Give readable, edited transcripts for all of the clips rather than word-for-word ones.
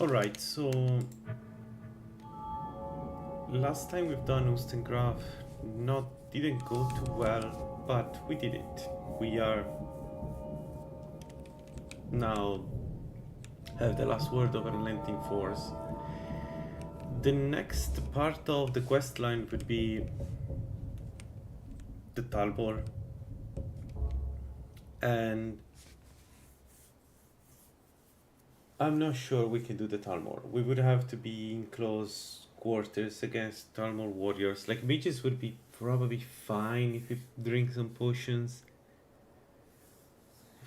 Alright, so last time we've done Ustengrav didn't go too well, but we did it. We are now have the last word of Unrelenting Force. The next part of the quest line would be the Talbor, and I'm not sure we can do the Talmor. We would have to be in close quarters against Talmor warriors. Like mages would be probably fine if we drink some potions.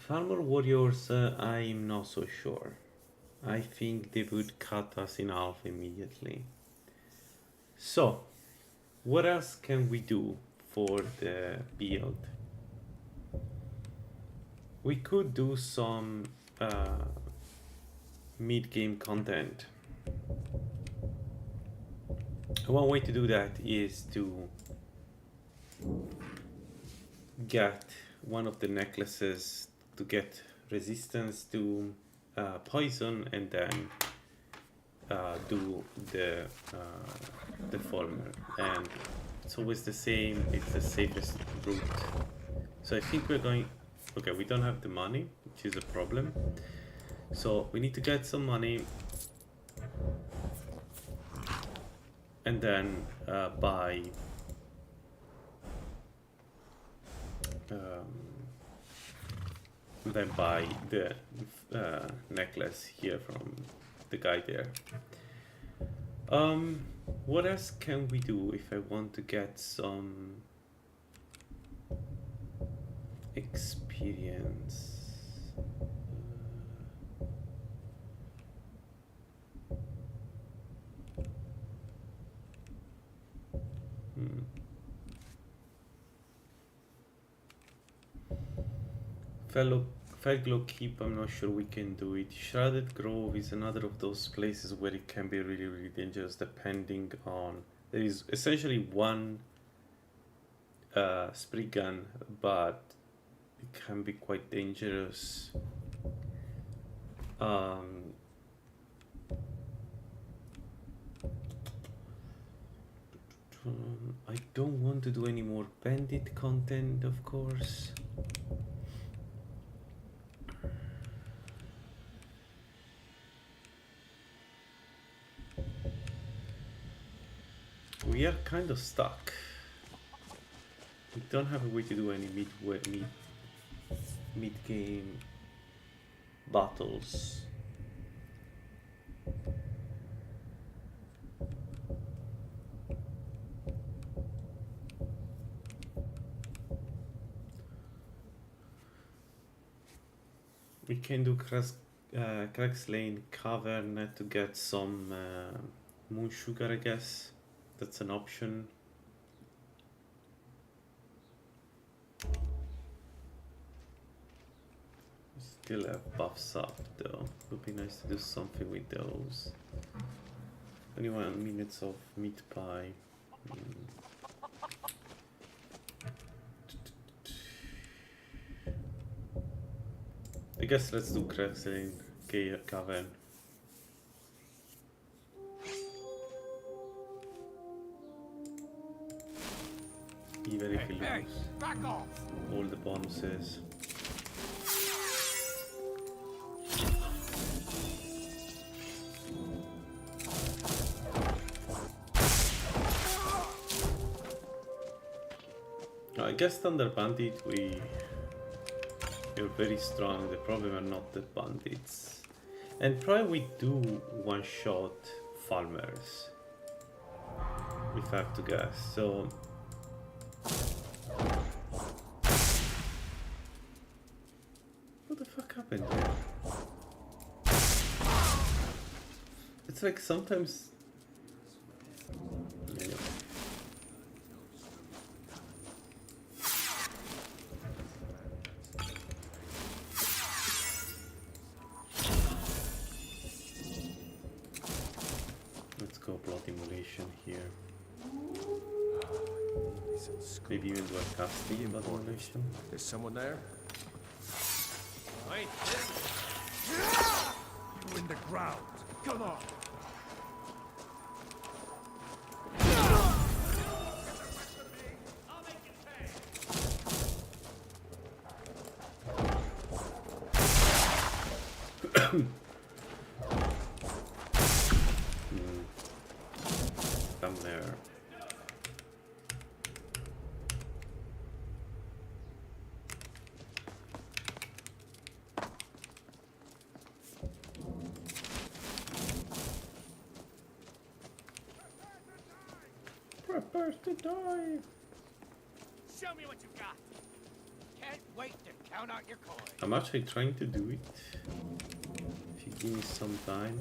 Talmor warriors, I'm not so sure. I think they would cut us in half immediately. So, what else can we do for the build? We could do some mid-game content. One way to do that is to get one of the necklaces to get resistance to poison, and then do the former, and it's always the same. It's the safest route. So I think we're going. Okay, we don't have the money, which is a problem. So we need to get some money, and then buy the necklace here from the guy there. What else can we do if I want to get some experience? Felglow Keep, I'm not sure we can do it. Shrouded Grove is another of those places where it can be really, really dangerous depending on... There is essentially one Spriggan, but it can be quite dangerous. I don't want to do any more bandit content, of course. We are kind of stuck. We don't have a way to do any mid-game battles. We can do Craig's Lane Cavern to get some moon sugar, I guess. That's an option. Still have buffs up though. Would be nice to do something with those. 21 minutes of meat pie. I guess let's do Craig's Lane Cavern. Even if we lose all the bonuses. I guess Thunder Bandit, we're very strong. The problem are not the bandits. And probably we do one-shot farmers, if I have to guess. So what the fuck happened there? It's like sometimes... Anyway. Let's go blood immolation here. Maybe even do a casting blood immolation. There's someone there? Wait, you in the ground. Come on. Come there. Prepare to die. Show me what you got. Can't wait to count out your coins. I'm actually trying to do it. If you give me some time.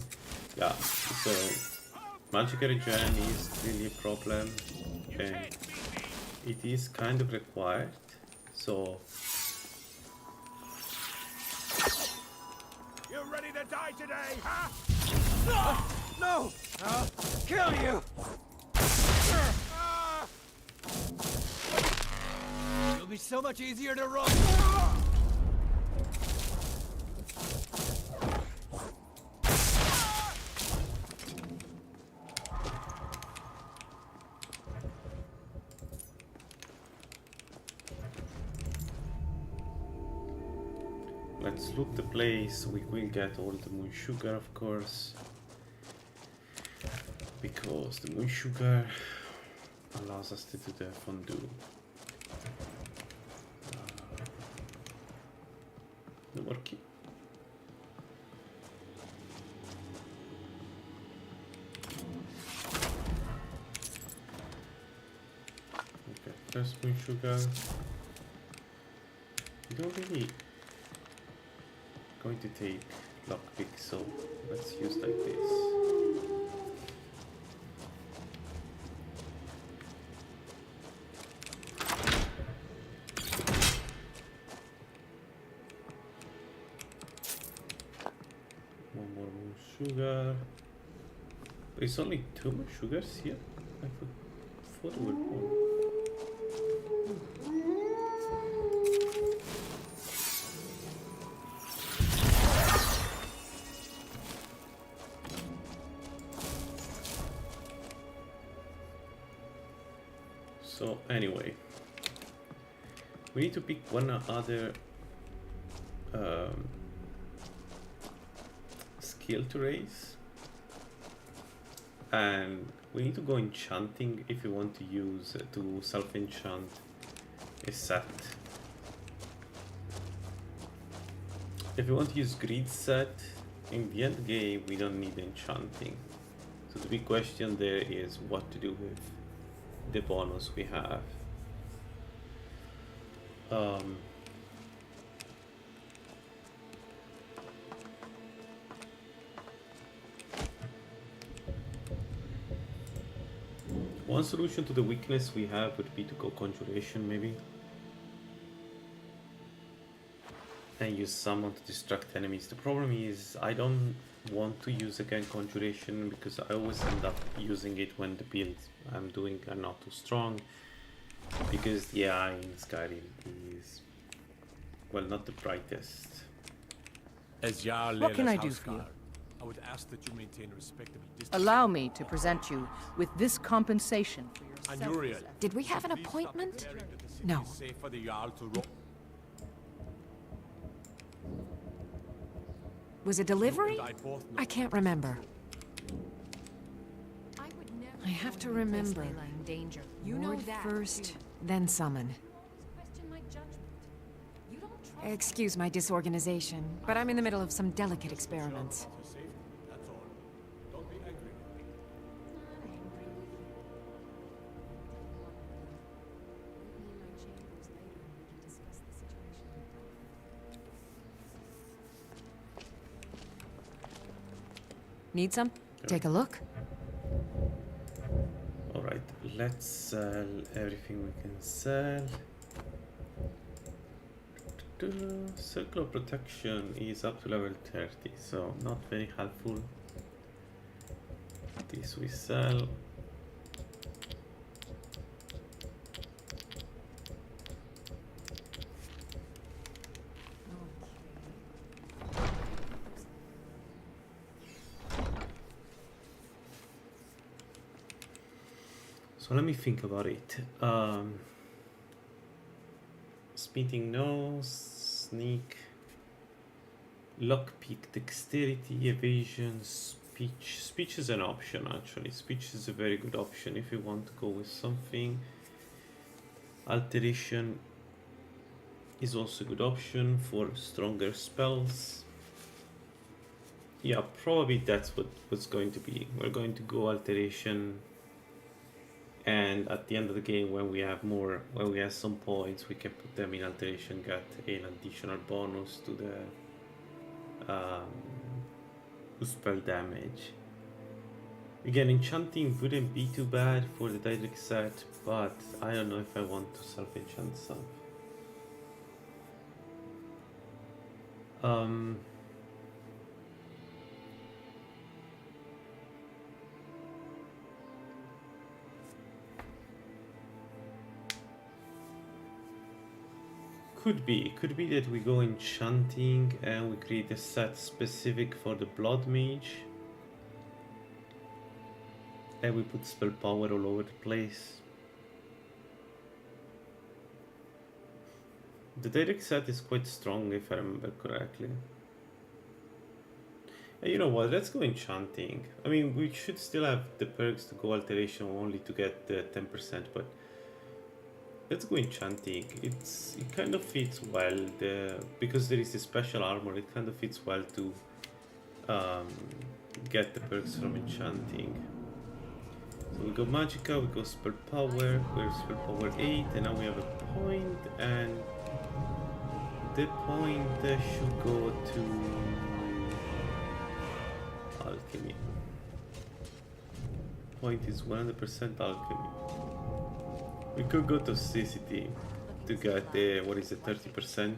Yeah, so magic regen is really a problem and it is kind of required. So You ready to die today, huh? No! I'll kill you! It'll be so much easier to run. let's loot the place. We will get all the moon sugar, of course, because the moon sugar allows us to do the fondue. No more key. Okay, first moon sugar. We don't really going to take lockpick, so let's use like this. One more moon sugar. There's only 2 more sugars here. I thought there were more. So anyway, we need to pick one other skill to raise, and we need to go enchanting if we want to use to self-enchant a set. If we want to use greed set in the end game, we don't need enchanting. So the big question there is what to do with the bonus we have. One solution to the weakness we have would be to go conjuration maybe, and use summon to distract enemies. The problem is I don't want to use again conjuration because I always end up using it when the builds I'm doing are not too strong, because the AI in Skyrim is, well, not the brightest. As Jarl What can Lela's I do for you? houseguard, I would ask that you maintain a respectable distance. Allow me to present you with this compensation for your And selfless Uriel, effort. Did we have an please stop appointment? declaring that the city No. is safe for the Jarl to Was a delivery? and I both know. I can't remember. I would never I have go to into a place remember. Layla in danger. You Ward know that first, too. then summon. Question my judgment. You don't trust Excuse my disorganization, but I'm in the middle of some delicate experiments. Your safety, that's all. Don't be angry with me. Not angry with you. Meet me in my chambers later and we can discuss the situation. Need some? Take a look. Alright, let's sell everything we can sell. Circle of protection is up to level 30, so not very helpful. This we sell. So let me think about it. Speeding, no. Sneak. Lockpick, dexterity, evasion, speech. Speech is an option actually. Speech is a very good option if you want to go with something. Alteration is also a good option for stronger spells. Yeah, probably that's what was going to be. We're going to go alteration, and at the end of the game, when we have some points, we can put them in alteration, get an additional bonus to the spell damage. Again, enchanting wouldn't be too bad for the direct set, but I don't know if I want to self-enchant stuff. Could be that we go enchanting and we create a set specific for the blood mage. And we put spell power all over the place. The direct set is quite strong if I remember correctly. And you know what, let's go enchanting. I mean, we should still have the perks to go alteration only to get the 10%, but let's go enchanting. It kind of fits well, because there is a special armor, it kind of fits well to get the perks from enchanting. So we go Magicka, we go Spell Power, we're Spell Power 8, and now we have a point, and the point should go to Alchemy. Point is 100% Alchemy. We could go to Toxicity to get the, what is it, 30%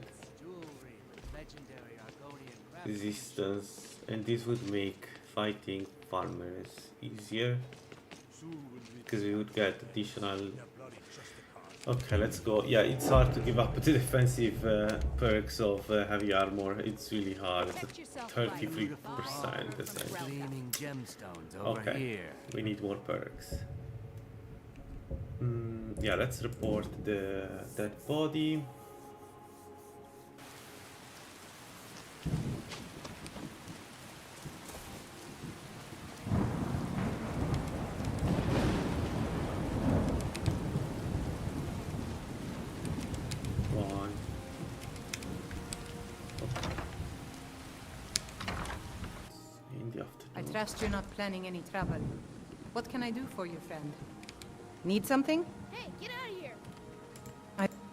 resistance, and this would make fighting farmers easier because we would get additional. Okay, let's go. Yeah, it's hard to give up the defensive perks of heavy armor. It's really hard. It's at 33% essentially. Okay, we need more perks. Yeah, let's report the dead body. One. Okay. In the I afternoon. trust you're not planning any trouble. What can I do for you, friend? Need something? Hey, get out of here!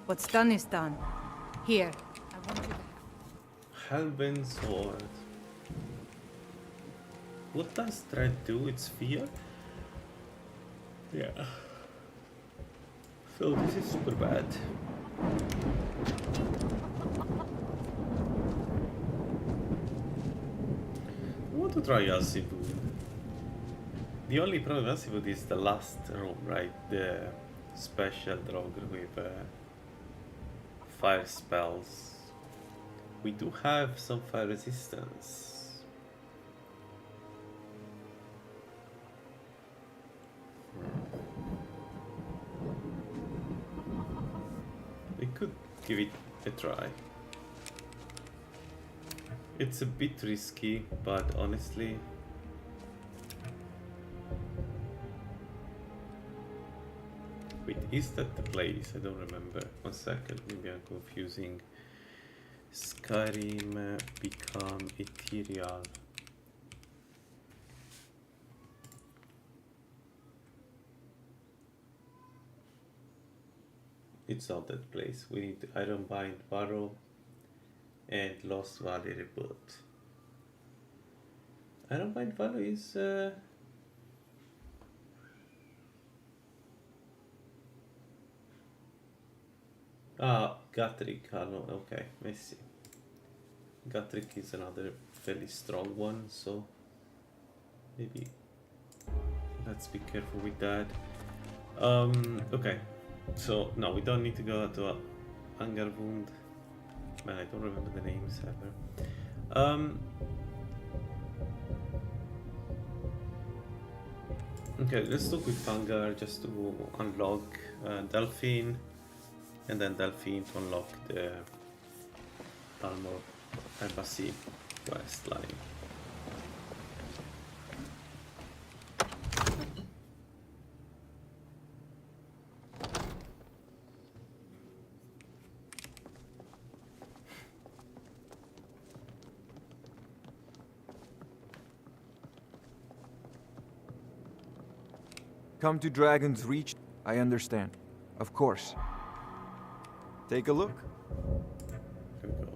What's done is done. Here, I want you to have. Hellbent sword. What does Dread do? It's fear? Yeah. So this is super bad. I want to try Yassivu. The only problem with Yassivu is the last room, right? The special drug with fire spells. We do have some fire resistance. We could give it a try. It's a bit risky, but honestly, wait, is that the place? I don't remember. 1 second, maybe I'm confusing. Skyrim become ethereal. It's not that place. We need Ironbind Barrow and Lost Valley Reboot. Ironbind Barrow is Guthric. No, okay, I see. Guthric is another fairly strong one, so maybe let's be careful with that. Okay, so no, we don't need to go to Angerwound. Man, I don't remember the names ever. Okay, let's talk with Fangar just to unlock Delphine, and then Delphine to unlock the Palmor Embassy quest line. Come to Dragon's Reach? I understand. Of course. Take a look. Here we go.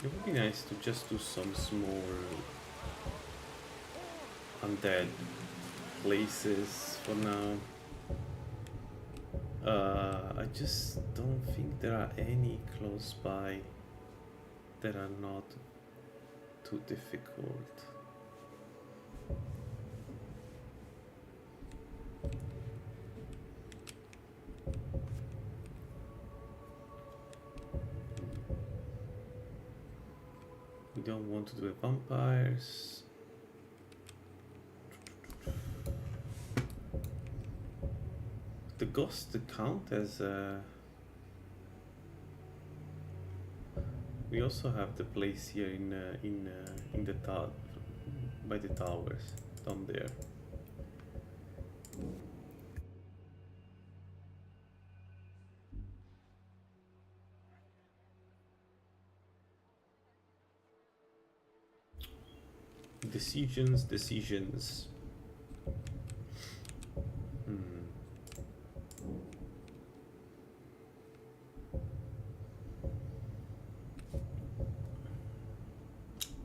It would be nice to just do some small undead places for now. I just don't think there are any close by that are not too difficult. We don't want to do vampires. The ghost count as we also have the place here in the tower by the towers down there. Decisions.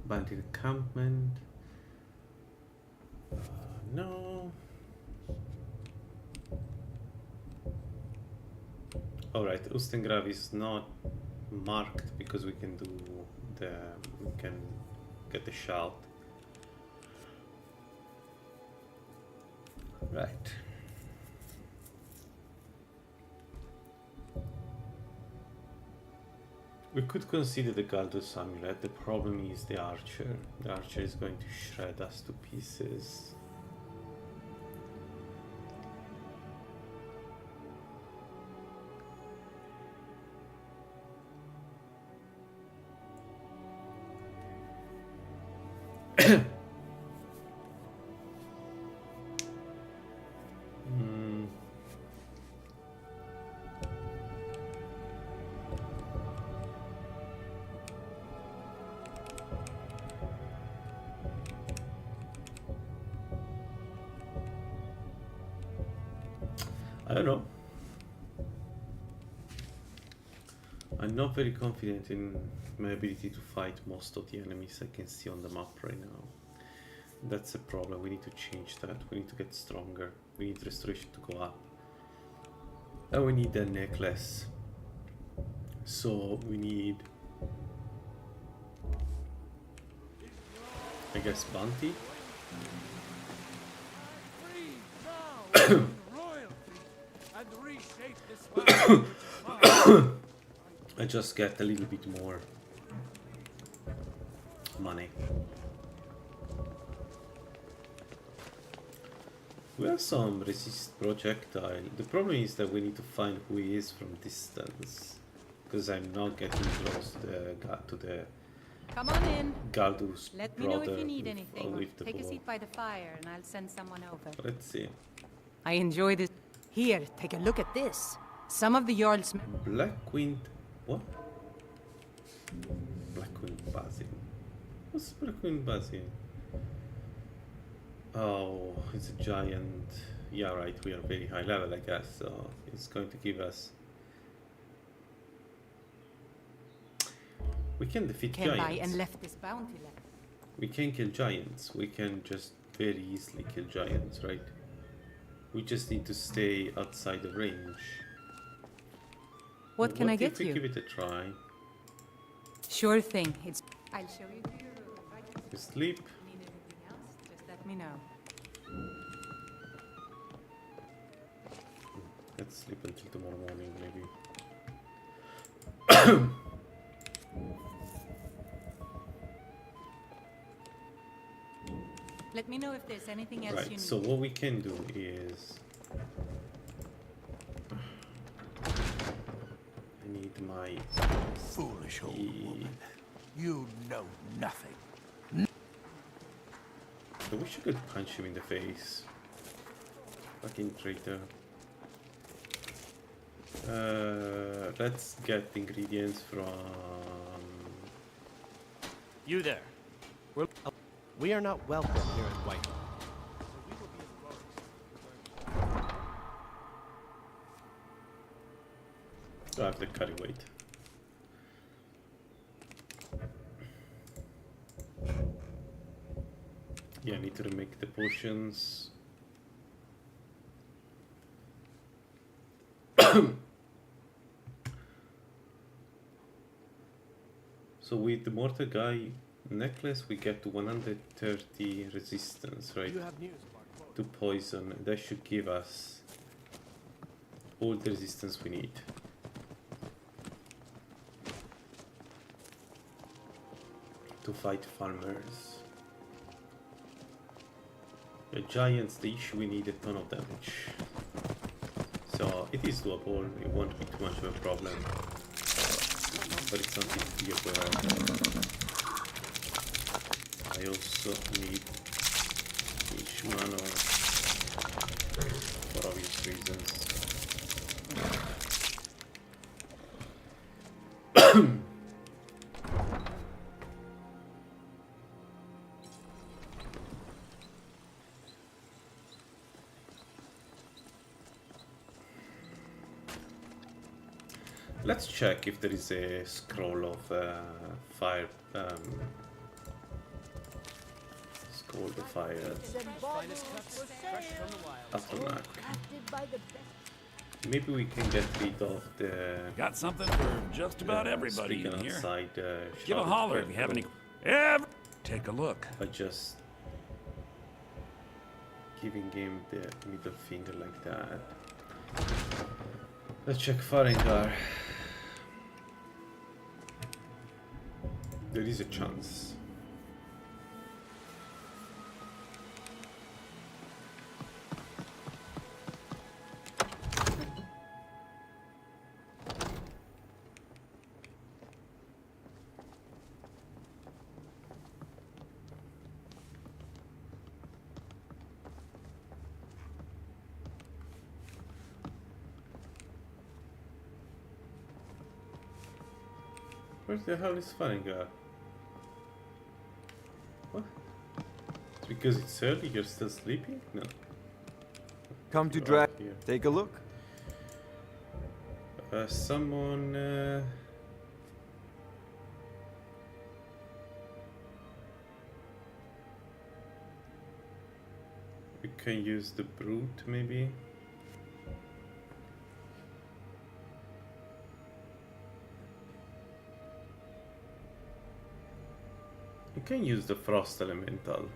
Bandit encampment. No. Alright, Ustengrav is not marked because we can get the shout. Right. We could consider the Galdus amulet. The problem is the archer. The archer is going to shred us to pieces. I don't know. I'm not very confident in my ability to fight most of the enemies I can see on the map right now. That's a problem. We need to change that. We need to get stronger. We need restoration to go up. And we need a necklace. So we need, I guess, bounty. I just get a little bit more money. We have some resist projectile. The problem is that we need to find who he is from distance, because I'm not getting close to the Come on in. Galdus Let me know brother if you need with anything. unliftable. Take a seat by the fire and I'll send someone over. Let's see. I enjoy this. Here, take a look at this. Some of the Jarl's... Black Queen. What? Black Queen Basin. What's Black Queen Basin? Oh, it's a giant. Yeah, right. We are very high level, I guess. So it's going to give us. We can defeat Came by giants. and left this bounty land. We can kill giants. We can just very easily kill giants, right? We just need to stay outside the range. What can I get if we you? give it a try? Sure thing. I'll show you to your room. Right? You sleep. Need anything else? Just let me know. Let's sleep until tomorrow morning, maybe. Let me know if there's anything else you Right, need. so what we can do is... I need my... Foolish old woman. You know nothing. I wish I could punch him in the face. Fucking traitor. Let's get ingredients from... You there. We are not welcome here at Whitehall. I have the curry weight. Yeah, I need to remake the potions. So with the mortar guy necklace we get to 130 resistance, right? You have news, Mark. To poison. That should give us all the resistance we need. To fight farmers. The giants, the issue, we need a ton of damage. So it is doable, it won't be too much of a problem. But it's something to be aware of. I also need each mana for obvious reasons. Let's check if there is a scroll of fire. Scroll of fire. Aftermath. Maybe we can get rid of the. Got something for just about everybody in here. Outside, Give a holler if you have any. Take a look. By just giving him the middle finger like that. Let's check Farengar. There is a chance. Where the hell is Farengar? What? It's because it's early, you're still sleeping? No. Come to You're drag. out here. Take a look. Someone... we can use the brute, maybe? You can use the frost elemental.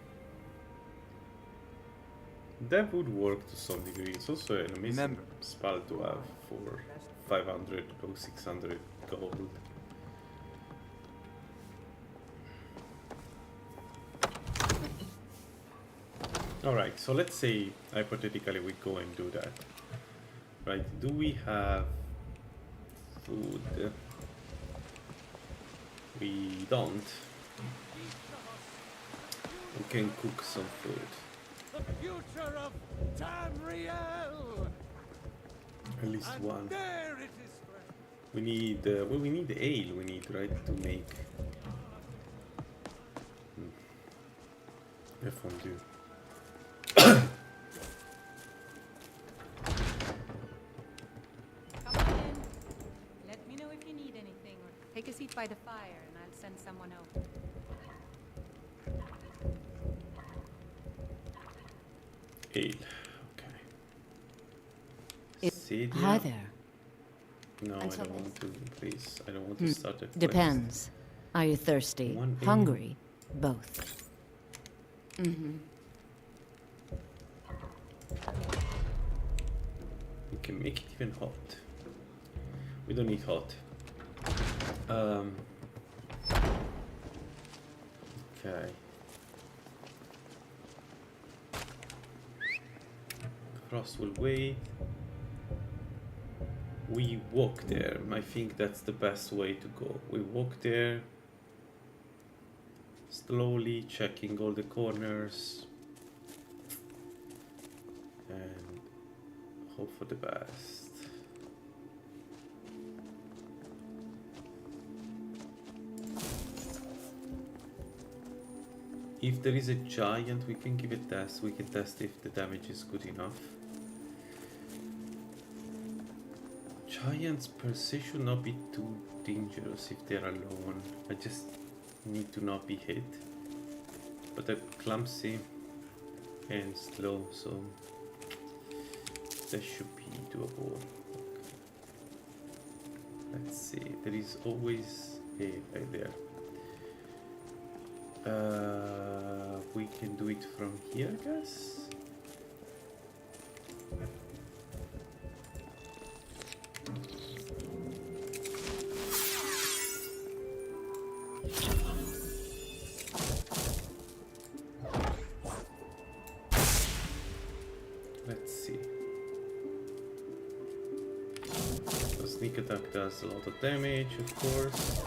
That would work to some degree. It's also an amazing Remember. spell to have for 500 or 600 gold. Alright, so let's say hypothetically we go and do that. Right, do we have food? We don't. We can cook some food. The future of Tamriel. At least one. There it is, friend. We need, well, we need ale, we need, right, to make a fondue. Come on in. Let me know if you need anything or take a seat. Keep by the fire and I'll send someone over. Ale. Okay. Celia? Hi there. No, I Until don't want to. Please, I don't want to Hmm. start a quest. Depends. Are you thirsty? 1 a.m. Hungry? Both. Mm-hmm. We can make it even hot. We don't need hot. Okay. Frost will wait. We walk there. I think that's the best way to go. We walk there, slowly checking all the corners, and hope for the best. If there is a giant, we can give it a test. We can test if the damage is good enough. Giants per se should not be too dangerous if they're alone. I just need to not be hit. But they're clumsy and slow, so that should be doable. Okay. Let's see, there is always a right there. We can do it from here, I guess. Let's see. The sneak attack does a lot of damage, of course.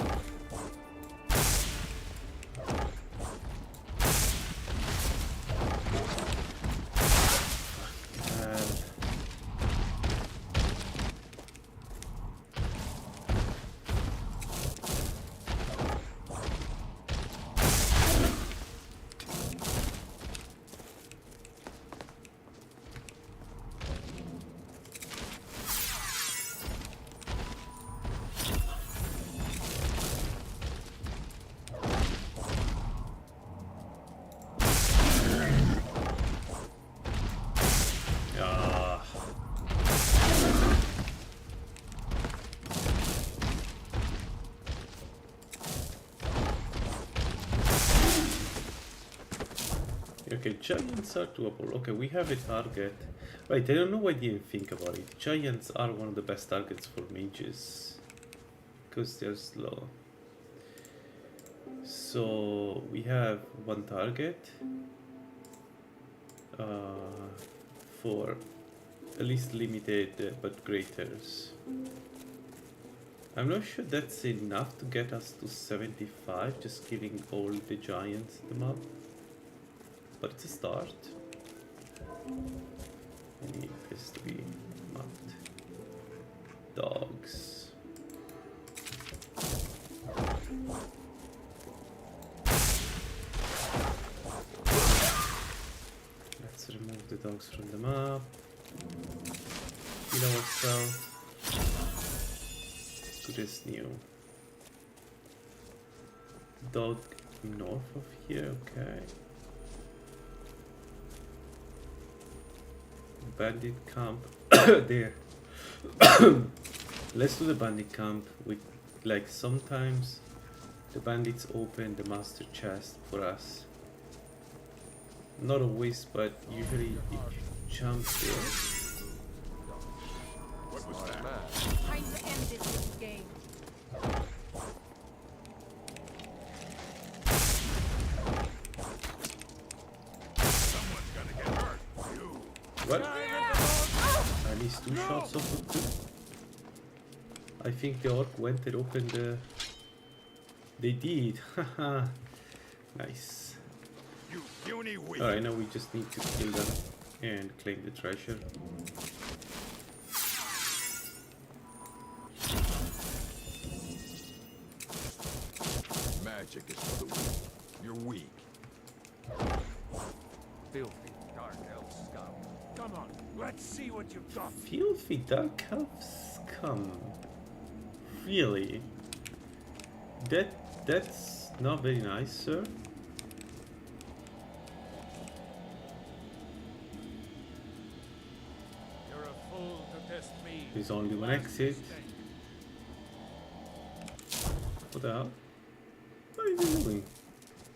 Okay, giants are doable. Okay, we have a target. Right, I don't know why I didn't think about it. Giants are one of the best targets for mages. Because they're slow. So, we have one target. For at least limited but greaters. I'm not sure that's enough to get us to 75, just killing all the giants in the map. But it's a start. I need this to be mapped. Dogs. Let's remove the dogs from the map. Heal ourselves to this new dog north of here. Okay. Bandit camp there. Let's do the bandit camp. With like sometimes the bandits open the master chest for us. Not always, but usually if you jump there. What was that? Time to end this little game. Someone's gonna get hurt. You. What? I missed 2 shots off of 2. I think the orc went and opened the... They did. Haha. Nice. You puny weak. Alright, now we just need to kill them and claim the treasure. Magic is for the weak. You're weak. Filthy dark elf scum. Come on, let's see what you've got. Filthy dark elves come. Really? That's not very nice, sir. You're a fool to test me. There's only one exit. What the hell? What are you doing?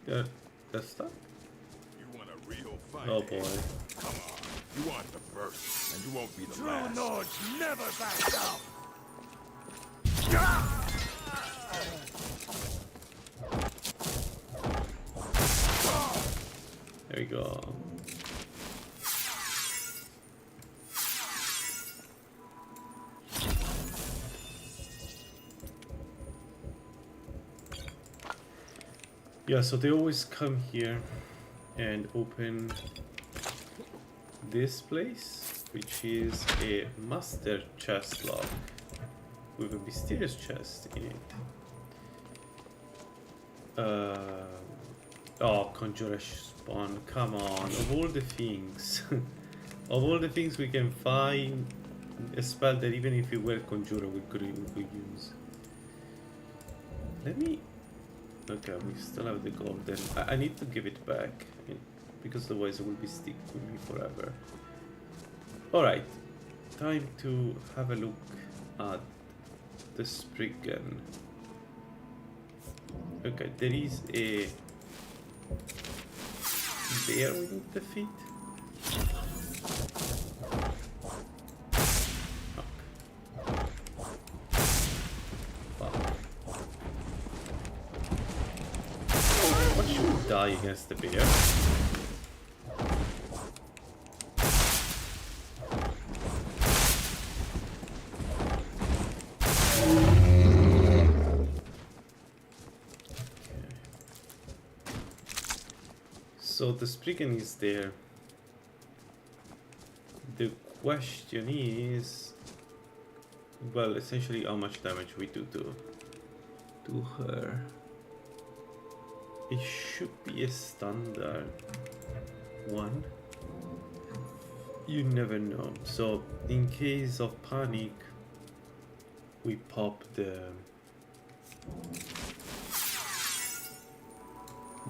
They're stuck? You want a real fight? Oh boy. Come on. You want the first, and you won't be the True last. Nords never back down. There we go. Yeah, so they always come here and open this place, which is a master chest lock with a mysterious chest in it. Oh, Conjurer Spawn, come on. Of all the things, of all the things we can find, a spell that even if you were Conjurer we could use. Let me... Okay, we still have the golden. I need to give it back, because otherwise it will be stick with me forever. Alright, time to have a look at the Spriggan. Okay, there is a bear we need to defeat. What should we die against the bear? So the Spriggan is there. The question is, well, essentially how much damage we do to her. It should be a standard one. You never know. So in case of panic, we pop the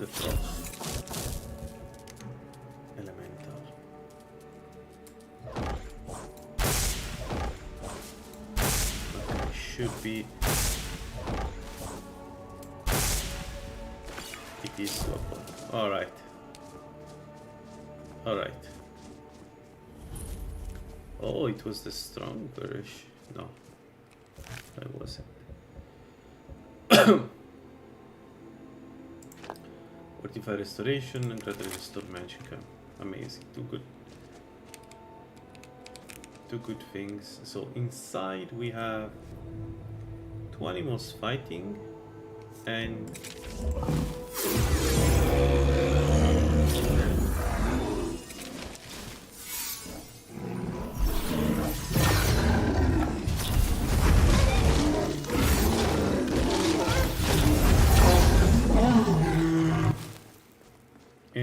frost. Elemental. Okay, should be. It is swappable. Alright. Alright. Oh, it was the strong version. No, I wasn't. Fortify restoration and gradually restore magicka. Amazing. Two good things. So inside we have two animals fighting and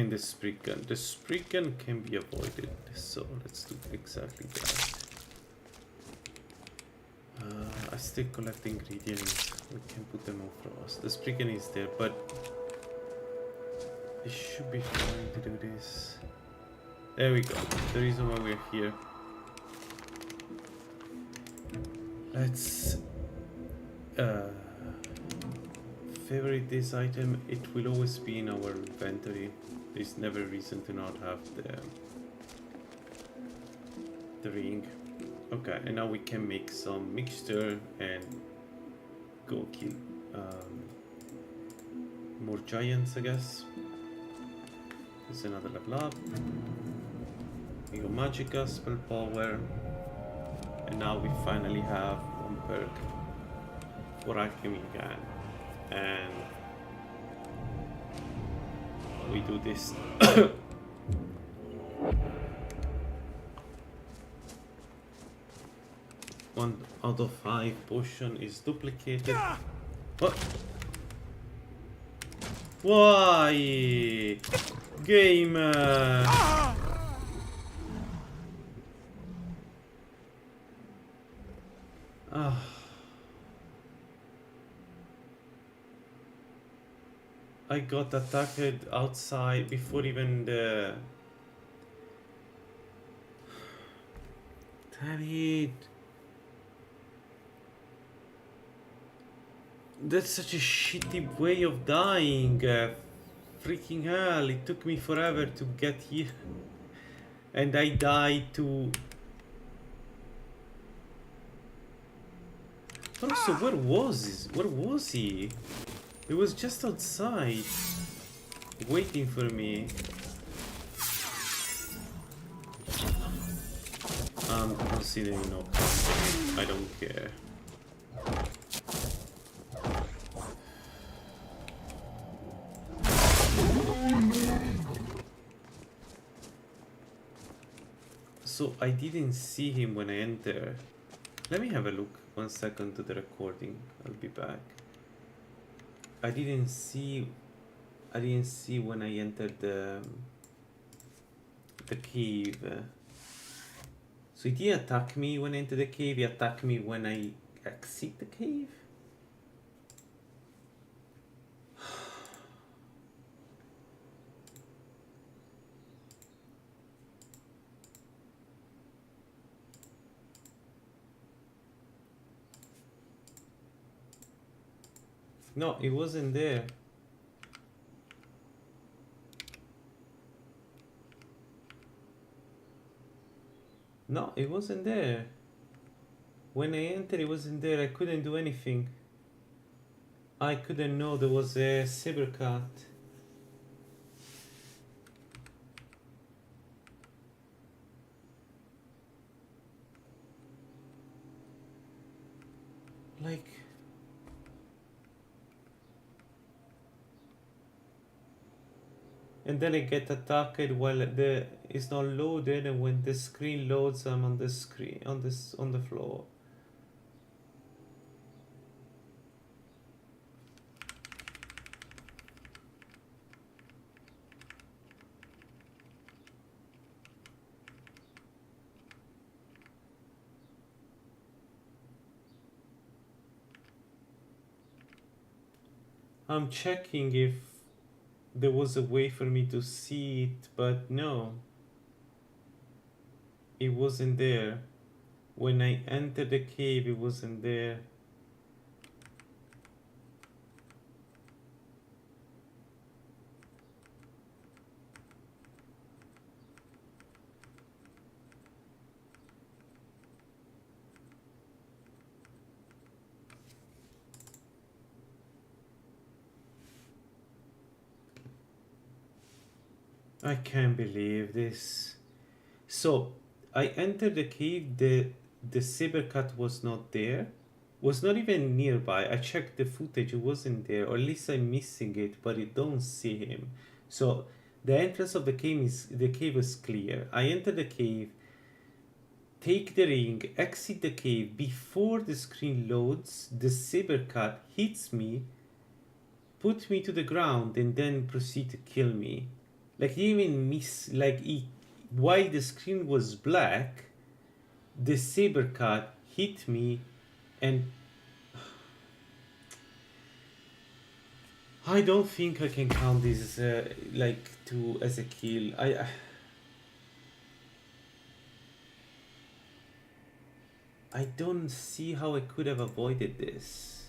the Spriggan. The Spriggan can be avoided, so let's do exactly that. I still collect ingredients. We can put them on frost. The Spriggan is there, but it should be fine to do this. There we go. The reason why we're here. Let's favorite this item. It will always be in our inventory. There's never a reason to not have the ring. Okay, and now we can make some mixture and go kill more giants, I guess. There's another level up. We got magicka, spell power, and now we finally have one perk for alchemy again. And we do this. 1 out of 5 potion is duplicated. What? Why? Game. I got attacked outside before even the... Damn it. That's such a shitty way of dying. Freaking hell, it took me forever to get here. And I died to... But also, where was he? Where was he? He was just outside, waiting for me. I'm considering no comment. I don't care. So I didn't see him when I entered. Let me have a look 1 second to the recording. I'll be back. I didn't see when I entered the cave. So he didn't attack me when I entered the cave, he attacked me when I exit the cave? No, it wasn't there. No, it wasn't there. When I entered, it wasn't there. I couldn't do anything. I couldn't know there was a saber cat. Like... And then I get attacked while the it's not loaded, and when the screen loads, I'm on the screen on the floor. I'm checking if there was a way for me to see it, but no. It wasn't there. When I entered the cave, it wasn't there. I can't believe this. So I entered the cave, the saber cat was not there, was not even nearby. I checked the footage, it wasn't there, or at least I'm missing it, but I don't see him. So the entrance of the cave is clear. I enter the cave, take the ring, exit the cave. Before the screen loads, the saber cat hits me, put me to the ground, and then proceed to kill me. Like, he even miss, like, while the screen was black, the saber cat hit me, and I don't think I can count this as a kill. I don't see how I could have avoided this.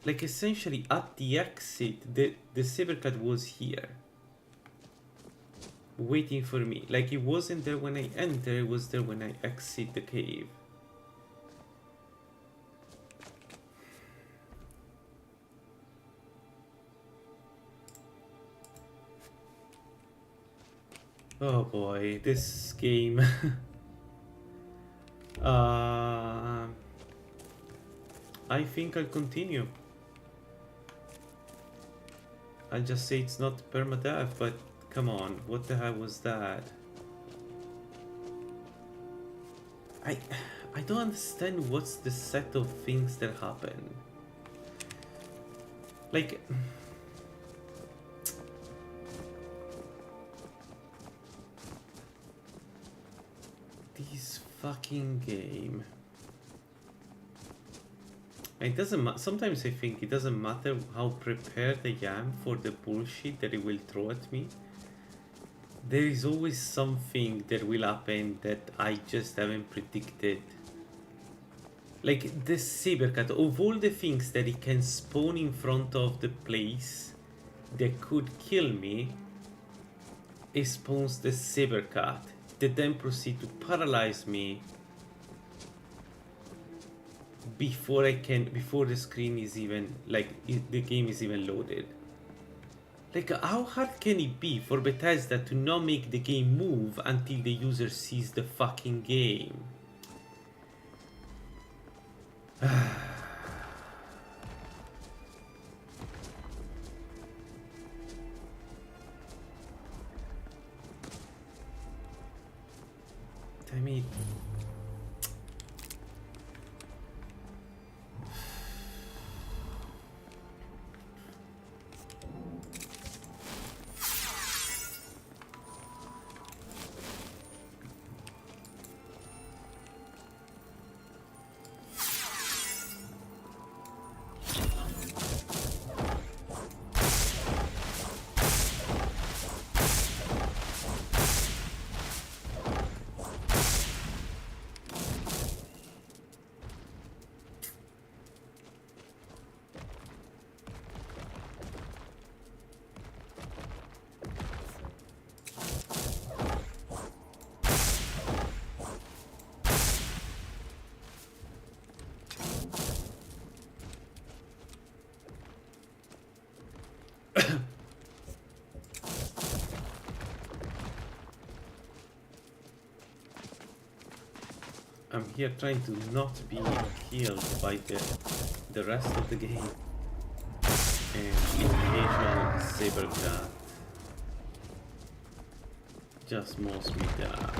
Like, essentially at the exit, the saber cat was here, waiting for me. Like, it wasn't there when I enter, it was there when I exit the cave. Oh boy, this game. I think I'll continue. I'll just say it's not permadeath, but come on, what the hell was that? I don't understand what's the set of things that happen. Like, this fucking game. It doesn't sometimes I think it doesn't matter how prepared I am for the bullshit that it will throw at me. There is always something that will happen that I just haven't predicted. Like the sabercat, of all the things that it can spawn in front of the place that could kill me, it spawns the sabercat that then proceed to paralyze me before the screen is even, like, the game is even loaded. Like, how hard can it be for Bethesda to not make the game move until the user sees the fucking game? Damn it. I'm here trying to not be killed by the rest of the game. And occasional sabercat just mows me down.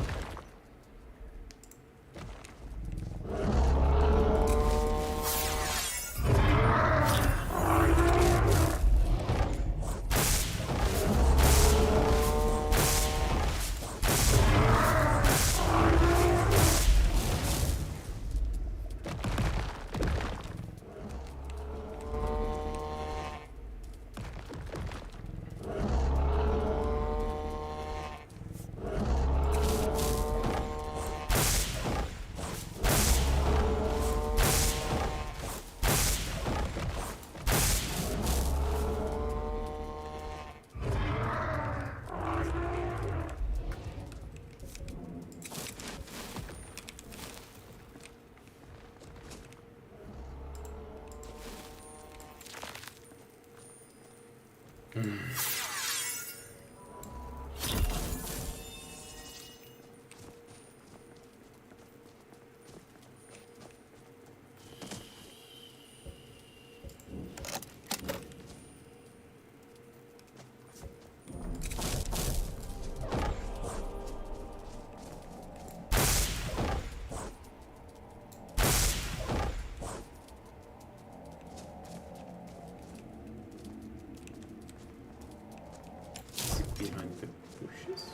Behind the bushes.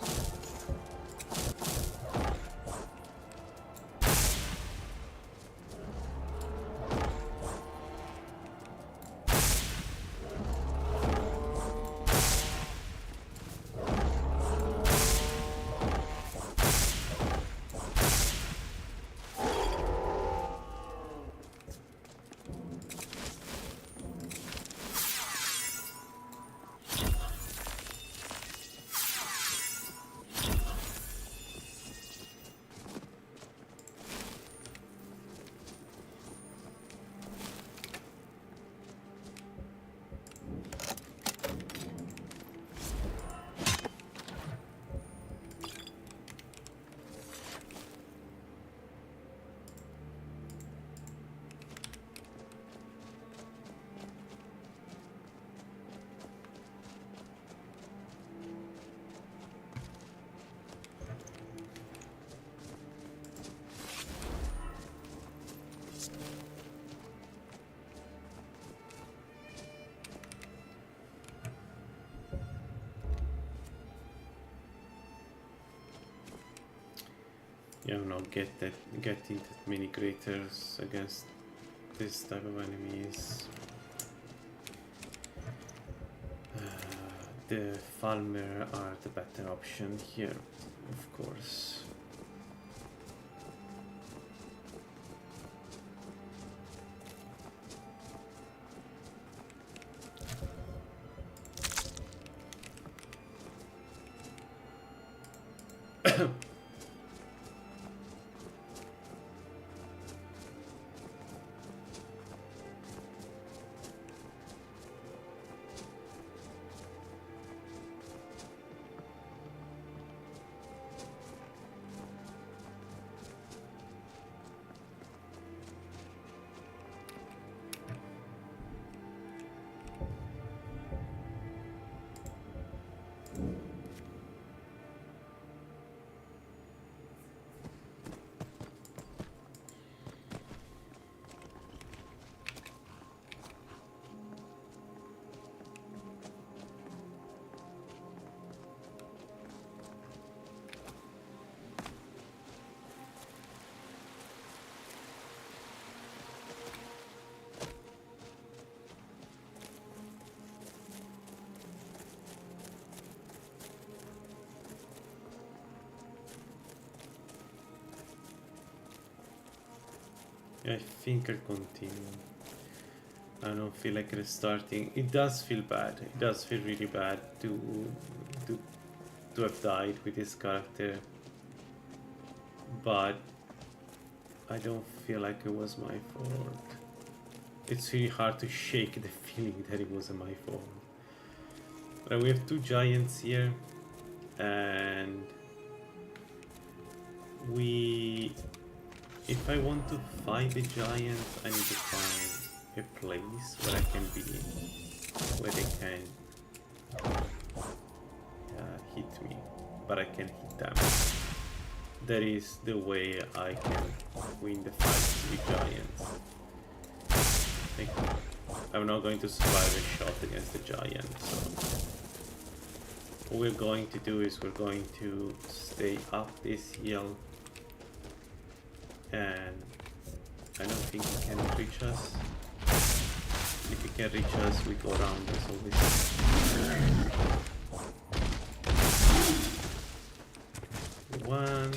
Yeah, I'm not getting that many craters against this type of enemies. The Falmer are the better option here, of course. I think I'll continue. I don't feel like restarting. It does feel bad. It does feel really bad to have died with this character. But I don't feel like it was my fault. It's really hard to shake the feeling that it wasn't my fault. But we have two giants here, and if I want to fight the giant, I need to find a place where I can be, where they can hit me, but I can hit them. That is the way I can win the fight with giants. I'm not going to survive a shot against the giant, so what we're going to do is we're going to stay up this hill, and I don't think he can reach us. If he can reach us, we go around this always. One.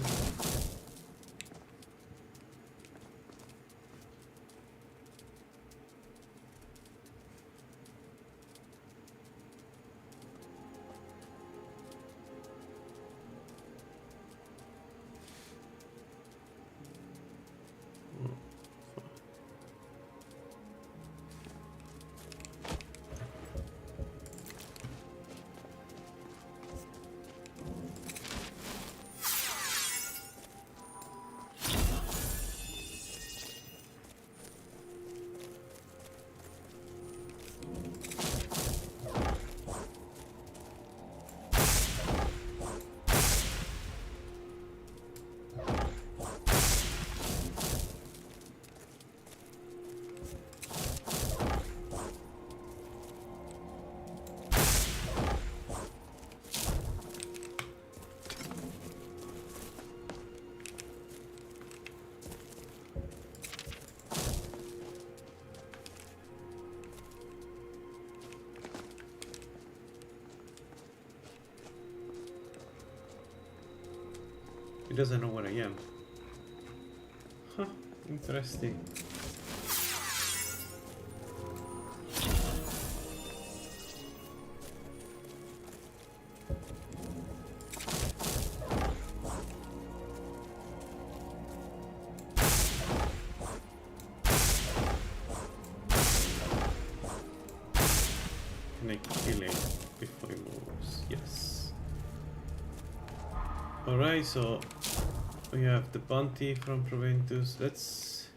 He doesn't know where I am. Huh, interesting. Can I kill him before he moves? Yes. Alright, so we have the bounty from Proventus. Let's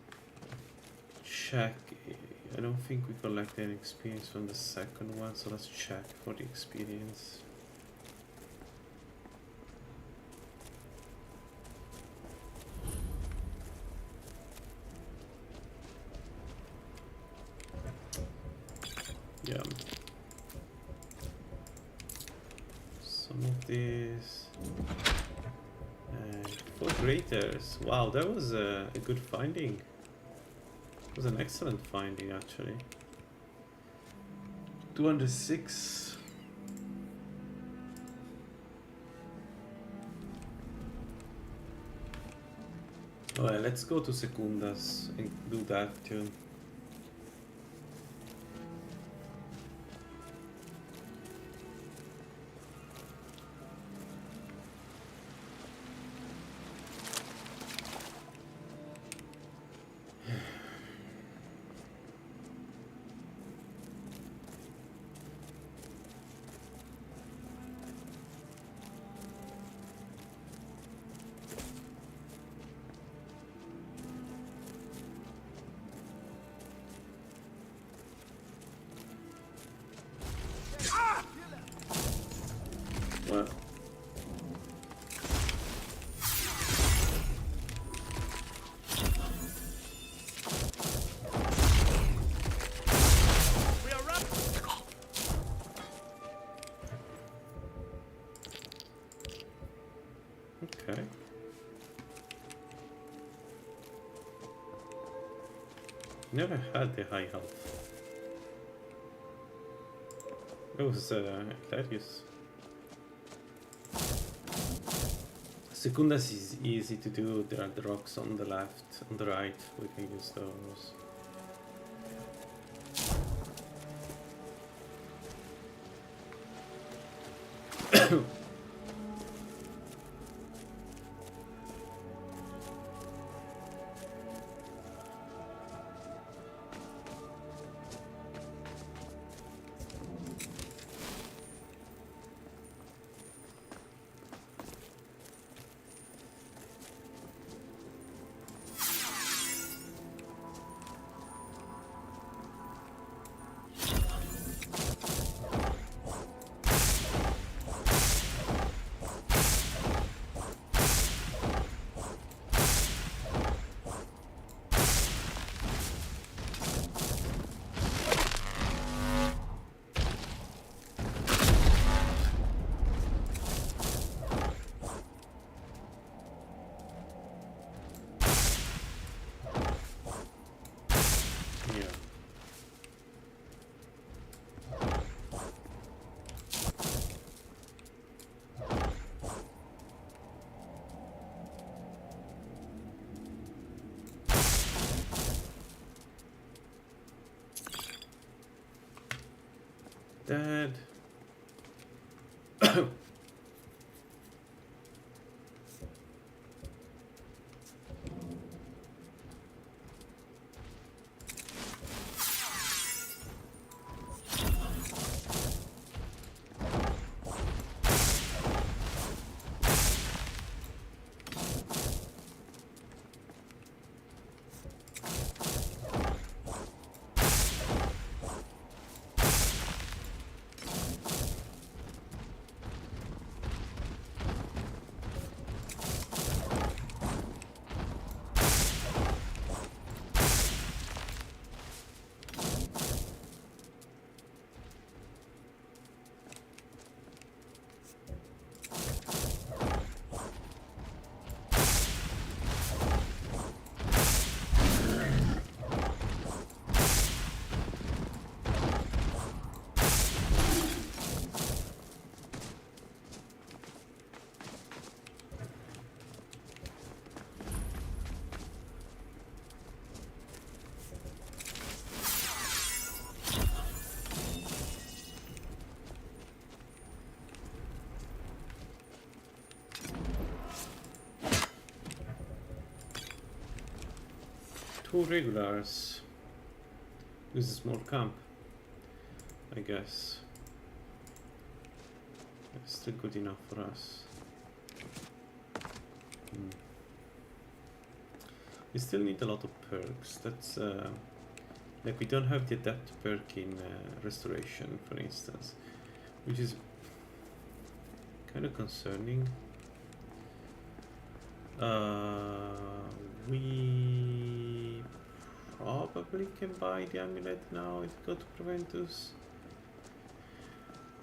check. I don't think we collect any experience from the second one, so let's check for the experience. Yeah. Some of these. And 4 craters. Wow, that was a good finding. It was an excellent finding, actually. 206. Alright, let's go to Secundas and do that too. Well, We are up. okay. Never had the high health. It was hilarious. Secundas is easy to do. There are the rocks on the left, on the right. We can use those. Yeah. Dad. Two regulars. This is a small camp, I guess. It's still good enough for us. We still need a lot of perks. That's like we don't have the adept perk in restoration, for instance, which is kind of concerning. We probably can buy the amulet now if we go to Proventus.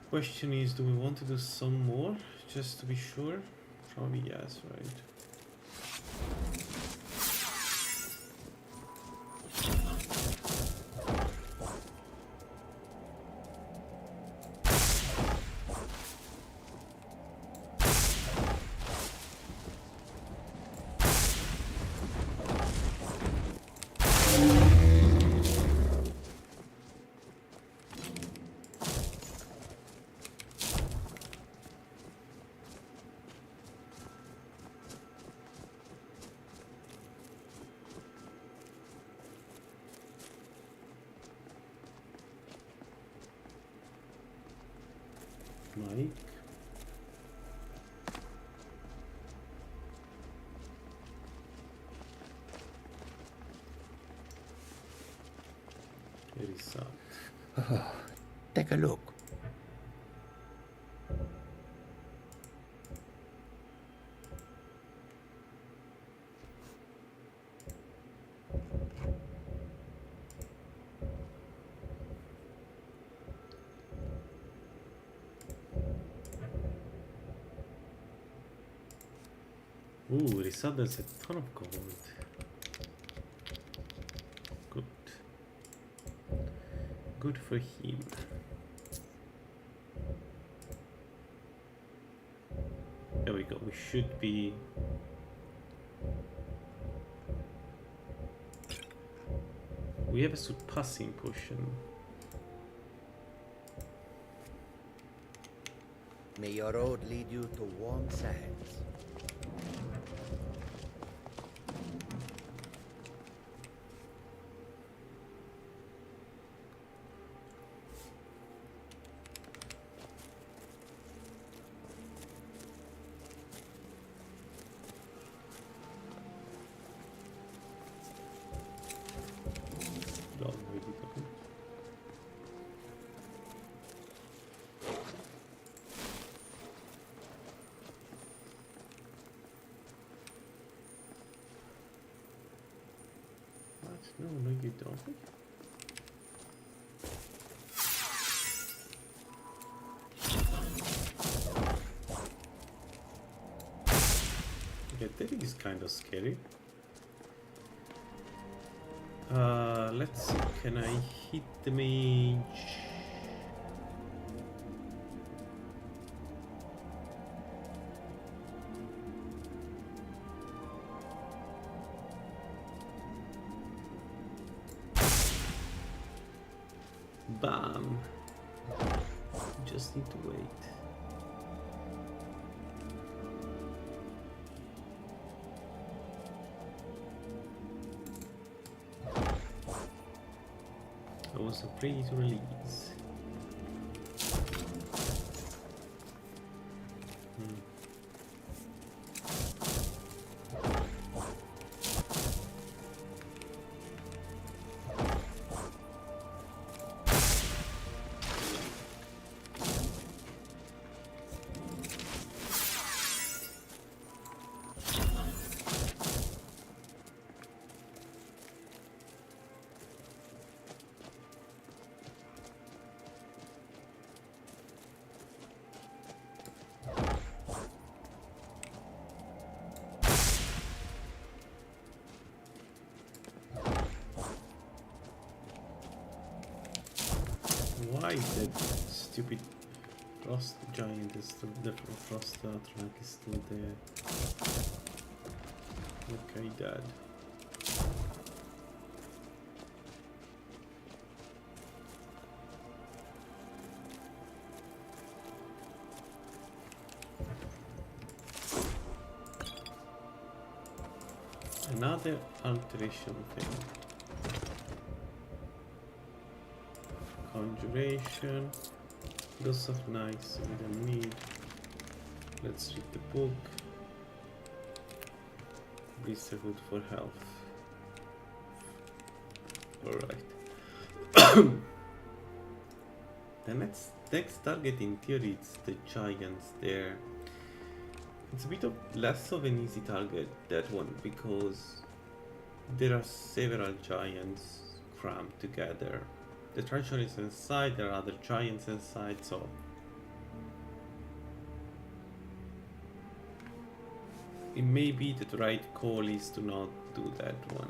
Question is, do we want to do some more just to be sure? Probably yes, right? Mike. Very sad. Take a look. Ooh, Risad has a ton of gold. Good. Good for him. There we go. We should be. We have a surpassing potion. May your road lead you to warm sands. Long way to go. What? No, you don't. Yeah, that is kind of scary. Let's see, can I hit the mage? Bam! Just need to wait. I was afraid to release. Why that stupid frost giant is still the frost track is still there? Okay, Dad. Another alteration thing. Conjuration. Those are nice, we don't need. Let's read the book. Blisterhood for health. Alright. The next target in theory is the giants there. It's a bit of less of an easy target, that one, because there are several giants crammed together. The treasure is inside, there are other giants inside, so it may be that the right call is to not do that one.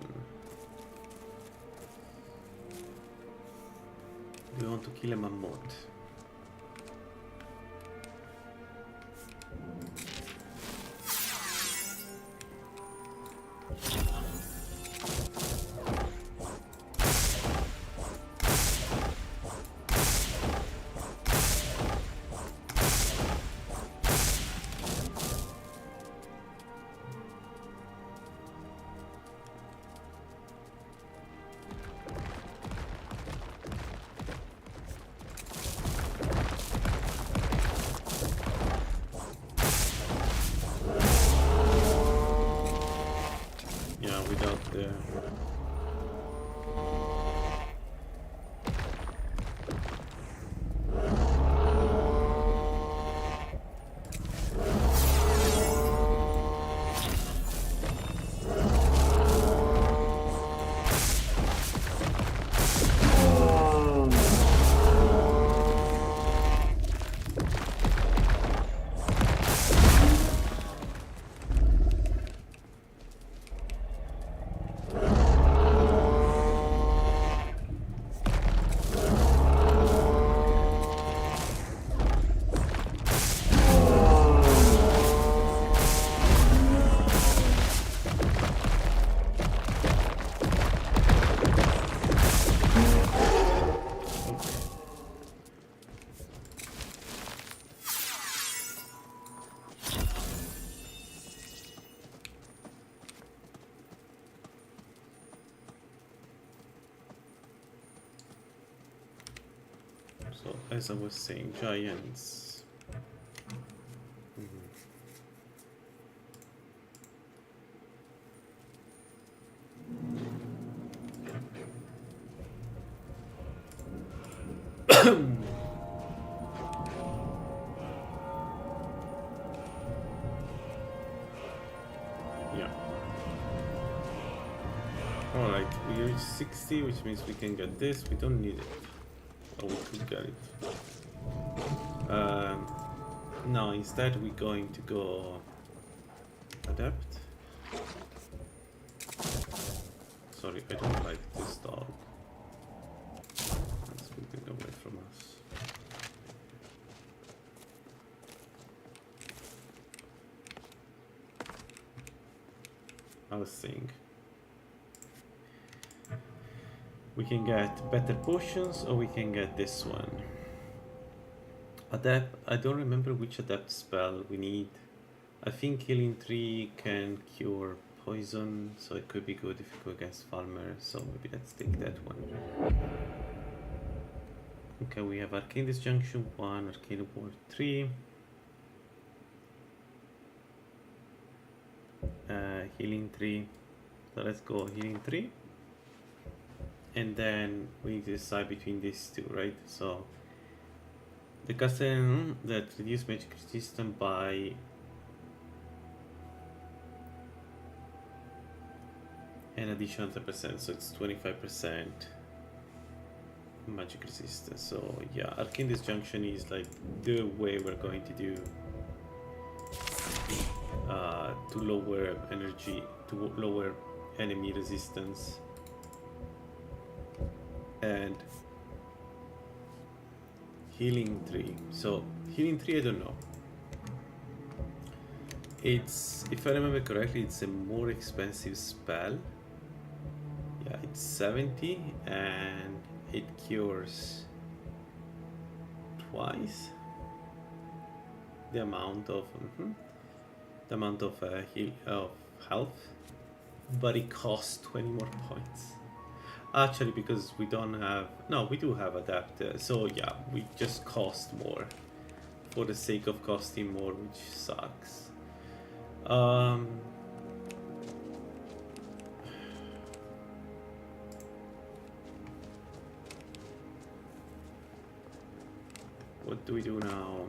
Do you want to kill a mammoth? the... So, as I was saying, giants. Yeah. Alright, we reached 60, which means we can get this. We don't need it. Oh, we could get it. No, instead we're going to go adapt. Sorry, I don't like this dog. It's moving away from us. I was saying we can get better potions or we can get this one. Adapt, I don't remember which adapt spell we need. I think healing 3 can cure poison, so it could be good if you go against Falmer, so maybe let's take that one. Okay, we have Arcane Disjunction 1, Arcane Ward 3. Healing 3. So let's go healing 3. And then we need to decide between these two, right? So the custom that reduce magic resistance by an additional 10%, so it's 25% magic resistance. So yeah, Arcane Disjunction is like the way we're going to do to lower energy, to lower enemy resistance. And healing 3. So healing 3, I don't know. It's, if I remember correctly, it's a more expensive spell. Yeah, it's 70 and it cures twice the amount of health, but it costs 20 more points. Actually, because we don't have... No, we do have adapter. So yeah, we just cost more. For the sake of costing more, which sucks. What do we do now?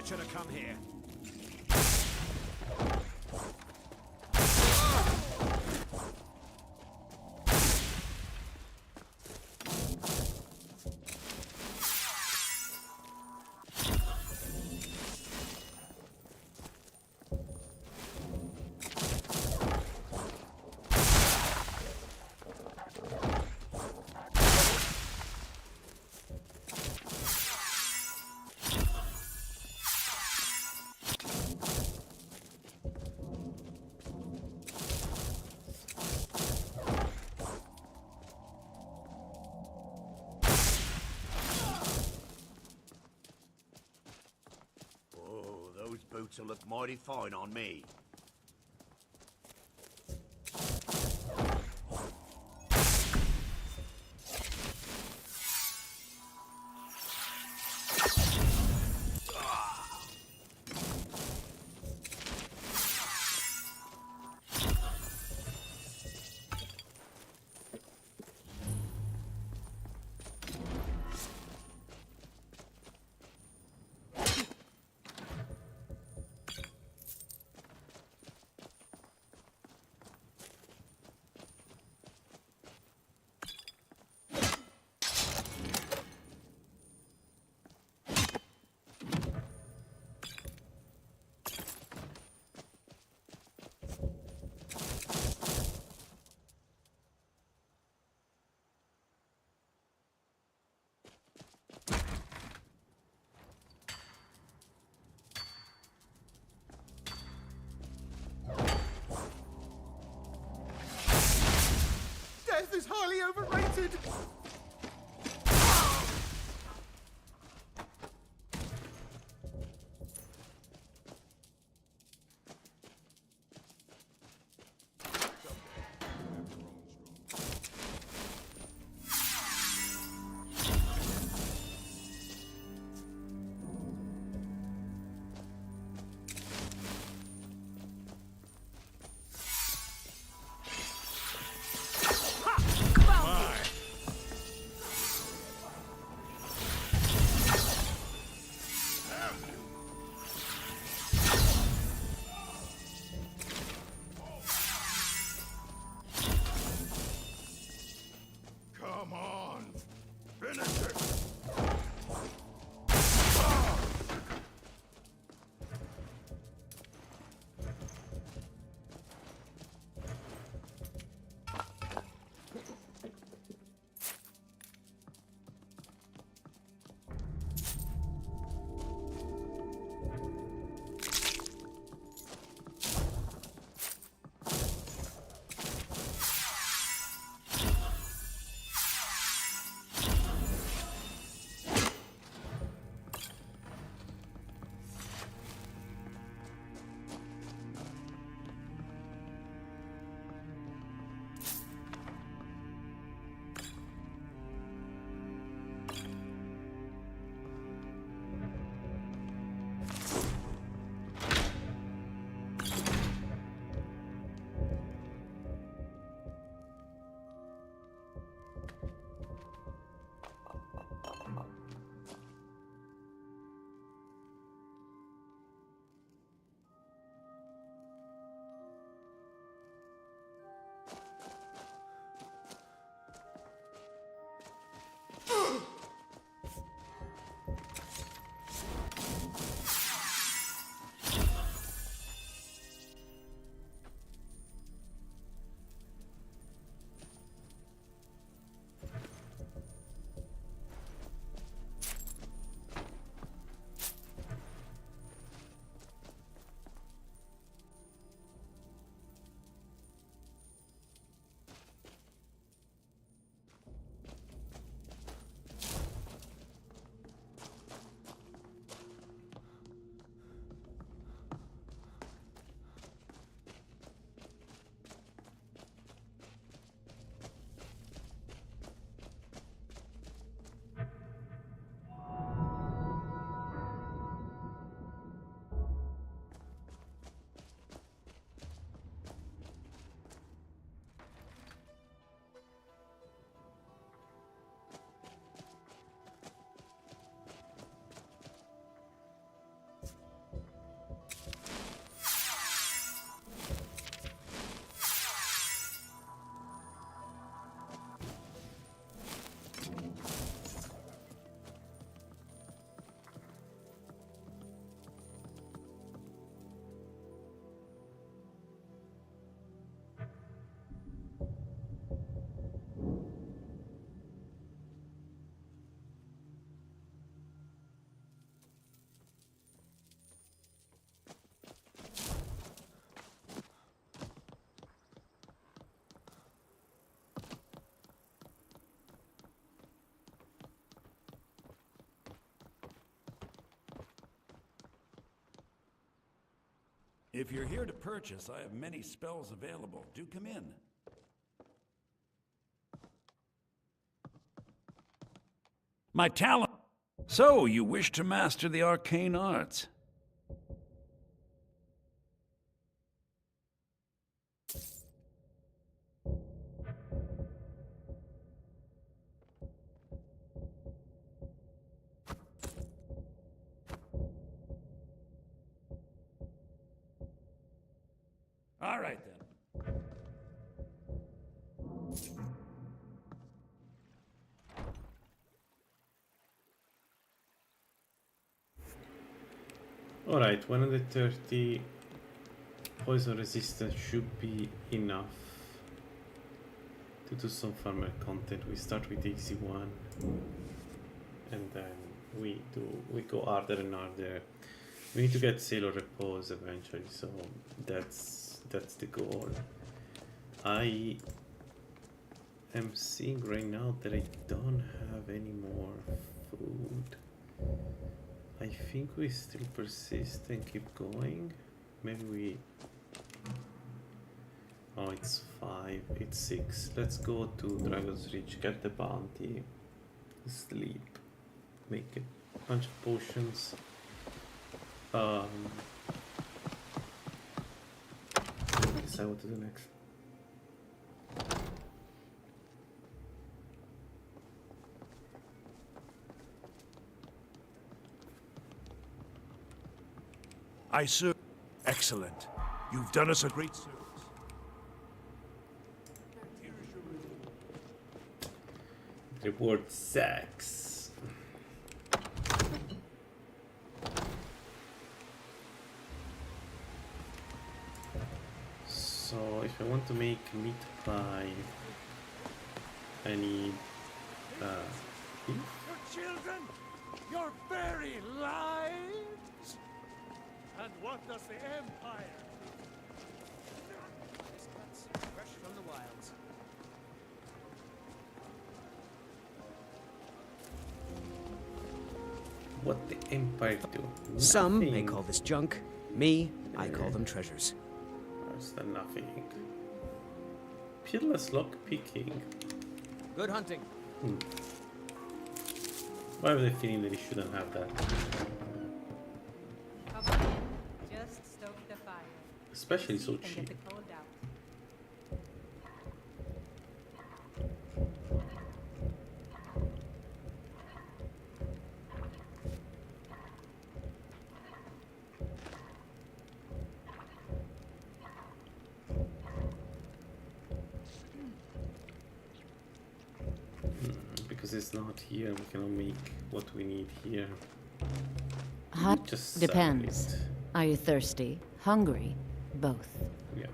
should have come here. Oh, those boots will look mighty fine on me. Death is highly overrated! If you're here to purchase, I have many spells available. Do come in. My talent. So, you wish to master the arcane arts? All right, then. Alright, 130 poison resistance should be enough to do some farmer content. We start with the easy one and then we go harder and harder. We need to get Sailor Repose eventually, so that's the goal. I am seeing right now that I don't have any more food. I think we still persist and keep going. Maybe we... Oh, it's 5, it's 6. Let's go to Dragon's Reach, get the bounty, sleep, make a bunch of potions. Decide what to do next. I serve. Excellent. You've done us a great service. Reward sex. So if I want to make meat pie, I need beef? Your children, your very lives. And what does the Empire do? This cuts fresh from the wilds. What the Empire do? Some may Nothing. call this junk. Me, I call them treasures. Worse than nothing. Peerless lock picking. Good hunting. Why have the feeling that he shouldn't have that? Come on in. Just stoke the fire. Especially so And get cheap. the cold out. Because it's not here, we cannot make what we need here. Hot Just depends. sell it. Are you thirsty? Hungry? Both. Yeah.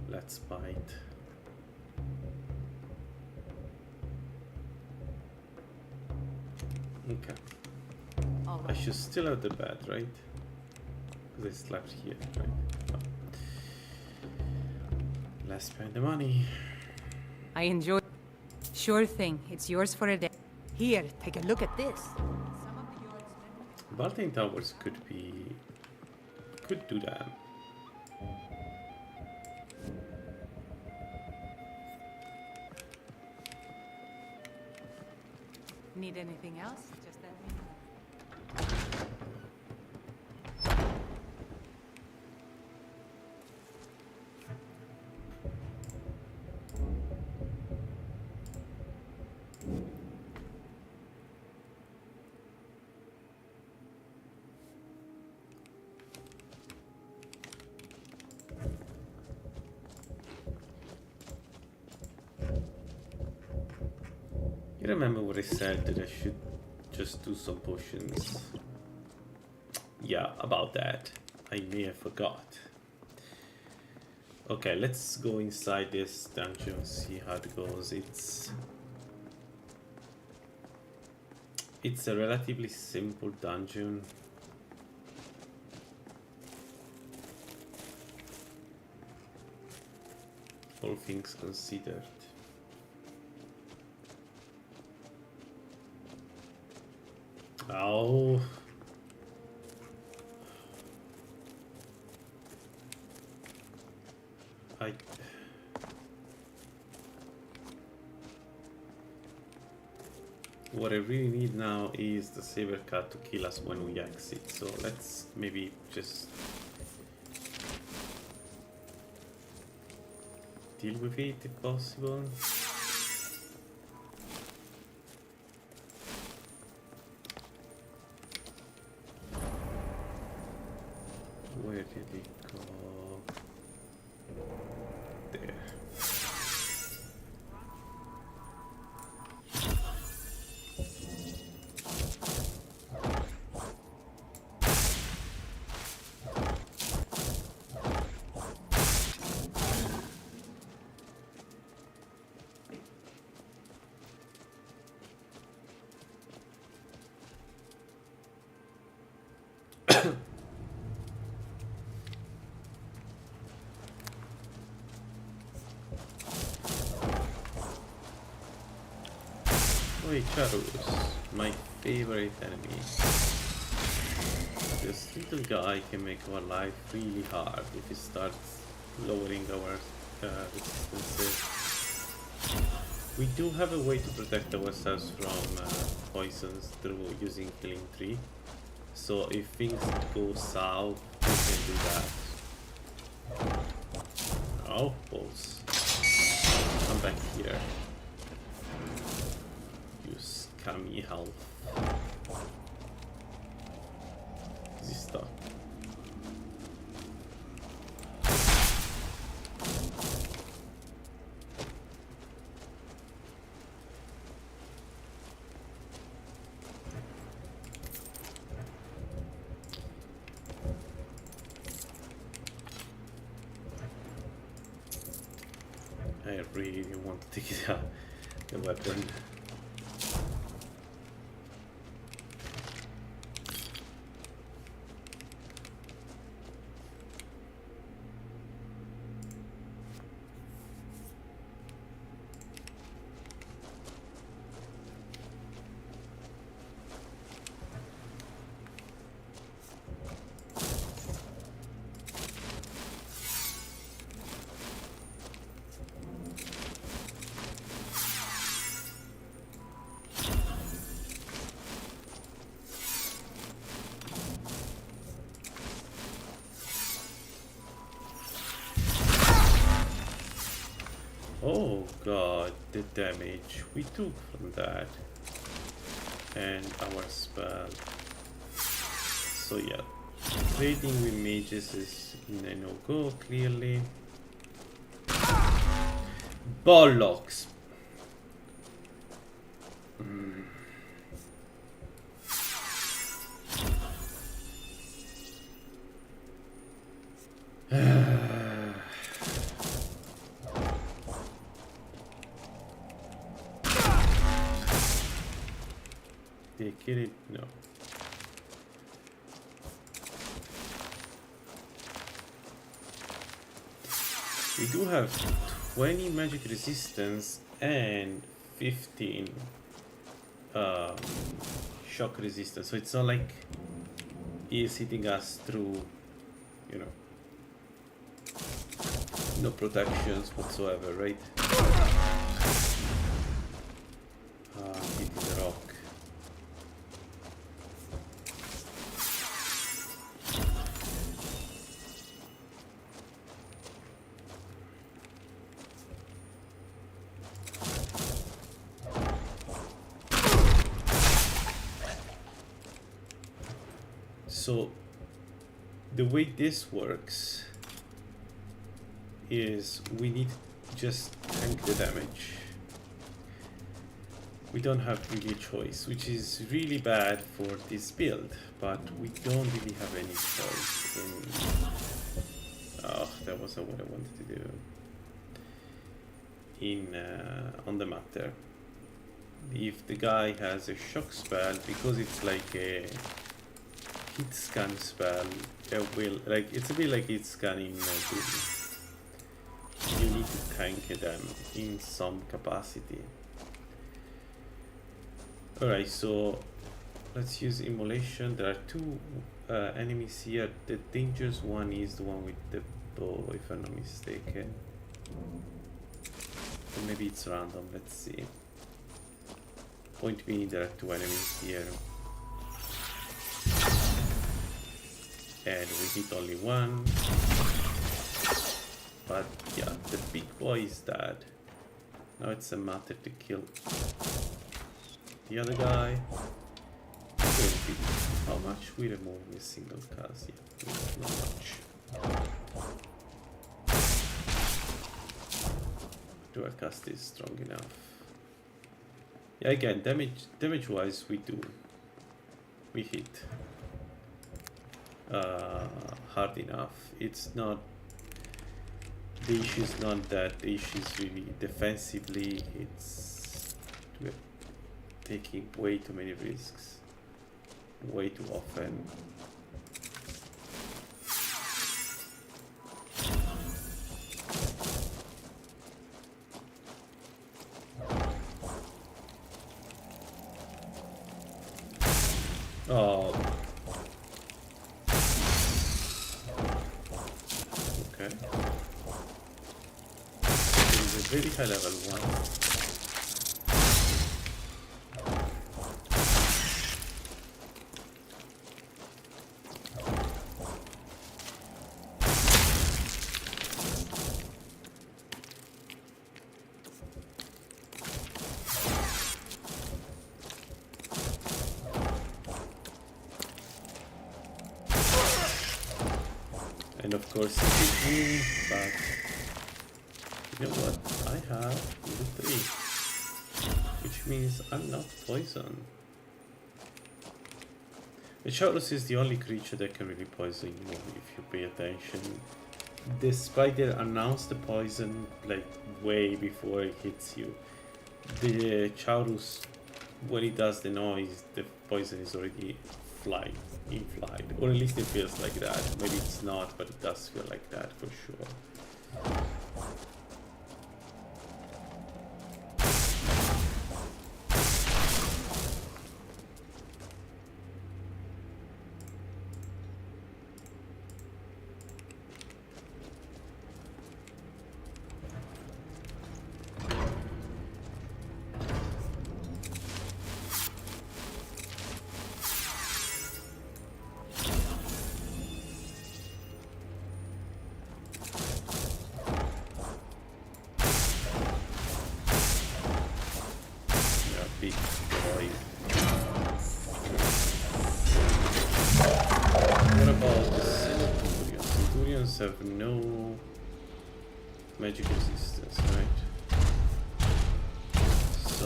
Let's bite. Okay. All I right. should still have the bed, right? Because I slept here, right? Oh. Let's spend the money. I enjoy. Sure thing. It's yours for a day. Here, take a look at this. Some of the yards. Vaulting towers could do that. Need anything else? Just let me know. You remember what I said that I should just do some potions? Yeah, about that. I may have forgot. Okay, let's go inside this dungeon, see how it goes. It's a relatively simple dungeon. All things considered. Oh. I what I really need now is the saber cat to kill us when we exit. So let's maybe just deal with it if possible. Where did it go? There. Charus, my favorite enemy. This little guy can make our life really hard if he starts lowering our resistances. We do have a way to protect ourselves from poisons through using Killing Tree. So if things go south, we can do that. Oh, balls. Come back here. Scummy health. This stuff. I really want to take the weapon. Oh god, the damage we took from that. And our spell. So yeah, trading with mages is a no-go, clearly. Bollocks! Get it? No. We do have 20 magic resistance and 15 shock resistance, so it's not like he is hitting us through, you know, no protections whatsoever, right? Hitting the rock. So the way this works is we need to just tank the damage. We don't have really a choice, which is really bad for this build, but we don't really have any choice in... Oh, that wasn't what I wanted to do. In on the map there. If the guy has a shock spell, because it's like a hit scan spell, it will, like, it's a bit like hit scanning Doom. You need to tank them in some capacity. Alright, so let's use immolation. There are two enemies here. The dangerous one is the one with the bow, if I'm not mistaken. Or maybe it's random, let's see. Point me direct to enemies here. And we hit only one. But yeah, the big boy is dead. Now it's a matter to kill the other guy. How much we remove with single cast? Yeah, not much. Dual cast is strong enough. Yeah, again, damage wise we hit hard enough. It's not, the issue is not that, the issue is really defensively. It's taking way too many risks, way too often. Oh. Okay. This is a very high level one. And of course it hit me, but you know what? I have level 3, which means I'm not poisoned. The Chaurus is the only creature that can really poison you if you pay attention. The spider announced the poison like way before it hits you. The Chaurus, when it does the noise, the poison is already in flight, or at least it feels like that. Maybe it's not, but it does feel like that for sure. Big boy. What about the Centurions? Centurions have no magic resistance, right? So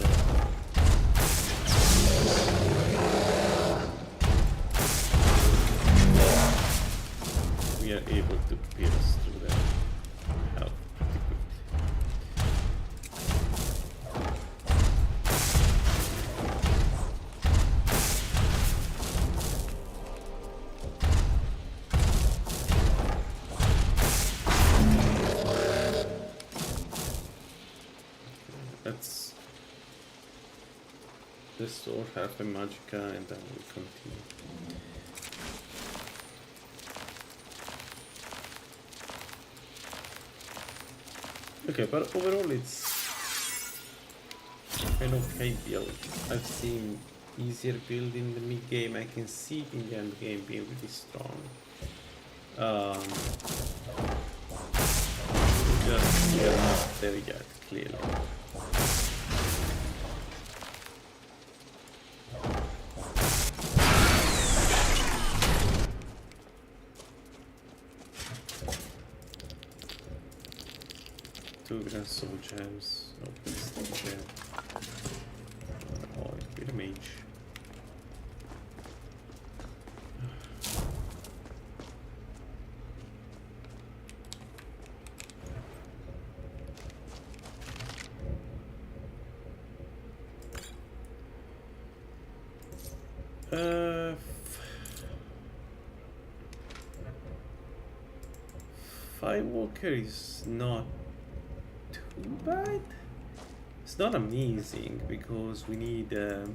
we are able to pierce through them. Help pretty quickly. Let's restore half a magicka and then we continue. Okay, but overall it's an okay build. I've seen easier build in the mid game. I can see it in the end game being really strong. Just we are not there yet, clearly. Two grand soul gems. Oh, please, gem. Oh, it'd be a mage. Firewalker is not too bad. It's not amazing because we need oh,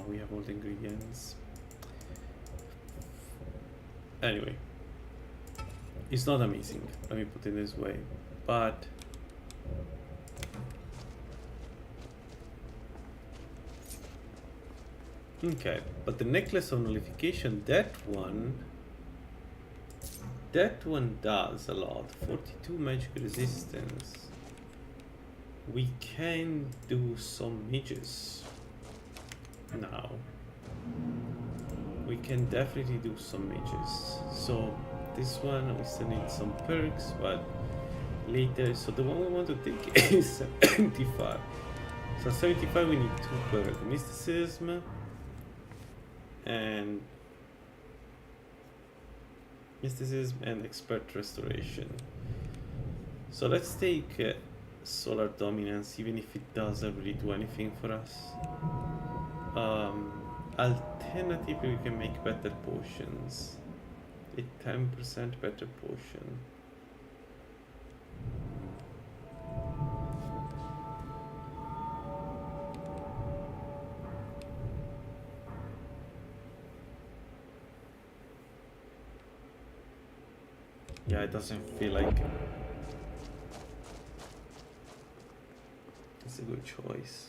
we have all the ingredients. Anyway, it's not amazing, let me put it this way, but Okay, but the necklace of nullification, that one does a lot. 42 magic resistance. We can do some mages now. We can definitely do some mages. So this one we still need some perks, but later. So the one we want to take is 75. So 75 we need 2 perks: mysticism and expert restoration. So let's take solar dominance, even if it doesn't really do anything for us. Alternatively, we can make better potions. A 10% better potion. Yeah, it doesn't feel like it's a good choice.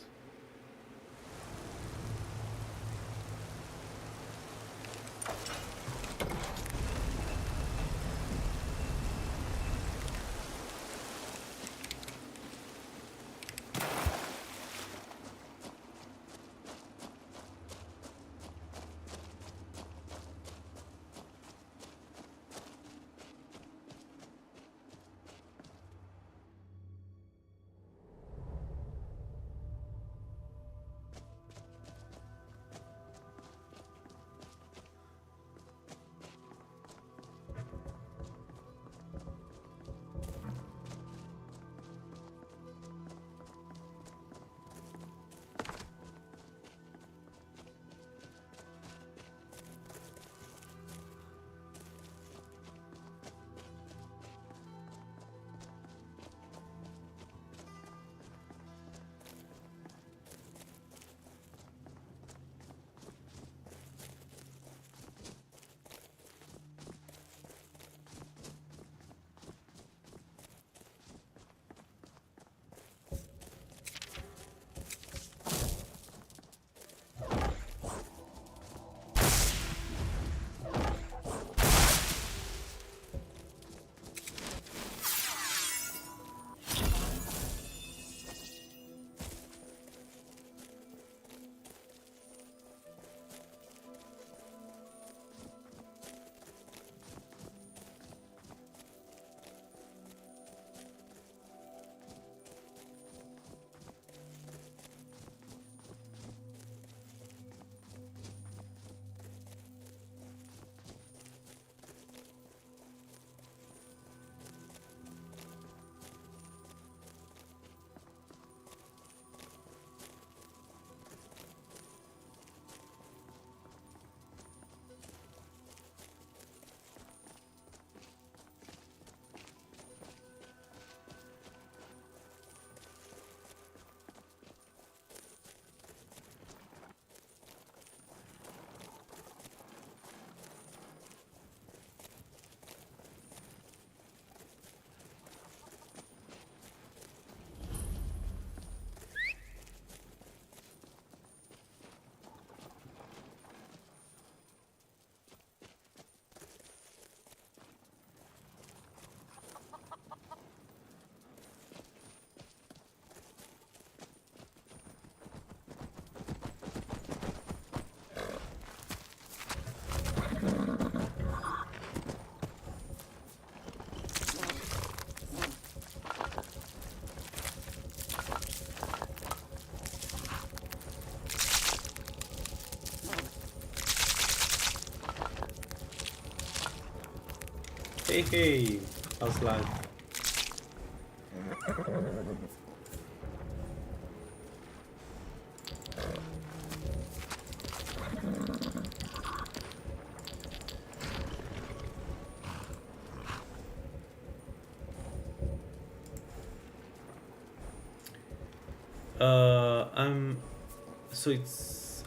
Hey, how's life?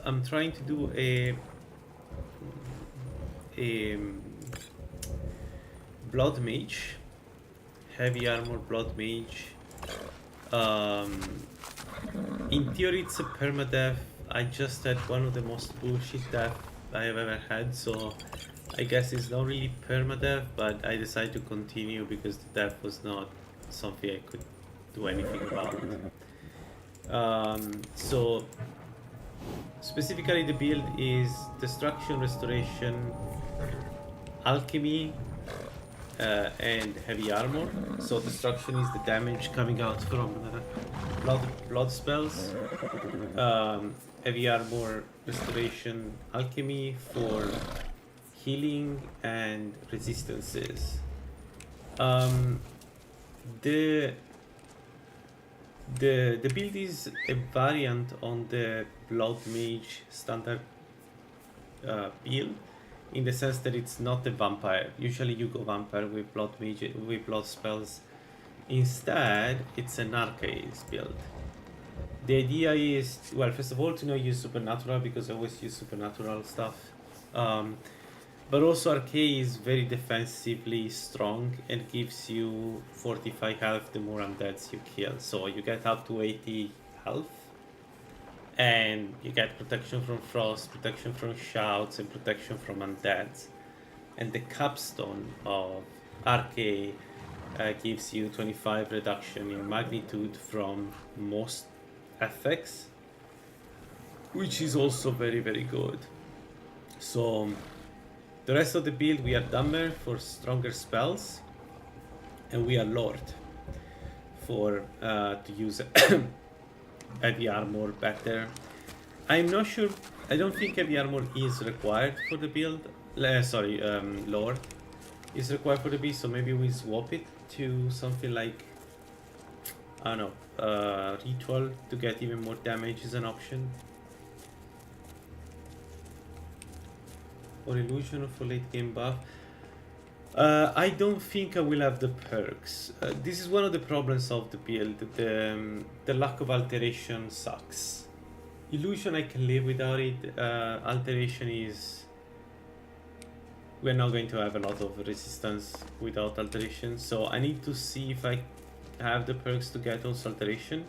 I'm trying to do a blood mage, heavy armor blood mage. In theory it's a permadeath I just had one of the most bullshit death I have ever had, so I guess it's not really permadeath, but I decided to continue because the death was not something I could do anything about. So specifically the build is destruction, restoration, alchemy, and heavy armor. So destruction is the damage coming out from blood spells. Heavy armor, restoration, alchemy for healing and resistances. The build is a variant on the blood mage standard build, in the sense that it's not a vampire. Usually you go vampire with blood mage with blood spells. Instead, it's an Arkay build. The idea is, well, first of all, to not use supernatural, because I always use supernatural stuff. But also Arkay is very defensively strong and gives you 45 health the more undeads you kill. So you get up to 80 health. And you get protection from frost, protection from shouts, and protection from undeads. And the capstone of Arkay gives you 25 reduction in magnitude from most effects, which is also very, very good. So the rest of the build, we are Dumber for stronger spells, and we are Lord for to use heavy armor better. I'm not sure. I don't think heavy armor is required for the build. Lord is required for the build, so maybe we swap it to something like, I don't know, ritual to get even more damage is an option. Or illusion for late game buff. I don't think I will have the perks. This is one of the problems of the build. The lack of alteration sucks. Illusion I can live without it. Alteration is... We're not going to have a lot of resistance without alteration. So I need to see if I have the perks to get also alteration.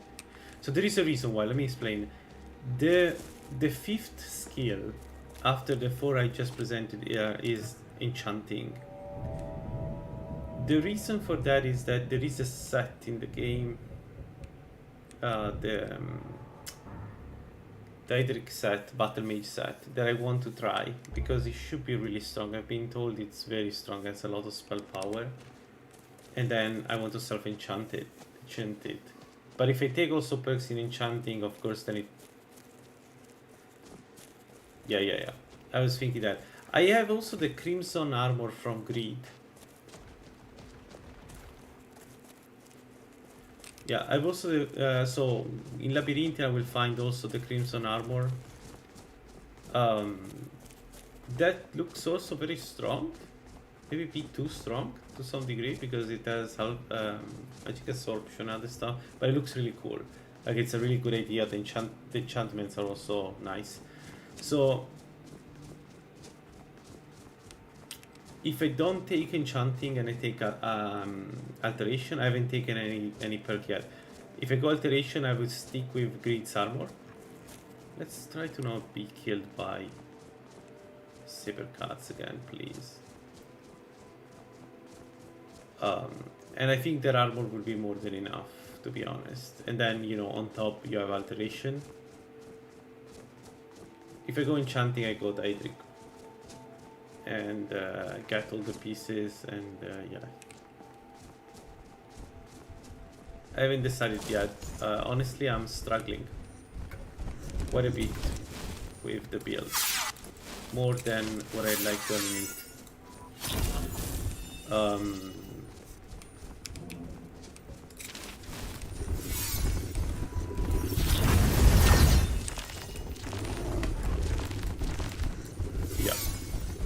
So there is a reason why. Let me explain. The fifth skill after the 4 I just presented is enchanting. The reason for that is that there is a set in the game, the Daedric set, Battle Mage set, that I want to try because it should be really strong. I've been told it's very strong, has a lot of spell power, and then I want to self-enchant it, But if I take also perks in enchanting, of course, then it... Yeah. I was thinking that. I have also the Crimson Armor from Greed. Yeah, I've also, so in Labyrinth I will find also the Crimson Armor. That looks also very strong. Maybe be too strong to some degree because it has magic absorption and other stuff. But it looks really cool. Like it's a really good idea. The enchantments are also nice. So if I don't take enchanting and I take alteration, I haven't taken any perk yet. If I go alteration, I will stick with Greed's armor. Let's try to not be killed by saber cats again, please. And I think their armor will be more than enough, to be honest. And then, you know, on top you have alteration. If I go enchanting, I go Daedric. And get all the pieces, and yeah. I haven't decided yet. Honestly, I'm struggling quite a bit with the build. More than what I'd like to admit.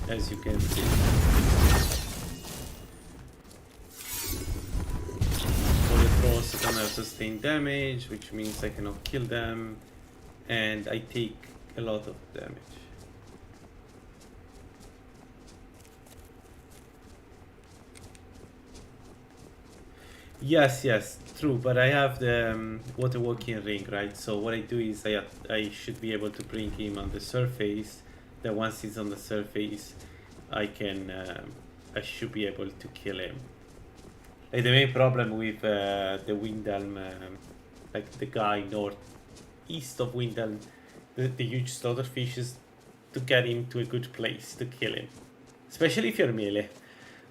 As you can see, for the trolls I don't have sustained damage, which means I cannot kill them, and I take a lot of damage. Yes, yes, true. But I have the water walking ring, right? So what I do is I should be able to bring him on the surface. Then once he's on the surface, I should be able to kill him. Like the main problem with the Windhelm, like the guy northeast of Windhelm, the huge slaughterfish, is to get him to a good place to kill him, especially if you're melee.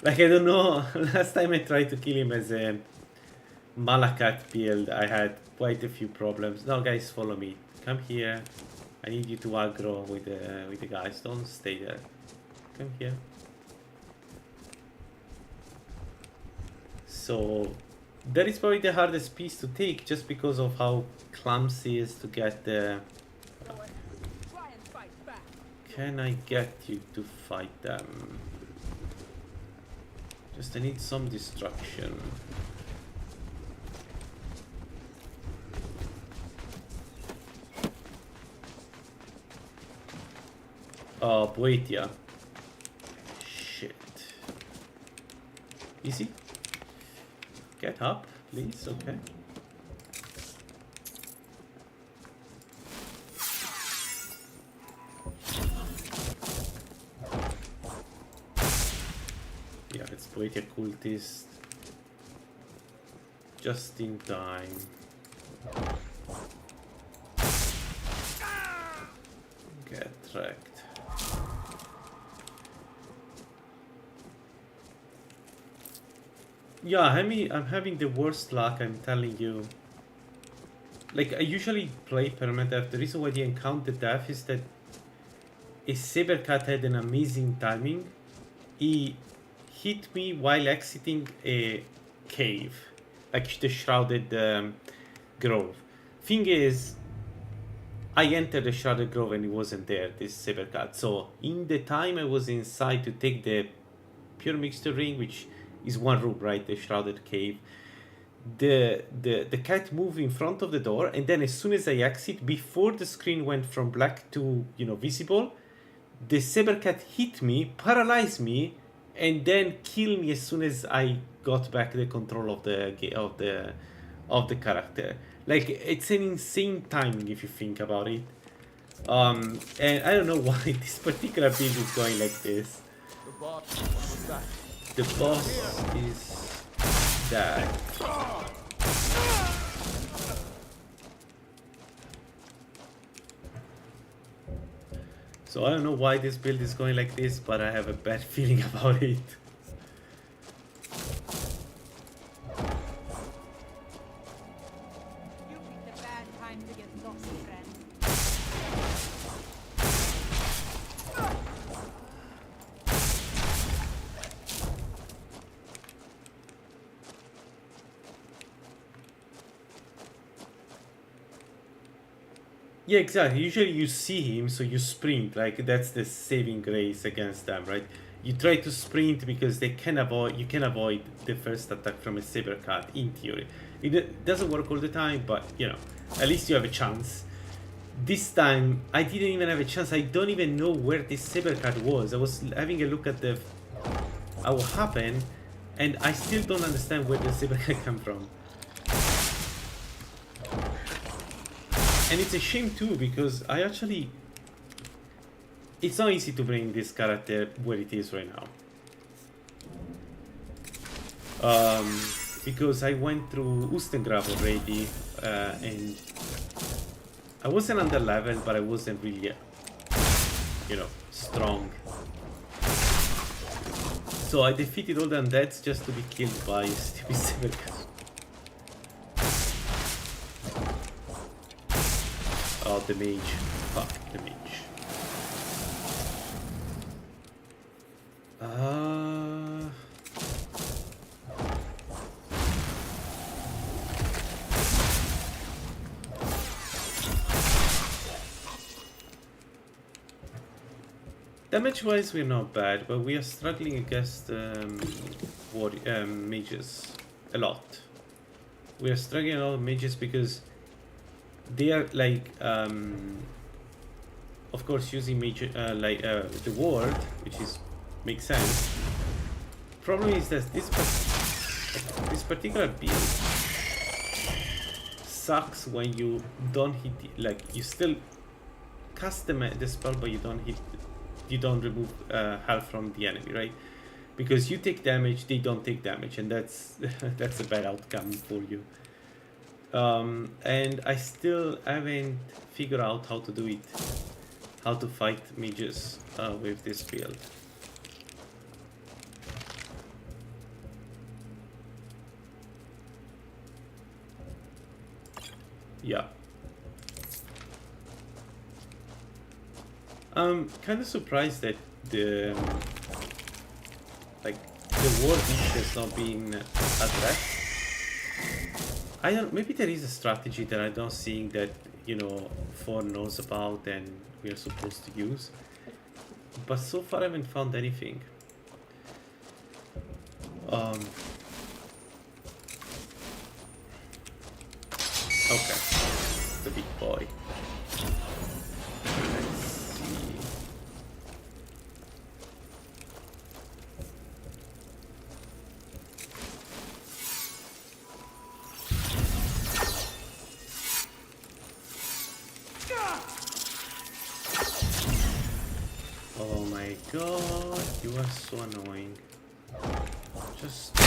Like, I don't know, last time I tried to kill him as a Malakat build, I had quite a few problems. Now guys, follow me. Come here. I need you to aggro with the guys. Don't stay there. Come here. So that is probably the hardest piece to take, just because of how clumsy it is to get the... Can I get you to fight them? Just I need some destruction. Oh, Boetia. Shit. Easy. Get up, please. Okay. Yeah, it's Boetia cultist. Just in time. Get wrecked. Yeah, I'm having the worst luck, I'm telling you. Like, I usually play permadeath. The reason why I didn't count the death is that a Sabercat had an amazing timing. He hit me while exiting a cave, like the Shrouded Grove. Thing is, I entered the Shrouded Grove and he wasn't there, this Sabercat. So, in the time I was inside to take the Pure Mixture Ring, which is one room, right? The Shrouded Cave. The cat moved in front of the door, and then as soon as I exit, before the screen went from black to, you know, visible, the Sabercat hit me, paralyzed me, and then killed me as soon as I got back the control of the character. Like, it's an insane timing if you think about it. And I don't know why this particular build is going like this. The boss is dead. So I don't know why this build is going like this, but I have a bad feeling about it. You picked a bad time to get lost, friend. Yeah, exactly. Usually you see him, so you sprint. Like, that's the saving grace against them, right? You try to sprint because you can avoid the first attack from a Sabercat, in theory. It doesn't work all the time, but, you know, at least you have a chance. This time, I didn't even have a chance. I don't even know where this Sabercat was. I was having a look at what happened, and I still don't understand where the Sabercat came from. And it's a shame too, because it's not easy to bring this character where it is right now. Because I went through Ustengrav already, and I wasn't under level, but I wasn't really, you know, strong. So I defeated all the undeads just to be killed by a stupid Sabercat. Oh, the mage. Fuck, the mage. Damage-wise, we're not bad, but we are struggling against mages a lot. We are struggling a lot with mages because they are like, of course, using major the ward, which makes sense. Problem is that this. this particular build sucks when you don't hit, like you still cast the spell, but you don't remove health from the enemy, right? Because you take damage, they don't take damage, and that's that's a bad outcome for you. And I still haven't figured out how to do it, how to fight mages with this build. Yeah. I'm kind of surprised that the war issue has not been addressed. I don't. Maybe there is a strategy that I don't see that, you know, Ford knows about and we are supposed to use. But so far I haven't found anything. Okay, the big boy. Let's see. Oh my god, you are so annoying. Just...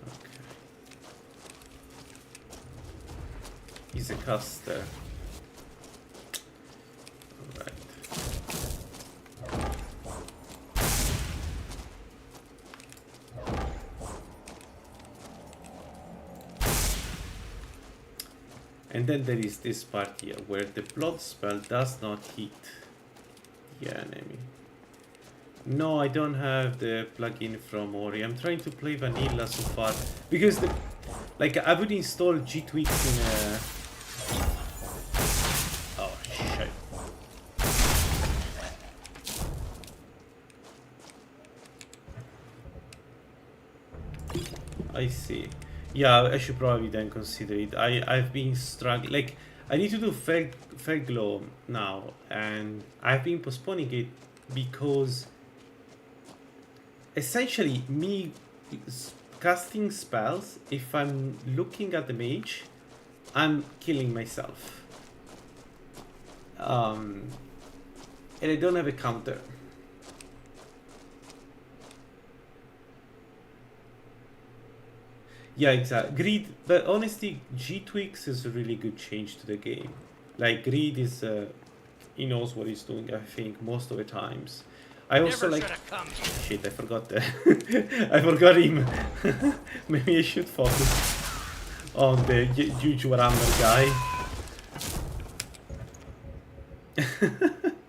okay. He's a caster. Alright. And then there is this part here where the blood spell does not hit the enemy. No, I don't have the plugin from Ori. I'm trying to play vanilla so far because I would install G-Tweaks in a... oh shit. I see. Yeah, I should probably then consider it. I've been struggling. Like, I need to do Fair Glow now, and I've been postponing it because essentially me casting spells, if I'm looking at the mage, I'm killing myself. And I don't have a counter. Yeah, exactly. Greed, but honestly, G-Tweaks is a really good change to the game. Like, Greed is, he knows what he's doing, I think, most of the times. I also like... shit, I forgot that. I forgot him. Maybe I should focus on the Juju Rammer guy.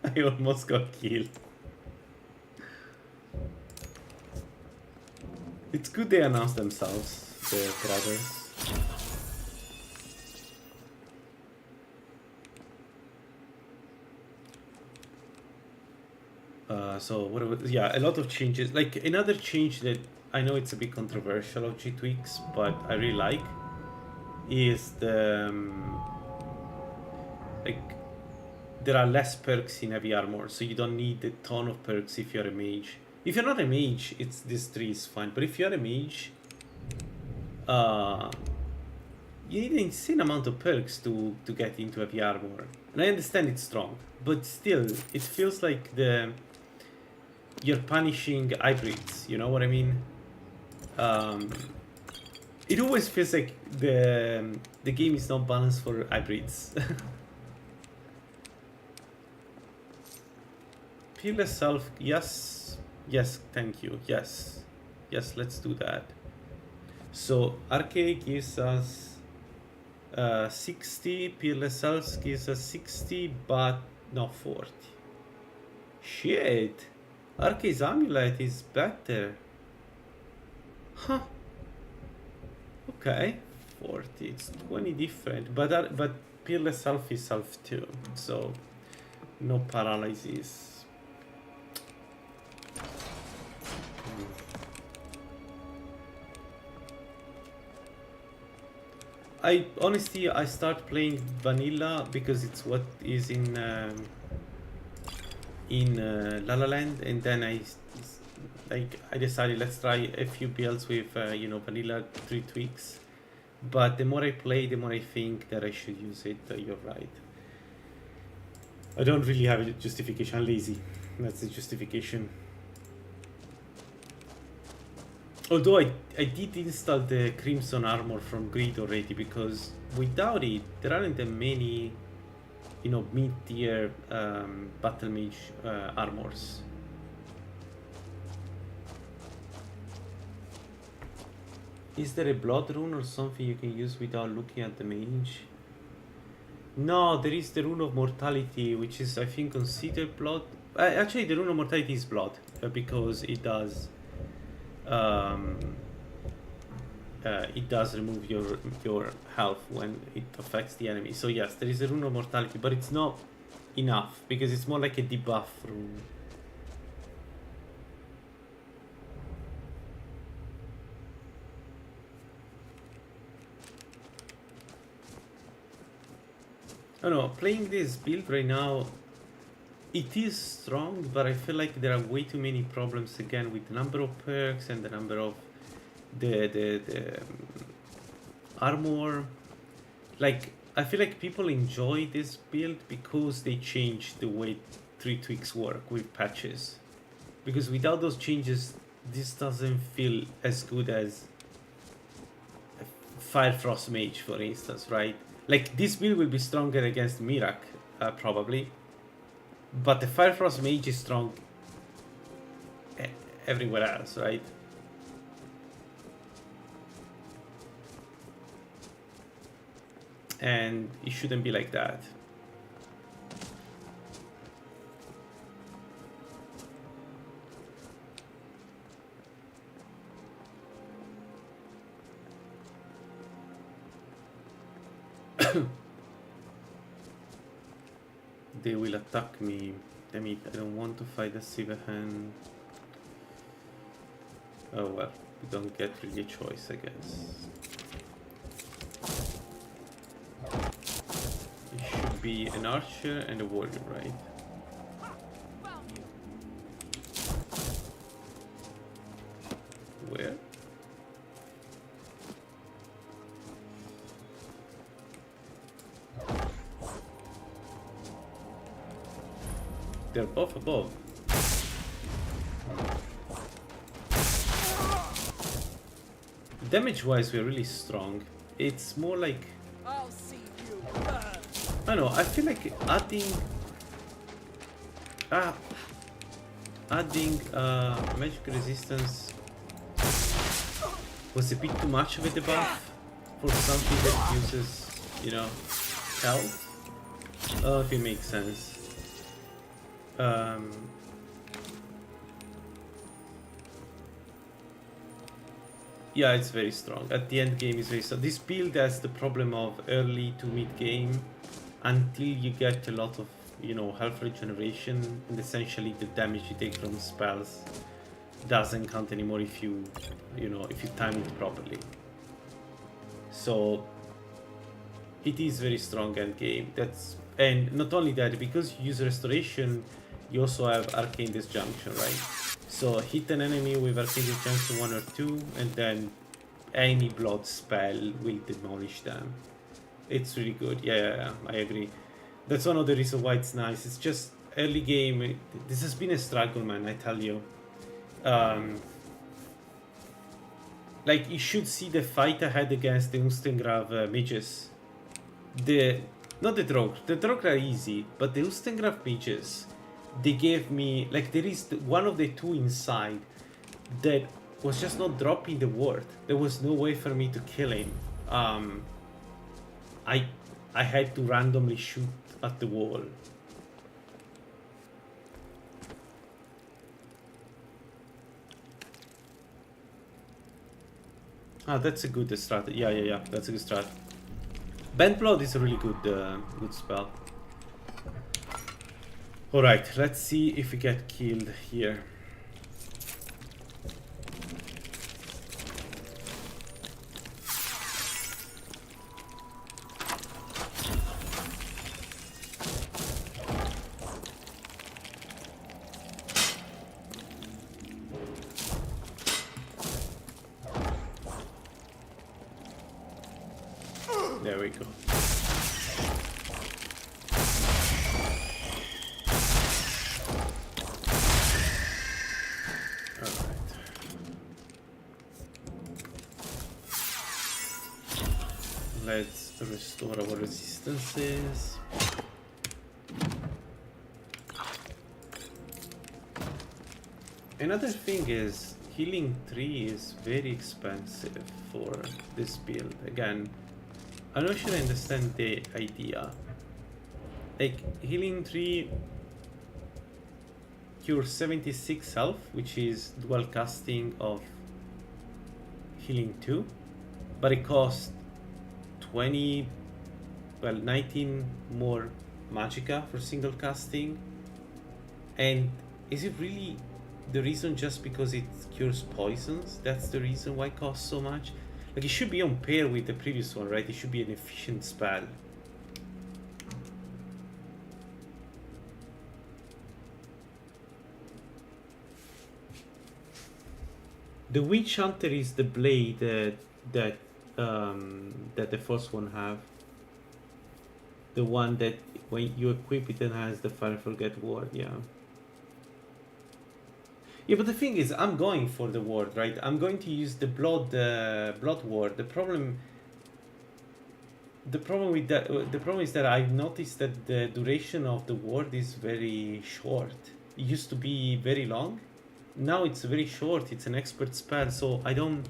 I almost got killed. It's good they announce themselves. The brothers. So what was, yeah, a lot of changes. Like another change that I know it's a bit controversial of G-Tweaks, but I really like is the like there are less perks in heavy armor, so you don't need a ton of perks if you're a mage. If you're not a mage, it's this tree is fine, but if you're a mage, you need an insane amount of perks to get into heavy armor. And I understand it's strong, but still, it feels like you're punishing hybrids, you know what I mean? It always feels like the game is not balanced for hybrids. Peerless Self, yes, thank you, yes, let's do that. So Arkay gives us 60, Peerless Self gives us 60, but not 40. Shit, Arkay's Amulet is better. Huh. Okay, 40, it's 20 different, but Peerless Self is Self too, so no paralysis. I honestly start playing vanilla because it's what is in Lalaland, and then like I decided let's try a few builds with you know, vanilla 3 tweaks. But the more I play, the more I think that I should use it. You're right. I don't really have a justification. I'm lazy. That's the justification. Although I did install the Crimson Armor from Grid already, because without it, there aren't that many, you know, mid-tier Battle Mage armors. Is there a blood rune or something you can use without looking at the mage? No, there is the rune of mortality, which is, I think, considered blood. Actually, the rune of mortality is blood, because it does remove your health when it affects the enemy. So yes, there is a rune of mortality, but it's not enough, because it's more like a debuff rune. I don't know, playing this build right now, it is strong, but I feel like there are way too many problems again with the number of perks and the number of the armor. Like, I feel like people enjoy this build because they changed the way 3 tweaks work with patches. Because without those changes, this doesn't feel as good as Firefrost Mage, for instance, right? Like, this build will be stronger against Mirak, probably. But the Firefrost Mage is strong everywhere else, right? And it shouldn't be like that. They will attack me. Damn it, I don't want to fight a Silverhand. Oh well, we don't get really a choice, I guess. It should be an archer and a warrior, right? Where? They're both above. Damage wise, we're really strong. It's more like, I'll see you burn. I don't know, I feel like adding magic resistance was a bit too much of a debuff for something that uses, you know, health. If it makes sense. Yeah, it's very strong. At the end game is very strong. This build has the problem of early to mid game until you get a lot of, you know, health regeneration, and essentially the damage you take from spells doesn't count anymore if you know, if you time it properly. So it is very strong end game. And not only that, because you use restoration, you also have Arcane Disjunction, right? So hit an enemy with Arcane Disjunction 1 or 2, and then any blood spell will demolish them. It's really good. Yeah, I agree. That's one of the reasons why it's nice. It's just early game. This has been a struggle, man, I tell you. Like, you should see the fight I had against the Ustengrav mages. Not the Drog are easy, but the Ustengrav mages, they gave me, like, there is one of the two inside that was just not dropping the word. There was no way for me to kill him. I had to randomly shoot at the wall. Ah, that's a good strat. Yeah, that's a good strat. Bend Blood is a really good good spell. Alright, let's see if we get killed here. we go. Alright. Let's restore our resistances. Another thing is healing 3 is very expensive for this build. Again, I'm not sure I understand the idea. Like, healing 3 cures 76 health, which is dual casting of healing 2, but it costs 19 more magicka for single casting. And is it really the reason just because it cures poisons? That's the reason why it costs so much? Like, it should be on pair with the previous one, right? It should be an efficient spell. The Witch Hunter is the blade that the first one have. The one that when you equip it and has the Fire Forget ward, yeah. Yeah, but the thing is, I'm going for the ward, right? I'm going to use the blood ward. The problem with that, the problem is that I've noticed that the duration of the ward is very short. It used to be very long. Now it's very short. It's an expert spell, so I don't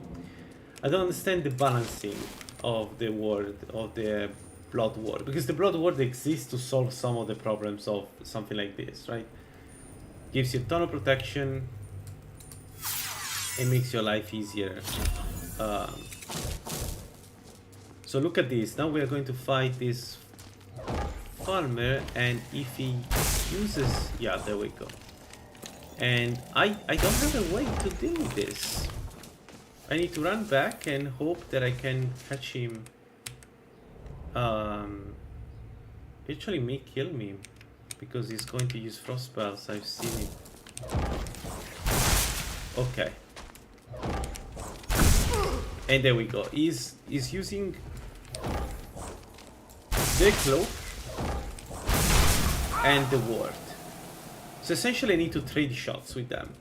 understand the balancing of the ward, of the blood ward, because the blood ward exists to solve some of the problems of something like this, right? Gives you a ton of protection. It makes your life easier. So look at this. Now we are going to fight this farmer, and if he uses, yeah, there we go. And I don't have a way to deal with this. I need to run back and hope that I can catch him. Actually may kill me because he's going to use frost spells. I've seen it. Okay. And there we go. He's using the cloak and the ward. So essentially I need to trade shots with them.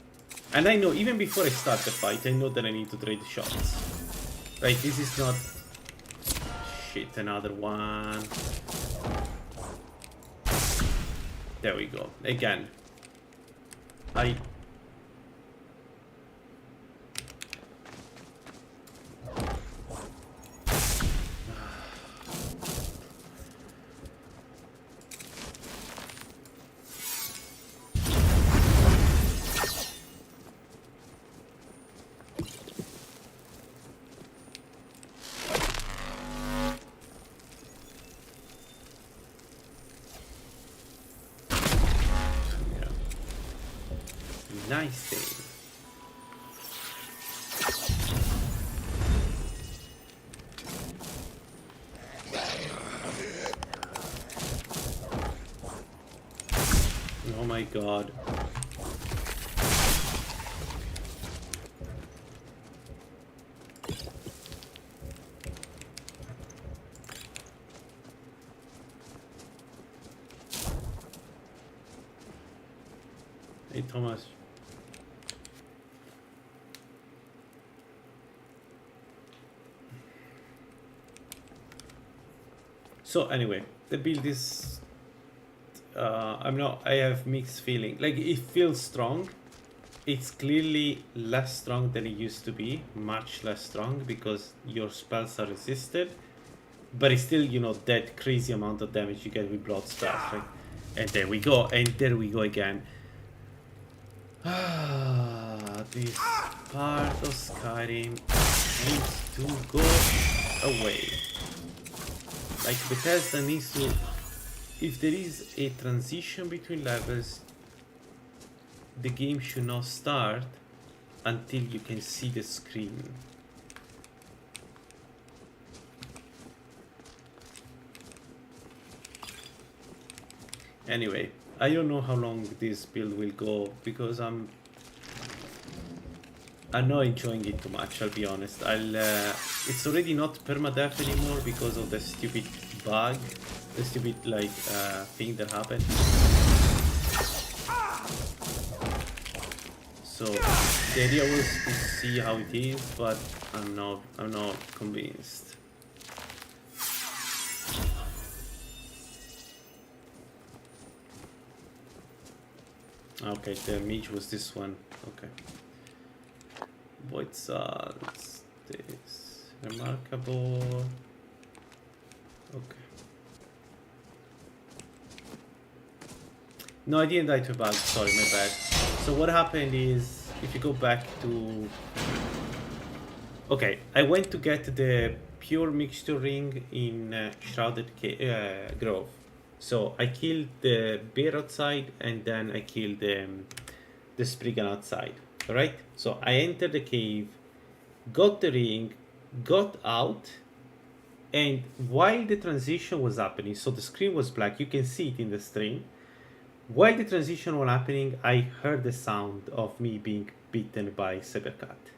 And I know even before I start the fight, I know that I need to trade shots. Right, this is not... Shit, another one. There we go. Again. Nice thing. Oh my god. Hey Thomas. So anyway, the build is I have mixed feeling. Like, it feels strong. It's clearly less strong than it used to be, much less strong, because your spells are resisted, but it's still, you know, that crazy amount of damage you get with blood spells, right? And there we go, and there we go again. This part of Skyrim needs to go away. Like, Bethesda needs to... If there is a transition between levels, the game should not start until you can see the screen. Anyway, I don't know how long this build will go, because I'm I'm not enjoying it too much, I'll be honest. It's already not permadeath anymore because of the stupid bug, the stupid like thing that happened. So the idea was to see how it is, but I'm not convinced. Okay, the mage was this one. Okay. Void salts. This remarkable. Okay. No, I didn't die to a bug. Sorry, my bad. So what happened is, if you go back to... Okay, I went to get the pure mixture ring in Shrouded Grove. So I killed the bear outside, and then I killed the Spriggan outside. Alright? So I entered the cave, got the ring, got out, and while the transition was happening, so the screen was black, you can see it in the stream. While the transition was happening, I heard the sound of me being bitten by Sabercat.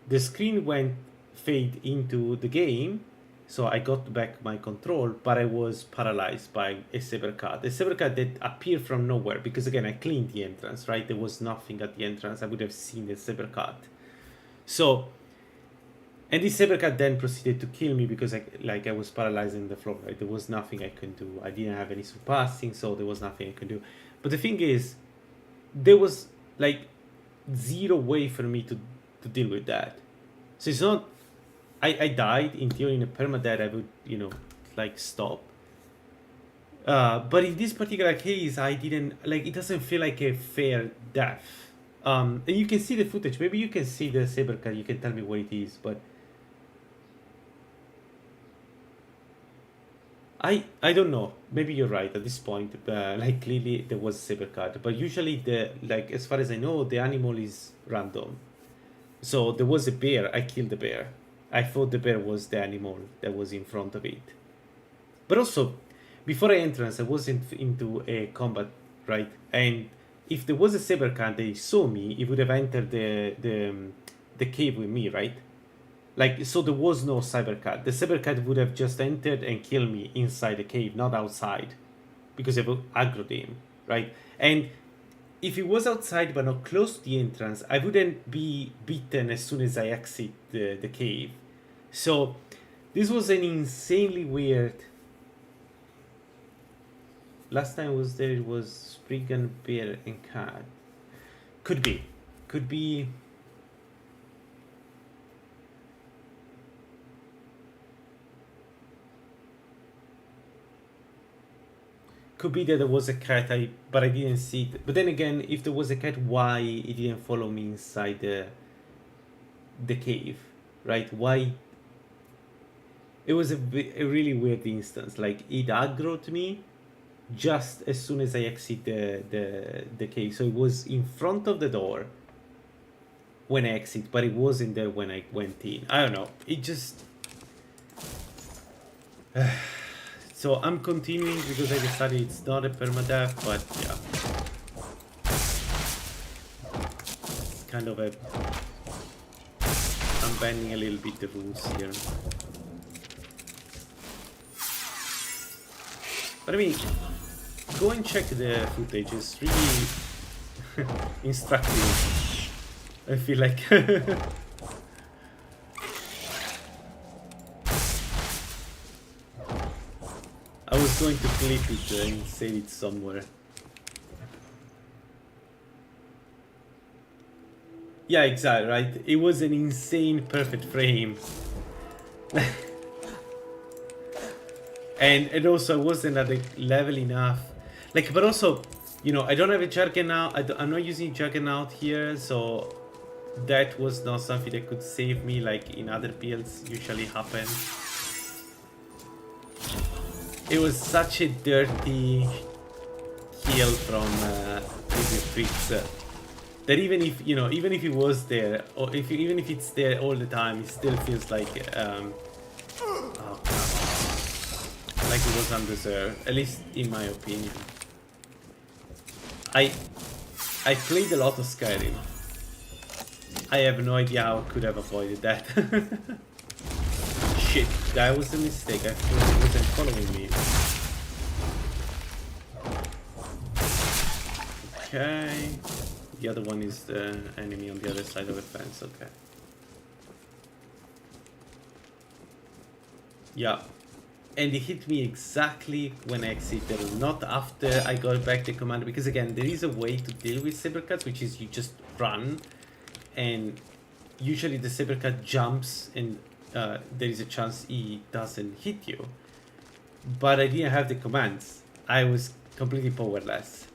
The screen went fade into the game, so I got back my control, but I was paralyzed by a Sabercat. A Sabercat that appeared from nowhere, because again, I cleaned the entrance, right? There was nothing at the entrance. I would have seen the Sabercat. So, and this Sabercat then proceeded to kill me because I was paralyzed in the floor, right? There was nothing I could do. I didn't have any surpassing, so there was nothing I could do. But the thing is, there was like zero way for me to deal with that. So it's not... I died, in theory, in a permadeath, I would, you know, like, stop. But in this particular case, I didn't, like, it doesn't feel like a fair death. And you can see the footage. Maybe you can see the Sabercat, you can tell me what it is, but... I don't know. Maybe you're right at this point. Like, clearly there was a Sabercat. But usually, like, as far as I know, the animal is random. So there was a bear, I killed the bear. I thought the bear was the animal that was in front of it. But also, before I entered, I wasn't into a combat, right? And if there was a Sabercat, they saw me, it would have entered the cave with me, right? Like, so there was no Sabercat. The Sabercat would have just entered and killed me inside the cave, not outside. Because I would aggro him, right? And if it was outside but not close to the entrance, I wouldn't be beaten as soon as I exit the cave. So this was an insanely weird... Last time I was there, it was Spriggan, Bear, and Cat. Could be. Could be... Could be that there was a cat, but I didn't see it. But then again, if there was a cat, why it didn't follow me inside the cave, right? Why? It was a really weird instance. Like, it aggroed me just as soon as I exit the cave. So it was in front of the door when I exit, but it wasn't there when I went in. I don't know. It just... So I'm continuing because I decided it's not a permadeath, but yeah. It's kind of a... I'm bending a little bit the rules here. But I mean, go and check the footage, it's really instructive. I feel like... I was going to clip it and save it somewhere. Yeah, exactly, right? It was an insane perfect frame. and also I wasn't at the level enough. Like, but also, you know, I don't have a Juggernaut. I'm not using Juggernaut here, so that was not something that could save me like in other builds usually happen. It was such a dirty kill from Fritz that even if, you know, even if it was there, or even if it's there all the time, it still feels like oh, like it was undeserved, at least in my opinion. I played a lot of Skyrim. I have no idea how I could have avoided that. Shit, that was a mistake. I thought it wasn't following me. Okay. The other one is the enemy on the other side of the fence. Okay. Yeah. And it hit me exactly when I exited, not after I got back the command. Because again, there is a way to deal with sabercats, which is you just run. And usually the sabercat jumps and there is a chance he doesn't hit you. But I didn't have the commands. I was completely powerless.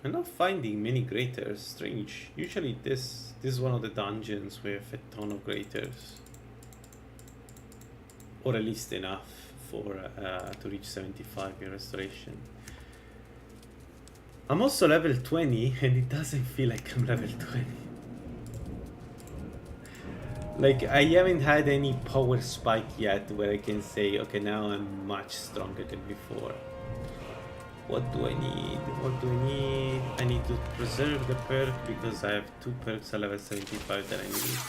I'm not finding many graters. Strange. Usually this is one of the dungeons with a ton of graters, or at least enough for to reach 75 in restoration. I'm also level 20 and it doesn't feel like I'm level 20. Like, I haven't had any power spike yet where I can say, okay, now I'm much stronger than before. What do I need? What do I need? I need to preserve the perk because I have 2 perks at level 75 that I need.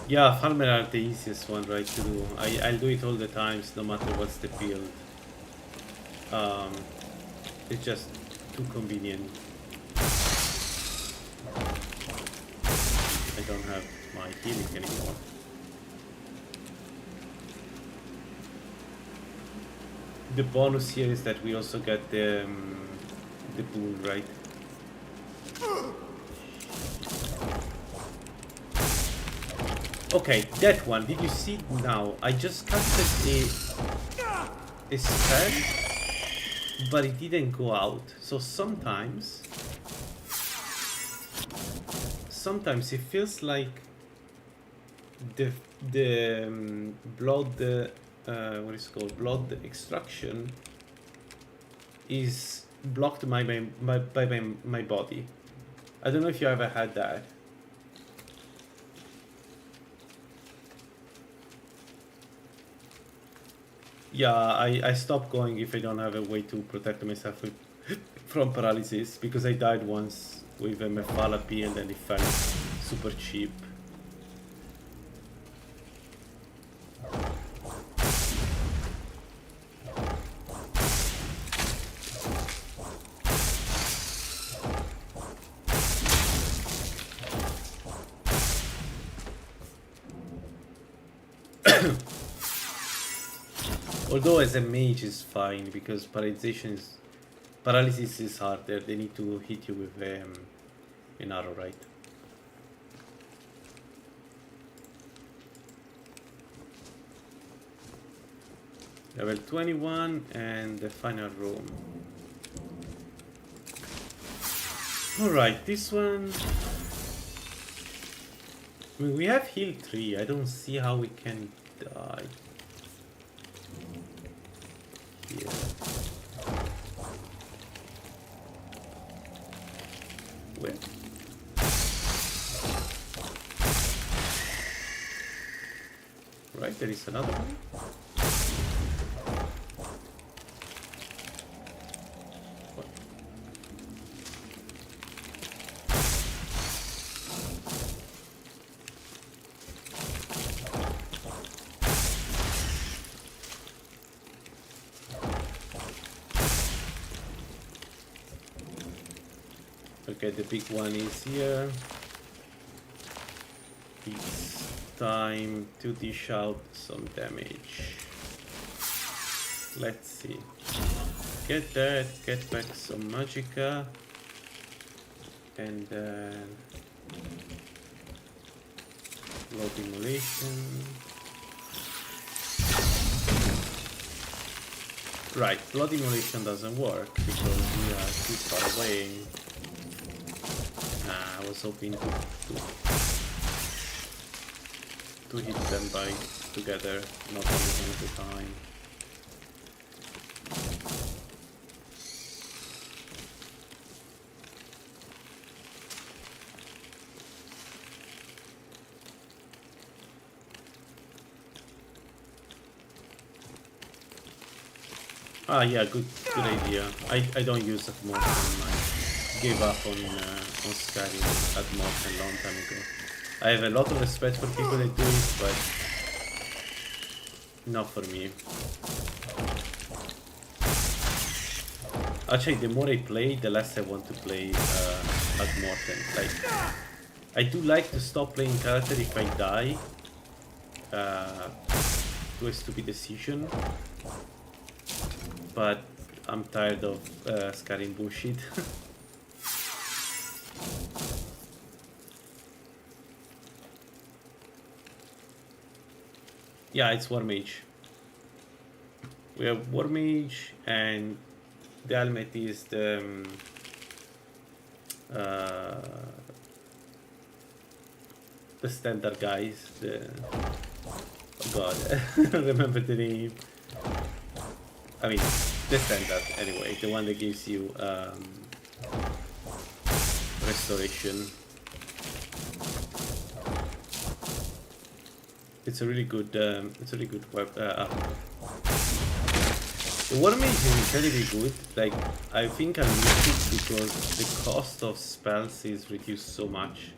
Yeah, farmer are the easiest one, right, to do. I'll do it all the times, no matter what's the build. It's just too convenient. I don't have my healing anymore. The bonus here is that we also get the boon, right? Okay, that one. Did you see now? I just casted a spell, but it didn't go out. So sometimes it feels like the blood what is it called, blood extraction is blocked by my body. I don't know if you ever had that. Yeah, I stop going if I don't have a way to protect myself from paralysis, because I died once with a Mephala build and it felt super cheap. Although as a mage is fine, because paralysis is harder. They need to hit you with an arrow, right? Level 21 and the final room. Alright, this one... I mean, we have heal 3. I don't see how we can die. Here. Where? Right, there is another one. What? Okay, the big one is here. It's time to dish out some damage. Let's see. Get that, get back some magicka. And then blood immolation. Right, blood immolation doesn't work because we are too far away. Nah, I was hoping to hit them by together, not only one at a time. Ah, yeah, good idea. I don't use that more. I gave up on Skyrim at mod a long time ago. I have a lot of respect for people that do it, but not for me. Actually, the more I play, the less I want to play at Morten. Like, I do like to stop playing character if I die. Do a stupid decision. But I'm tired of Skyrim bullshit. Yeah, it's War Mage. We have War Mage, and the helmet is the standard guys. Oh god, I don't remember the name. I mean, the standard anyway, the one that gives you restoration. It's a really good weapon. The War Mage is incredibly good. Like, I think I use it because the cost of spells is reduced so much.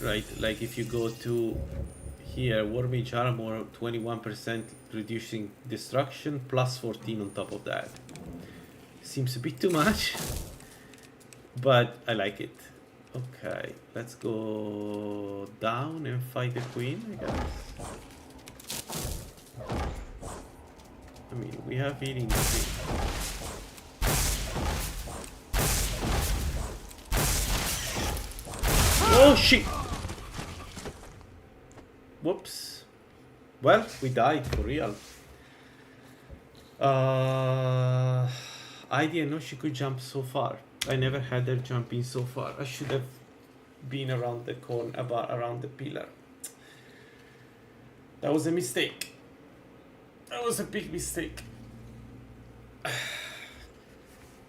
Right, like if you go to here, War Mage armor 21% reducing destruction plus 14 on top of that. Seems a bit too much, but I like it. Okay, let's go down and fight the queen, I guess. I mean, we have healing. Oh shit! Whoops. Well, we died for real. I didn't know she could jump so far. I never had her jumping so far. I should have been around the corner, around the pillar. That was a mistake. That was a big mistake.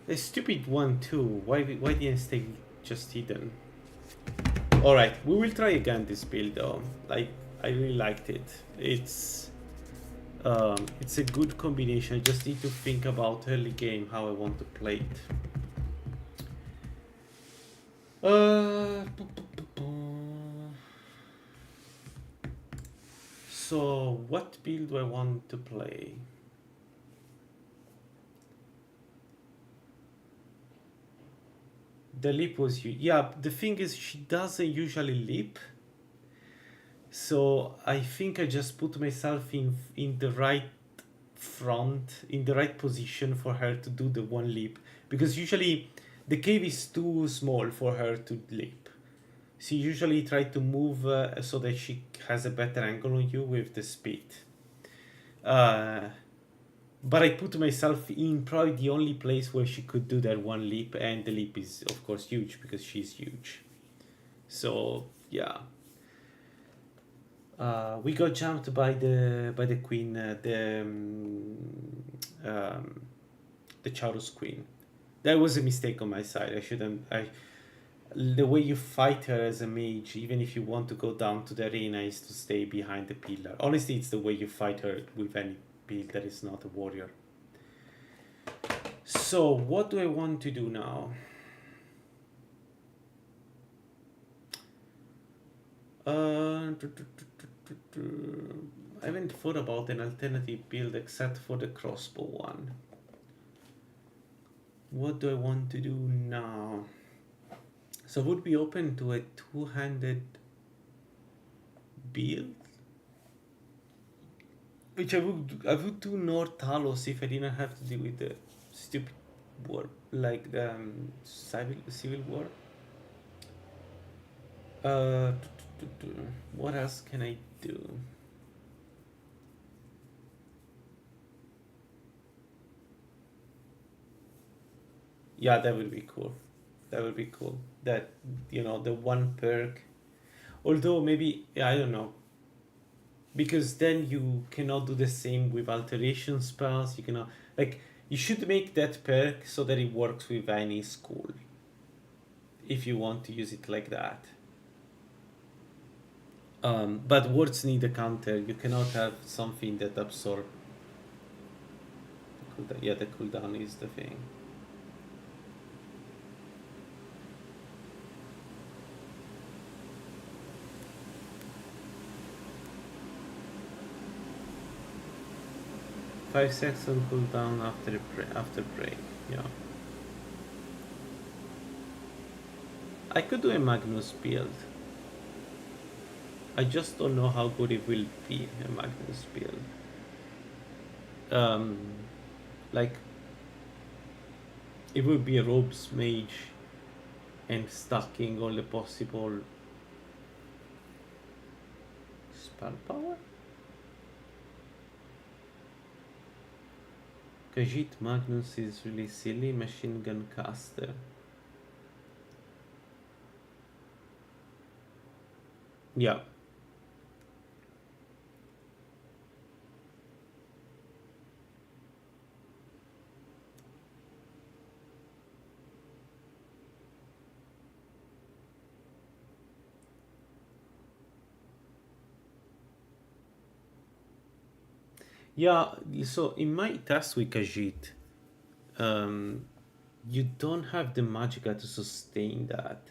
A stupid one too. Why didn't I stay just hidden? Alright, we will try again this build though. Like, I really liked it. It's a good combination. I just need to think about early game how I want to play it. So what build do I want to play? The leap was yeah, the thing is she doesn't usually leap. So I think I just put myself in the right front, in the right position for her to do the one leap. Because usually the cave is too small for her to leap. So you usually try to move so that she has a better angle on you with the speed. But I put myself in probably the only place where she could do that one leap, and the leap is of course huge because she's huge. So yeah. We got jumped by the queen, the Chaurus queen. That was a mistake on my side. I shouldn't. The way you fight her as a mage, even if you want to go down to the arena, is to stay behind the pillar. Honestly, it's the way you fight her with any build that is not a warrior. So what do I want to do now? I haven't thought about an alternative build except for the crossbow one. what do I want to do now? So I would be open to a two-handed build, which I would do North Talos if I didn't have to deal with the stupid war, like the civil war. What else can I do? Yeah, that would be cool. That would be cool. That, you know, the one perk. Although maybe, I don't know. Because then you cannot do the same with alteration spells. You cannot, like, you should make that perk so that it works with any school. If you want to use it like that. But words need a counter. You cannot have something that absorb. Yeah, the cooldown is the thing. Five seconds cooldown after break. Yeah. I could do a Magnus build. I just don't know how good it will be, a Magnus build. Like, it would be a robes mage and stacking all the possible spell power. Khajiit Magnus is really silly. Machine gun caster. Yeah. Yeah, so in my test with Khajiit, you don't have the magicka to sustain that.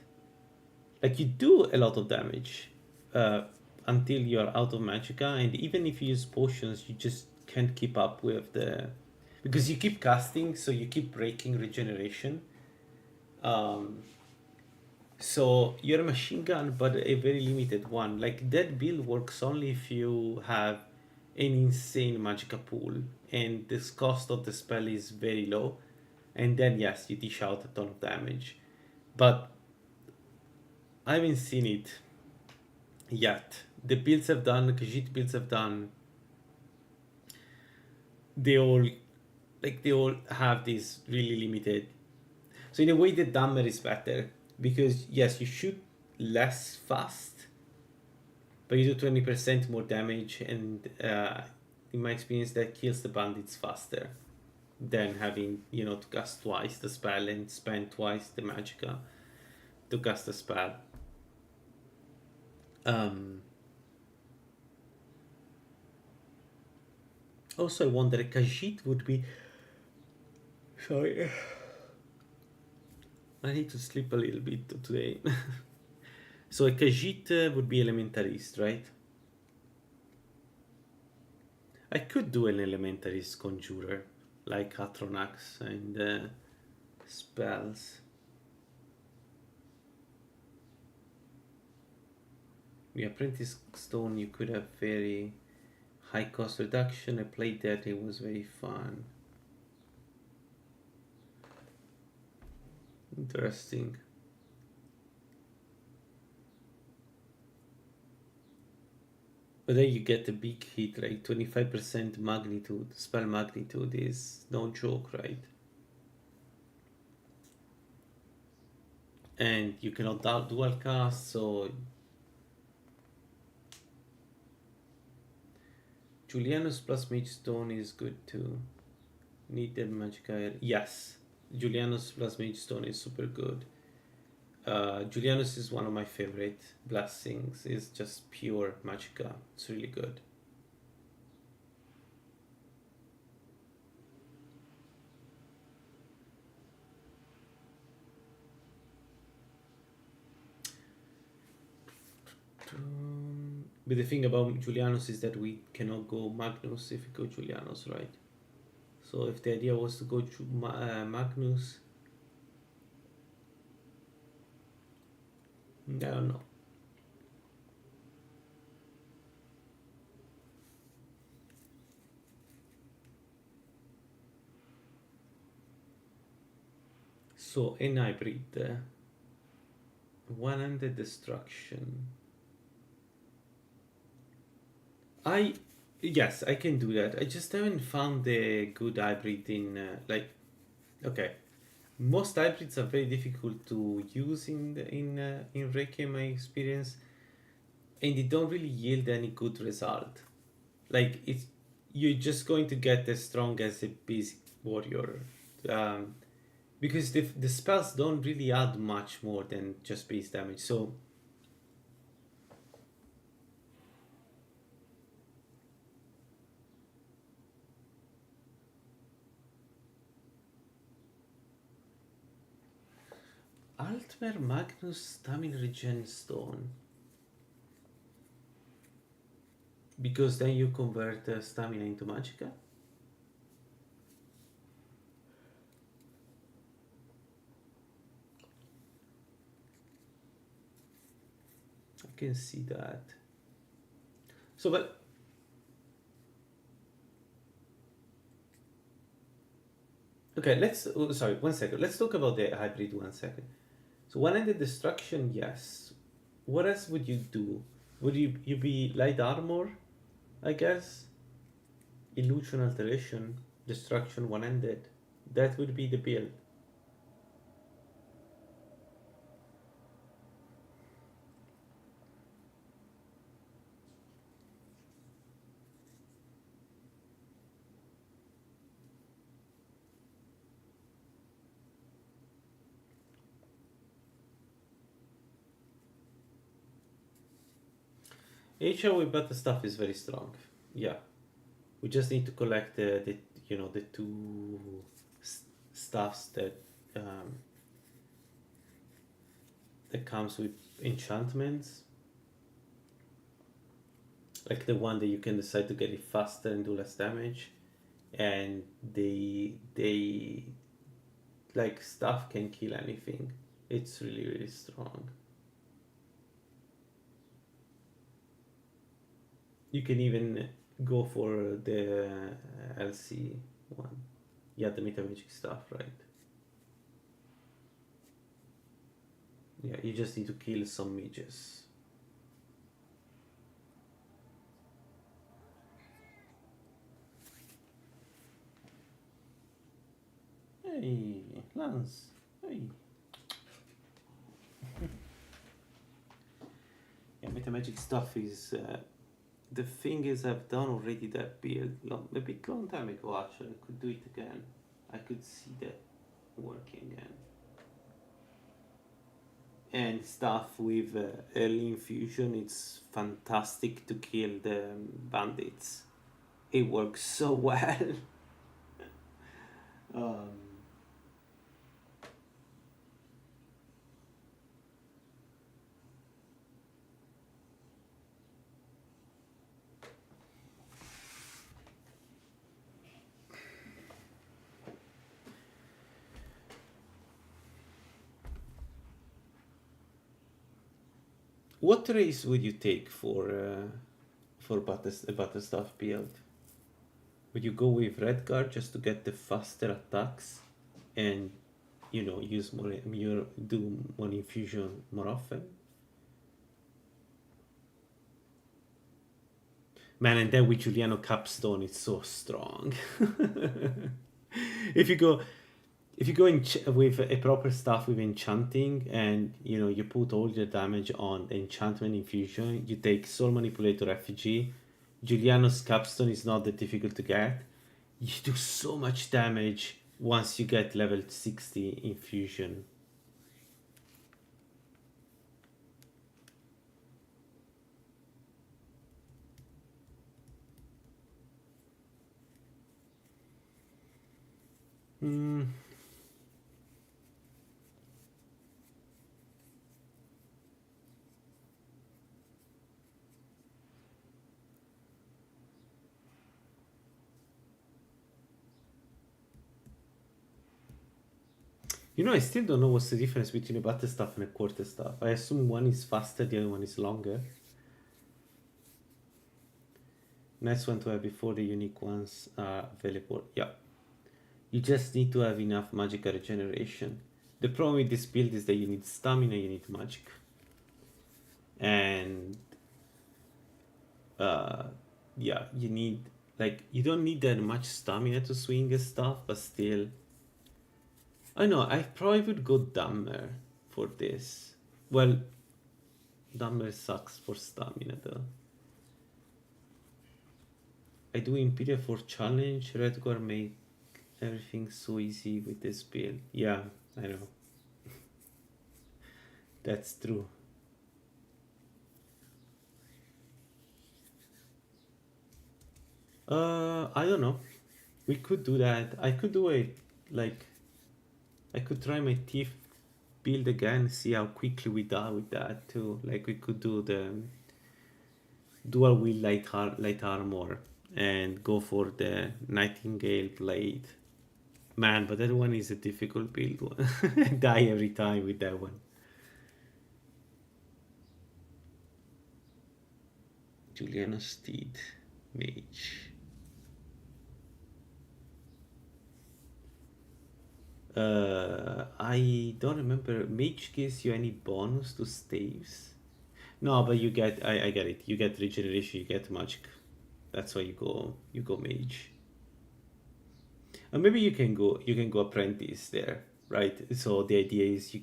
Like, you do a lot of damage until you're out of magicka, and even if you use potions, you just can't keep up with the... Because you keep casting, so you keep breaking regeneration. So you're a machine gun, but a very limited one. Like, that build works only if you have an insane magicka pool and this cost of the spell is very low, and then yes, you dish out a ton of damage. But I haven't seen it yet. The builds I've done, the Khajiit builds I've done, they all have this really limited. So in a way, the Dammer is better because yes, you shoot less fast, but you do 20% more damage, and in my experience, that kills the bandits faster than having, you know, to cast twice the spell and spend twice the magicka to cast the spell. Also, I wonder if Khajiit would be... Sorry. I need to sleep a little bit today. So a Khajiit would be Elementarist, right? I could do an Elementarist Conjurer, like Atronax and spells. The Apprentice Stone, you could have very high cost reduction. I played that, it was very fun. Interesting. But then you get a big hit, right? 25% magnitude, spell magnitude is no joke, right? And you cannot dual cast, so... Julianus plus Mage Stone is good too. Need the Magicka. Yes, Julianus plus Mage Stone is super good. Julianus is one of my favorite blessings. It's just pure magicka. It's really good. But the thing about Julianus is that we cannot go Magnus if we go Julianus, right? So if the idea was to go Magnus, I don't know. So in hybrid, one-handed destruction. Yes, I can do that. I just haven't found a good hybrid in like. Okay, most hybrids are very difficult to use in Reiki, in my experience, and they don't really yield any good result. Like you're just going to get as strong as a basic warrior, um, because the spells don't really add much more than just base damage. So Altmer Magnus Stamina Regen Stone. Because then you convert stamina into magicka. I can see that. So, but okay, sorry, 1 second. Let's talk about the hybrid 1 second. So one-handed destruction, yes. What else would you do? Would you be light armor? I guess. Illusion alteration, destruction one-handed. That would be the build. HR with better stuff is very strong. Yeah, we just need to collect the two stuffs that that comes with enchantments, like the one that you can decide to get it faster and do less damage, and they like stuff can kill anything. It's really strong. You can even go for the LC one. Yeah, the meta magic stuff, right? Yeah, you just need to kill some mages. Hey, Lance. Hey. Yeah, meta magic stuff is. The thing is, I've done already that build a bit long time ago. Actually, I could do it again. I could see that working again. And stuff with early infusion, it's fantastic to kill the bandits. It works so well. What race would you take for Battlestaff build? Would you go with Redguard just to get the faster attacks and use do more infusion more often? Man, and then with Giuliano Capstone, it's so strong. If you go with a proper staff with enchanting, and you put all your damage on enchantment infusion, you take soul manipulator effigy. Giuliano's capstone is not that difficult to get. You do so much damage once you get level 60 infusion. You know, I still don't know what's the difference between a battle staff and a quarter staff. I assume one is faster, the other one is longer. Nice one to have before the unique ones are available. Yeah. You just need to have enough magic regeneration. The problem with this build is that you need stamina, you need magic. And yeah, you need, like, you don't need that much stamina to swing a staff, but still. I know, I probably would go Dammer for this. Well, Dammer sucks for stamina though. I do Imperial for challenge. Redguard make everything so easy with this build. Yeah, I know. That's true. I don't know. We could do that. I could do it, like, I could try my teeth build again, see how quickly we die with that too. Like, we could do the dual wield light armor and go for the Nightingale blade. Man, but that one is a difficult build one. I die every time with that one. Juliana Steed, mage. I don't remember. Mage gives you any bonus to staves? No, but you get, I get it. You get regeneration, you get magic. That's why you go mage. And maybe you can go apprentice there, right? So the idea is you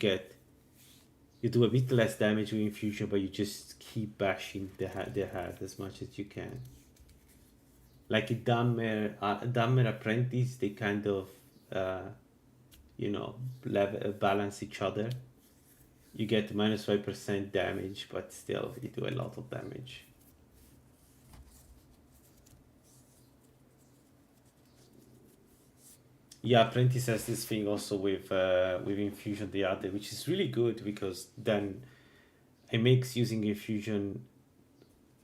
do a bit less damage with infusion, but you just keep bashing the head as much as you can. Like a Dammer apprentice, they kind of you know, balance each other. You get minus 5% damage, but still you do a lot of damage. Yeah, Apprentice has this thing also with Infusion the other, which is really good because then it makes using Infusion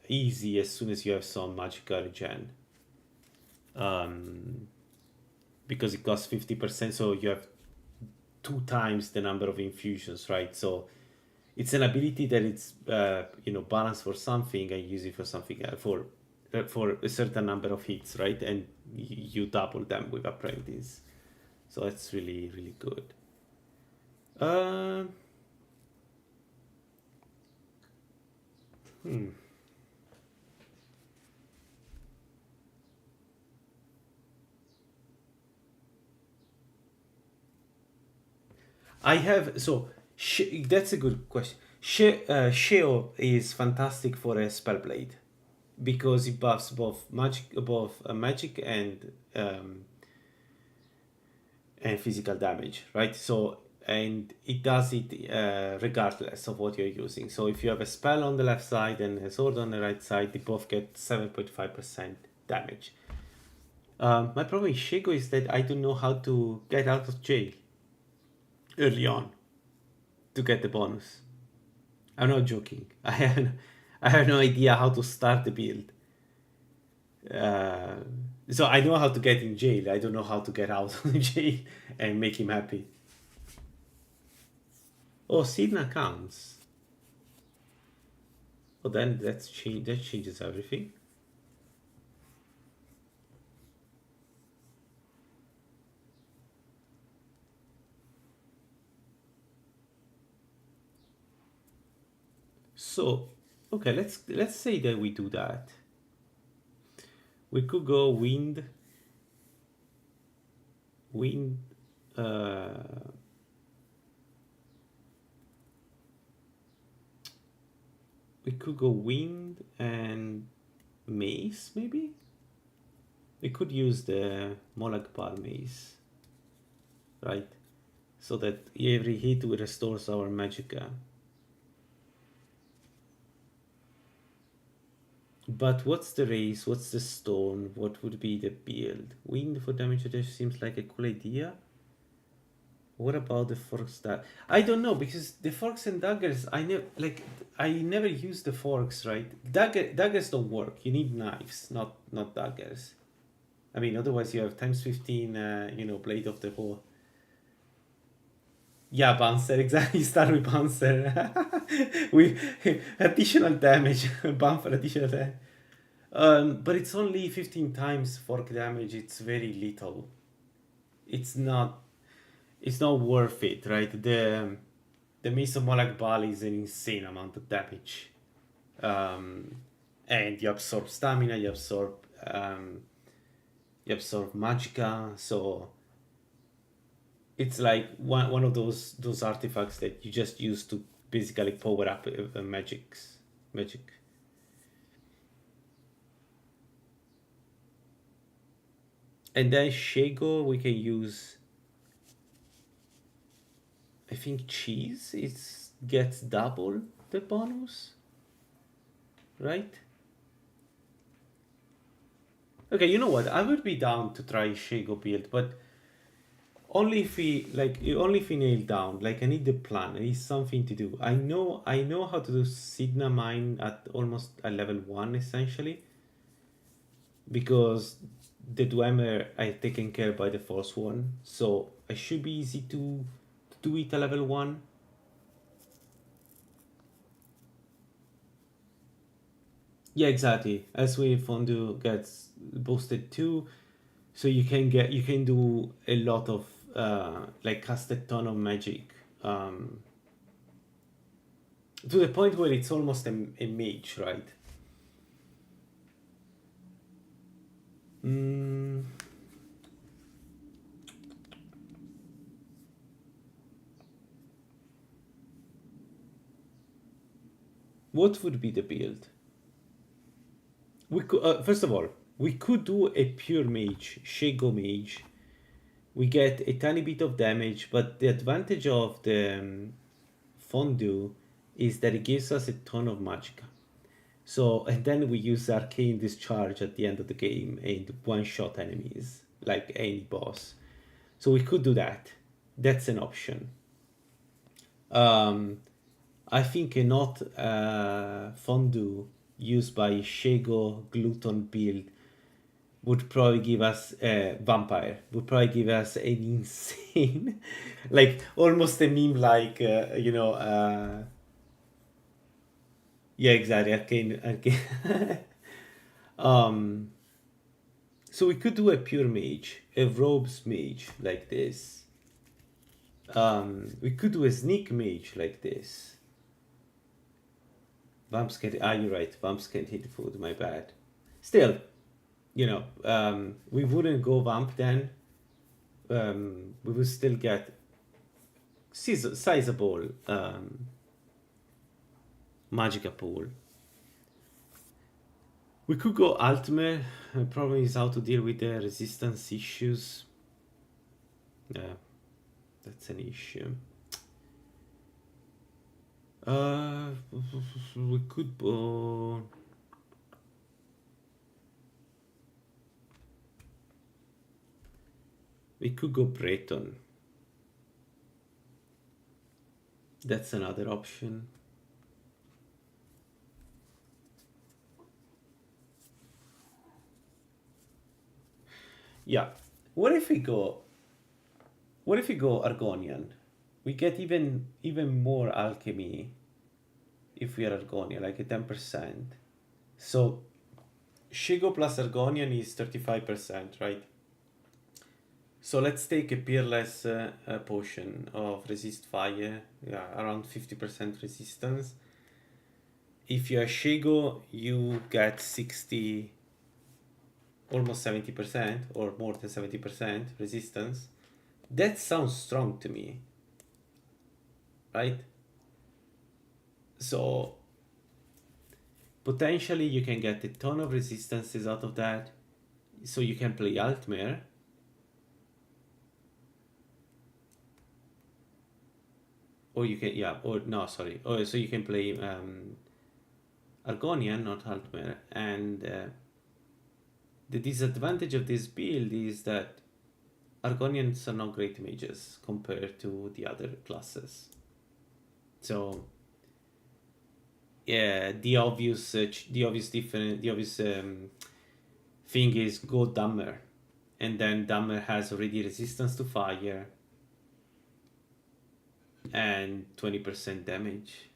easy as soon as you have some magical regen. Because it costs 50%, so you have 2 times the number of infusions, right? So it's an ability that it's you know, balanced for something and use it for something else, for a certain number of hits, right? And you double them with Apprentice. So that's really, really good. I have, so that's a good question. Sheo is fantastic for a Spellblade because it buffs both magic and physical damage, right? So, and it does it regardless of what you're using. So if you have a spell on the left side and a sword on the right side, they both get 7.5% damage. My problem with Shego is that I don't know how to get out of jail early on to get the bonus. I'm not joking. I have no idea how to start the build. So I know how to get in jail. I don't know how to get out of jail and make him happy. Oh, Sidna counts. Oh, then that changes everything. So, okay, let's say that we do that. We could go wind. We could go wind and mace, maybe? We could use the Molagpal mace, right? So that every hit restores our magicka. But what's the race? What's the stone? What would be the build? Wind for damage reduction seems like a cool idea. What about the forks? That I don't know, because the forks and daggers, I never use the forks, right? Daggers don't work. You need knives, not daggers. I mean, otherwise you have times 15, you know, blade of the whole. Yeah, bouncer, exactly. Start with bouncer. With additional damage. Bouncer additional damage. But it's only 15 times fork damage. It's very little. It's not worth it, right? The Mace of Molag Bal is an insane amount of damage. And you absorb stamina, you absorb magicka, so it's like one of those artifacts that you just use to basically power up magic. And then Shago we can use. I think cheese gets double the bonus, right? Okay, you know what? I would be down to try Shago build, but only if we nail down. Like, I need the plan. I need something to do. I know how to do Sidna mine at almost a level 1 essentially, because the Dwemer I taken care by the first one, so it should be easy to do it at level 1. Yeah, exactly. As we Fondue gets boosted too, so you can do a lot of like cast a ton of magic, to the point where it's almost a mage, right? What would be the build? We could first of all, we could do a pure mage, Shago mage. We get a tiny bit of damage, but the advantage of the Fondue is that it gives us a ton of magicka. So, and then we use Arcane Discharge at the end of the game and one-shot enemies, like any boss. So we could do that. That's an option. I think a not Fondue used by Shago Glutton build would probably give us Vampire. Would probably give us an insane, like almost a meme, like yeah, exactly. Arcane. So we could do a pure mage, a robes mage like this. We could do a sneak mage like this. Vamps can't. You're right. Vamps can't hit food. My bad. Still, we wouldn't go vamp then. We would still get sizable magicka pool. We could go Altmer. The problem is how to deal with the resistance issues. Yeah, that's an issue. We could go Breton. That's another option. Yeah. What if we go Argonian? We get even more alchemy if we are Argonian, like a 10%. So Shago plus Argonian is 35%, right? So let's take a peerless potion of resist fire, around 50% resistance. If you are Shago, you get 60, almost 70%, or more than 70% resistance. That sounds strong to me, right? So potentially you can get a ton of resistances out of that, so you can play Altmer. Or you can, so you can play Argonian, not Altmer. And the disadvantage of this build is that Argonians are not great mages compared to the other classes. So yeah, the obvious thing is go Dummer, and then Dummer has already resistance to fire. and 20% damage.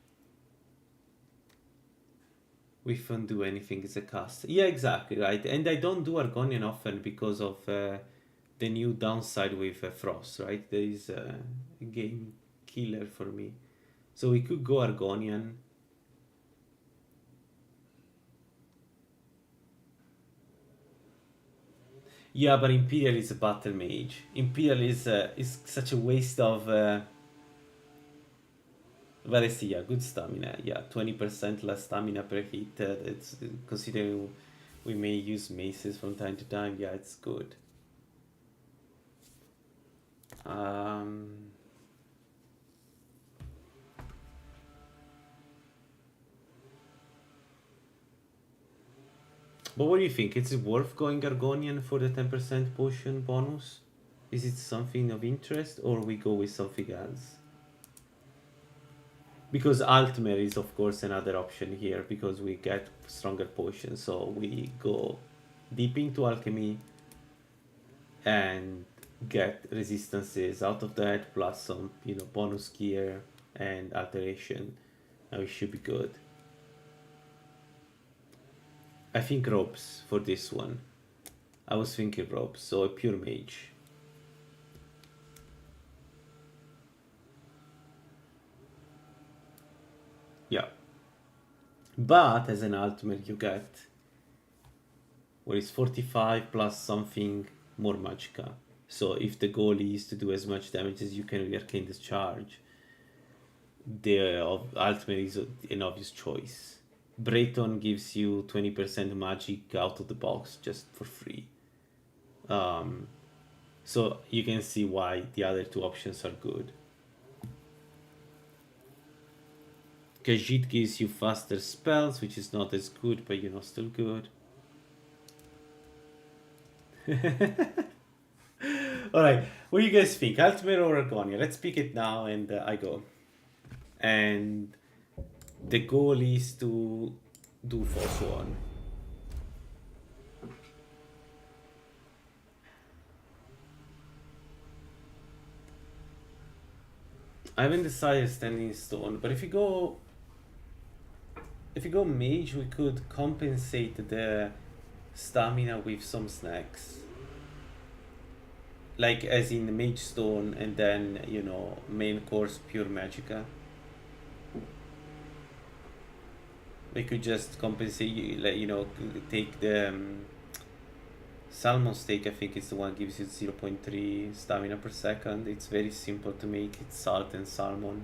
We don't do anything as a cast. Yeah, exactly, right. And I don't do Argonian often because of the new downside with Frost, right? There is a game killer for me. So we could go Argonian. Yeah, but Imperial is a battle mage. Imperial is such a waste of... but I see, yeah, good stamina. Yeah, 20% less stamina per hit. It's considering we may use maces from time to time. Yeah, it's good. But what do you think? Is it worth going Argonian for the 10% potion bonus? Is it something of interest, or we go with something else? Because Altmer is of course another option here, because we get stronger potions, so we go deep into alchemy and get resistances out of that, plus some, you know, bonus gear and alteration. Now it should be good. I think robes for this one. I was thinking robes, so a pure mage. Yeah. But as an ultimate you get what is 45 plus something more magicka. So if the goal is to do as much damage as you can with Arcane Discharge, the ultimate is an obvious choice. Breton gives you 20% magic out of the box just for free. So you can see why the other two options are good. Khajiit gives you faster spells, which is not as good, but you know, still good. Alright, what do you guys think? Altmer or Argonia? Let's pick it now, and I go. And the goal is to do Forsworn. I haven't decided Standing Stone, but if you go mage, we could compensate the stamina with some snacks. Like as in mage stone, and then, you know, main course pure magicka. We could just compensate, like, you know, take the salmon steak. I think it's the one gives you 0.3 stamina per second. It's very simple to make. It's salt and salmon,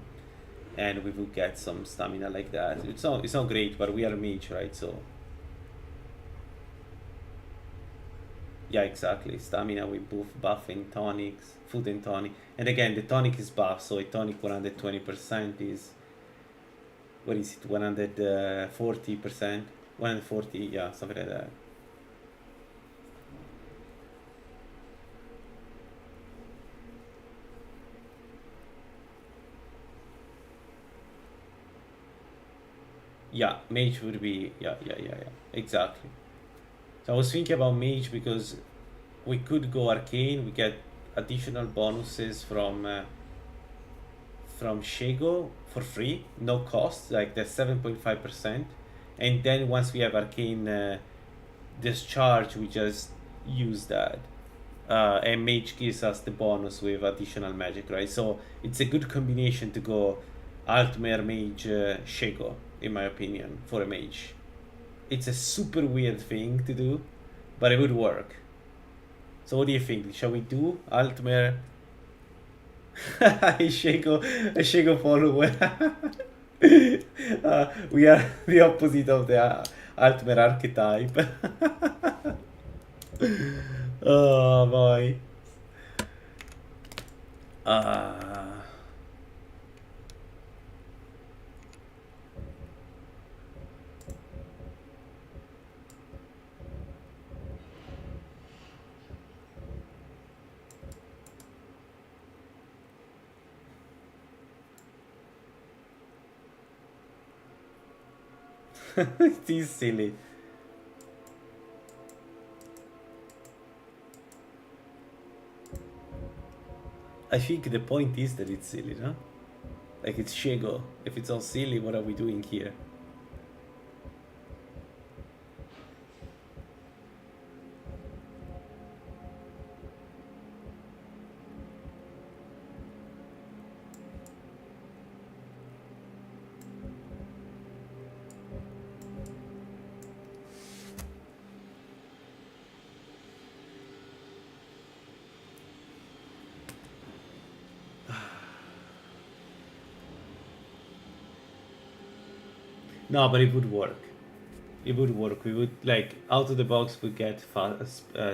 and we will get some stamina like that. It's not great, but we are mage, right? So yeah, exactly. Stamina with buff and tonics, food and tonic. And again, the tonic is buff, so a tonic 120% is, what is it, 140%? 140, yeah, something like that. Yeah, mage would be, yeah, exactly. So I was thinking about mage because we could go arcane, we get additional bonuses from Shago for free, no cost, like the 7.5%, and then once we have arcane discharge, we just use that, and mage gives us the bonus with additional magic, right? So it's a good combination to go Altmer, mage, Shago, in my opinion, for a mage. It's a super weird thing to do, but it would work. So what do you think? Shall we do Altmer? Shago follower. We are the opposite of the Altmer archetype. Oh boy. It is silly. I think the point is that it's silly, no? Like it's Shego. If it's all silly, what are we doing here? No, but it would work. It would work. We would, like, out of the box, we get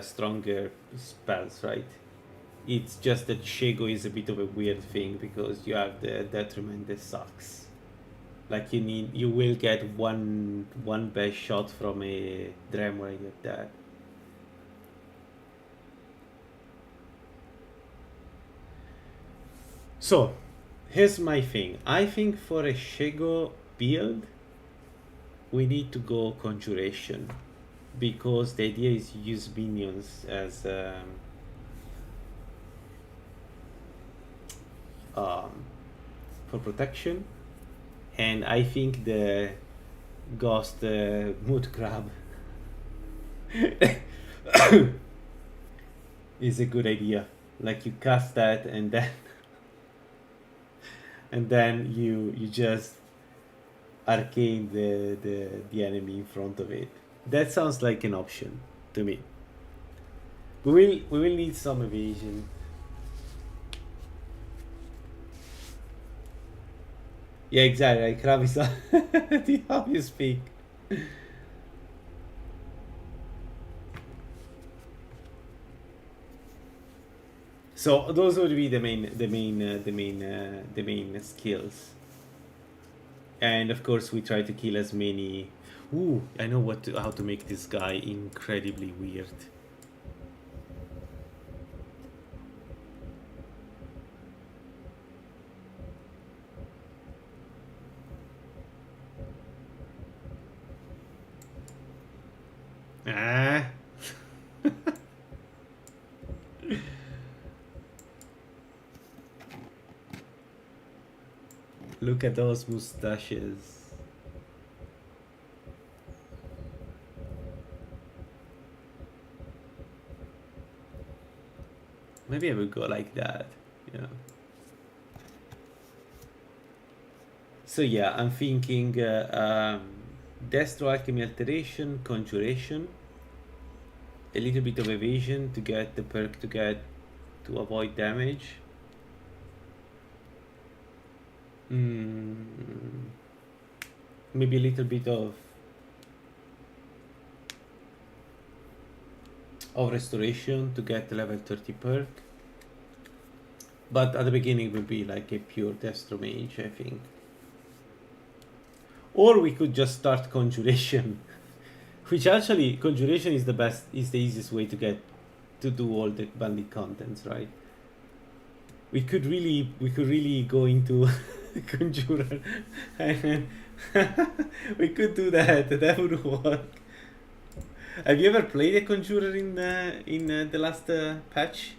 stronger spells, right? It's just that Shego is a bit of a weird thing because you have the detriment that sucks. Like you will get one best shot from a Dremel like that. So, here's my thing. I think for a Shego build, we need to go Conjuration, because the idea is use minions as for protection, and I think the Ghost Mood Crab is a good idea. Like you cast that and then you just arcane the enemy in front of it. That sounds like an option to me. We will need some evasion. Yeah, exactly. Like Crab is the obvious pick. So those would be the main skills. And of course, we try to kill as many. Ooh, I know how to make this guy incredibly weird. Ah. Look at those mustaches. Maybe I would go like that, you know. So yeah, I'm thinking Destro, Alchemy, Alteration, Conjuration, a little bit of evasion to get the perk to avoid damage. Maybe a little bit of restoration to get the level 30 perk. But at the beginning will be like a pure Destro mage, I think. Or we could just start Conjuration. Which actually, Conjuration is the easiest way to do all the bandit contents, right? We could really go into Conjurer, and we could do that. That would work. Have you ever played a Conjurer in the last patch?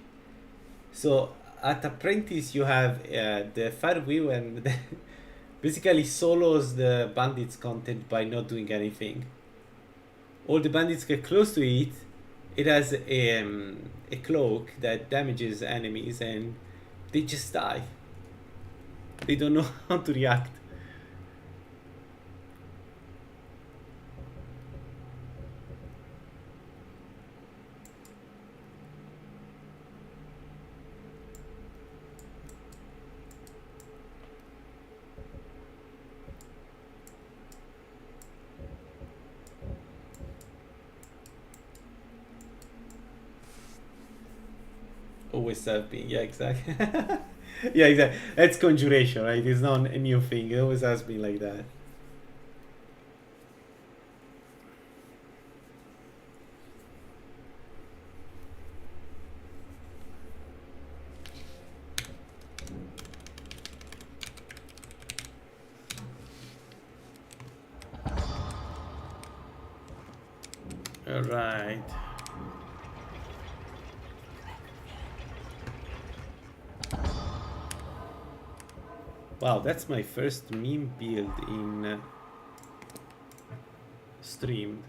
So at Apprentice you have the Fire Wheel, and basically solos the bandits content by not doing anything. All the bandits get close to it. It has a cloak that damages enemies, and they just die. They don't know how to react. Always have been, yeah, exactly. Yeah, exactly. That's Conjuration, right? It's not a new thing. It always has been like that. All right. Wow, that's my first meme build in streamed.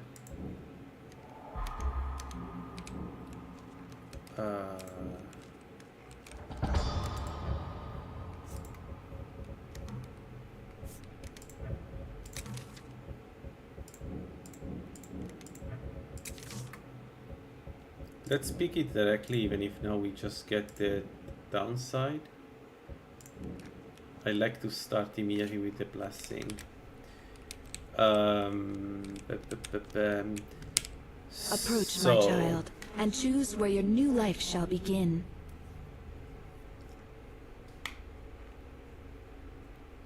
Let's pick it directly, even if now we just get the downside. I like to start immediately with the blessing. Approach, my child, and choose where your new life shall begin.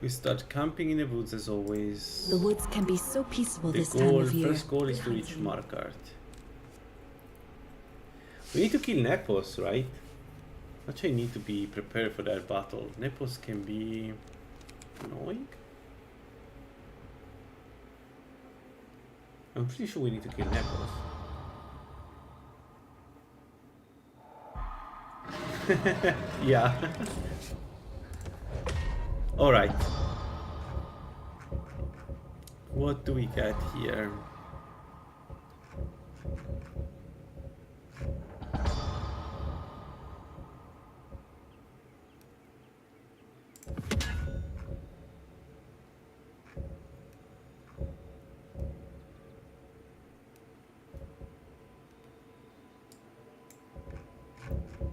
We start camping in the woods as always. The woods can be so peaceful The this time of year. first goal is to reach Markart. We need to kill Nepos, right? Actually, I need to be prepared for that battle. Nepos can be annoying. I'm pretty sure we need to kill Nepos. Yeah. Alright. What do we get here?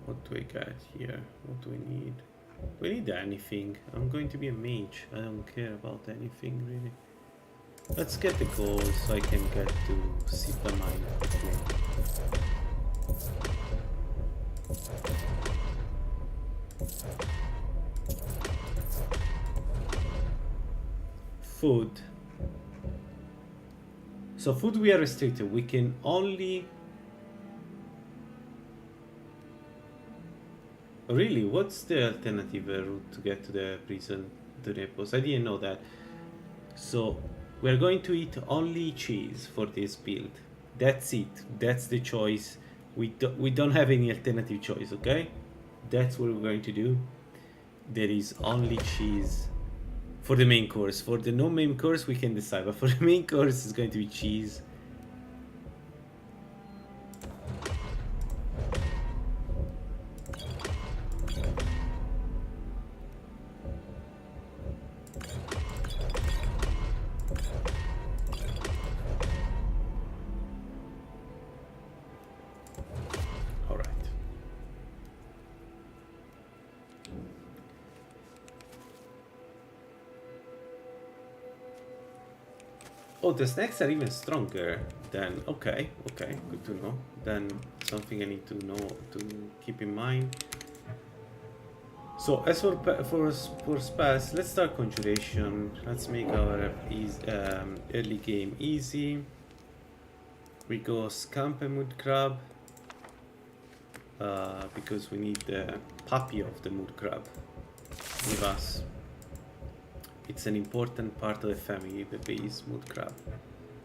What do I get here? What do we need? Do we need anything? I'm going to be a mage. I don't care about anything really. Let's get the goal so I can get to sip the mine quickly. Food. So food we are restricted. We can only... Really? What's the alternative route to get to the prison, to Nepos? I didn't know that. So we're going to eat only cheese for this build. That's it. That's the choice. We don't have any alternative choice, okay? That's what we're going to do. There is only cheese for the main course. For the non-main course we can decide, but for the main course it's going to be cheese. Oh, the snacks are even stronger than... Okay, good to know. Then something I need to know, to keep in mind. So as for spells, let's start conjuration. Let's make our early game easy. We go scamp and mood crab because we need the puppy of the mood crab with us. It's an important part of the family, the base mood crab.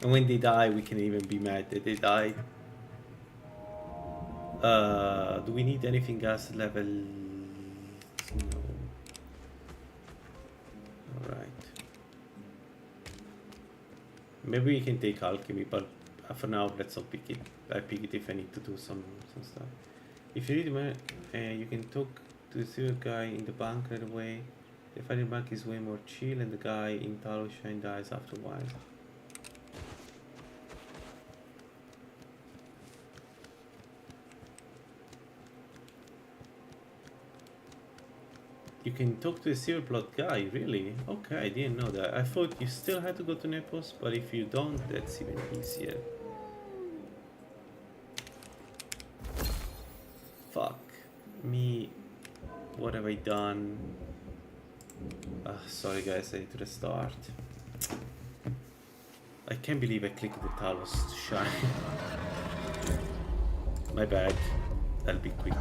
And when they die, we can even be mad that they died. Do we need anything else level? No. Alright. Maybe we can take alchemy, but for now, let's not pick it. I pick it if I need to do some stuff. If you read my, you can talk to the silver guy in the bank right away. The fighting bank is way more chill and the guy in Talo Shine dies after a while. You can talk to the silver blood guy, really? Okay, I didn't know that. I thought you still had to go to Nepos, but if you don't, that's even easier. Fuck me. What have I done? Sorry guys, I need to restart. I can't believe I clicked the Talos to shine. My bad. I'll be quick.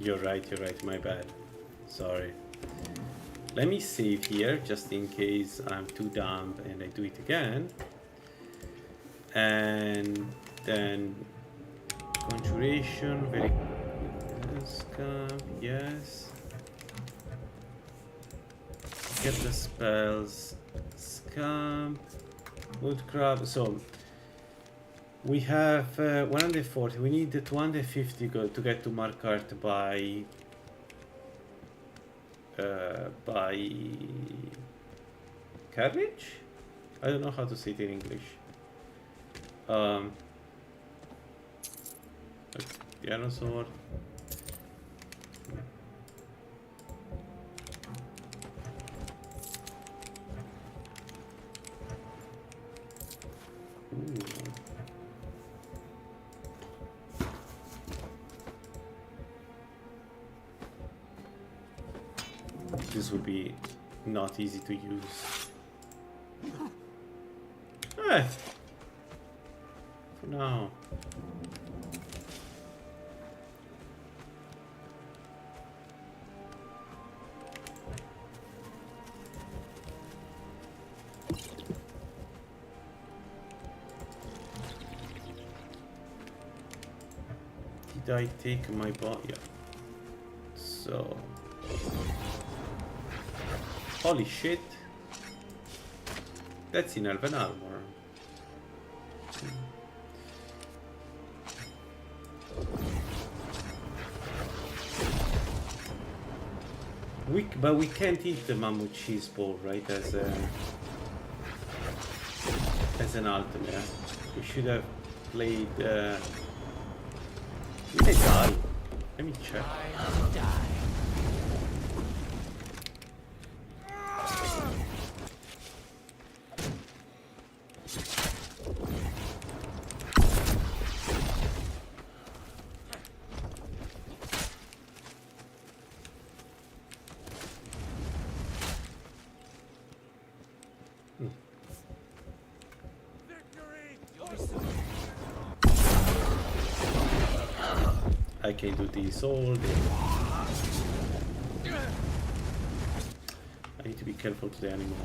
You're right, my bad. Sorry. Let me save here, just in case I'm too dumb and I do it again. And then conjuration, very scam, yes. Get the spells, scam, wood crab. So we have 140. We need the 250 to get to Markart by carriage. I don't know how to say it in English. Dinosaur. Ooh. This would be not easy to use. Eh. For now. Did I take my bot? Yeah. So. Holy shit. That's in elven armor. But we can't eat the mammoth cheese ball, right? As an ultimate. We should have played. Did I die? Let me check. I can do this all day. I need to be careful to the animal.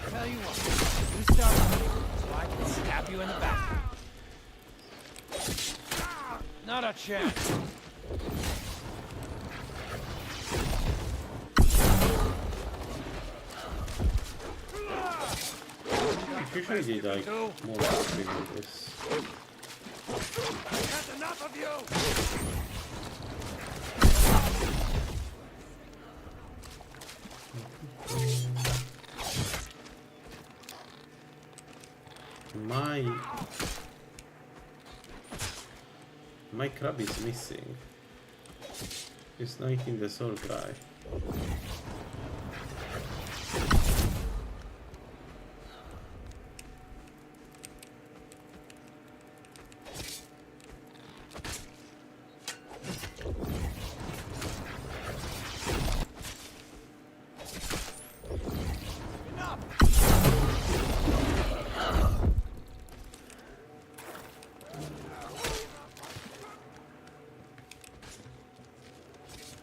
Tell you what, you start so I can stab you in the back. Not a chance. Usually they like more quickly with this. That's enough of you! My crab is missing. It's not eating the soul guy.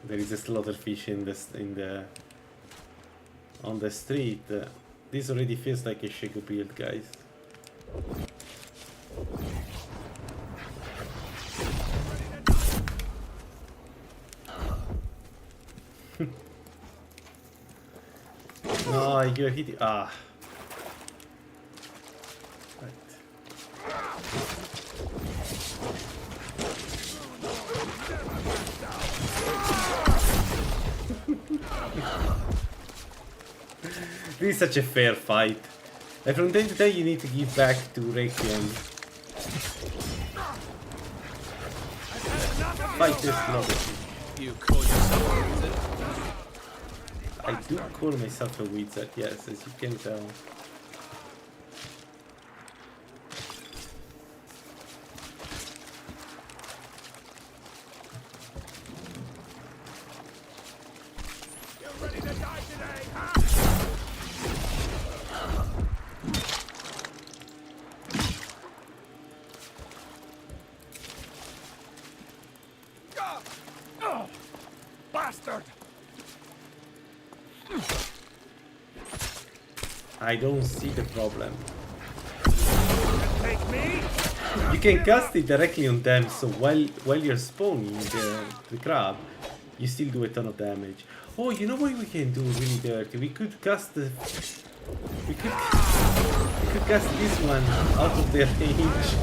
There is a slaughterfish on the street. This already feels like a Shegu build, guys. No, you're hitting. Ah. Right. This is such a fair fight. Like from time to time you need to give back to Requiem. Fight this novelty. You call yourself a wizard? I do call myself a wizard, yes, as you can tell. You ready to die today, huh? Oh, bastard! I don't see the problem. Take me? You can cast it directly on them, so while you're spawning the crab, you still do a ton of damage. Oh, you know what we can do really dirty? We could cast the... We could cast this one out of their range.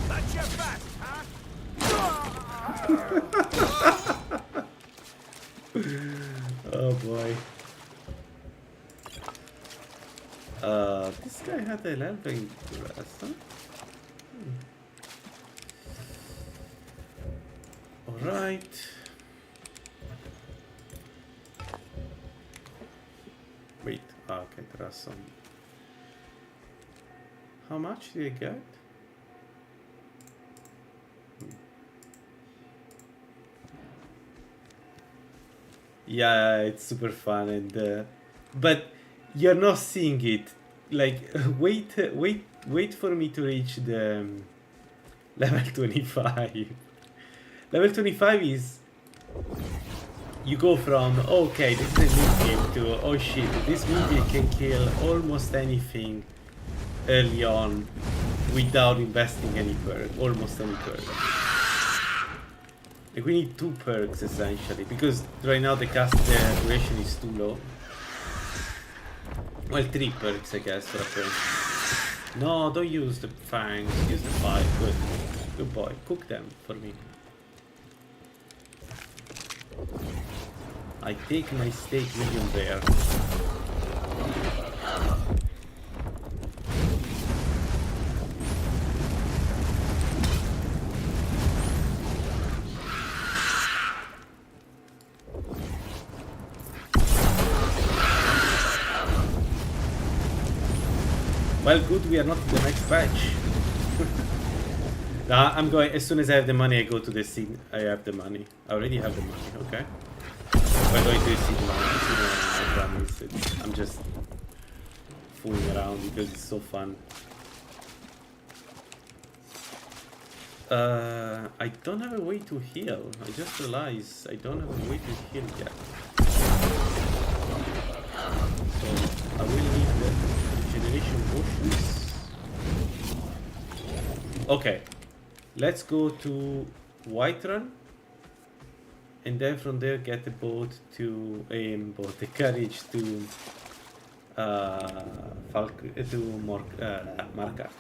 That's your best, huh? Oh boy. This guy had a leveling class, huh? Alright. Wait, okay, there are some. How much did I get? Yeah, it's super fun and but you're not seeing it. Like wait for me to reach the level 25. Level 25 is you go from okay, this is a medium to oh shit, this medium can kill almost anything early on without investing any perk, almost any perk. Like we need 2 perks essentially, because right now the cast duration is too low. Well, 3 perks I guess for a perk. No, don't use the fangs, use the 5. Good. Good boy. Cook them for me. I take my steak medium rare. Well, good, we are not in the next batch. Nah, I'm going, as soon as I have the money, I go to the scene. I have the money. I already have the money, okay. We're going to the scene now. I promise. I'm just fooling around because it's so fun. I don't have a way to heal. I just realized I don't have a way to heal yet. So, I will need the regeneration potions. Okay, let's go to Whiterun, and then from there get the boat to the carriage to Markart.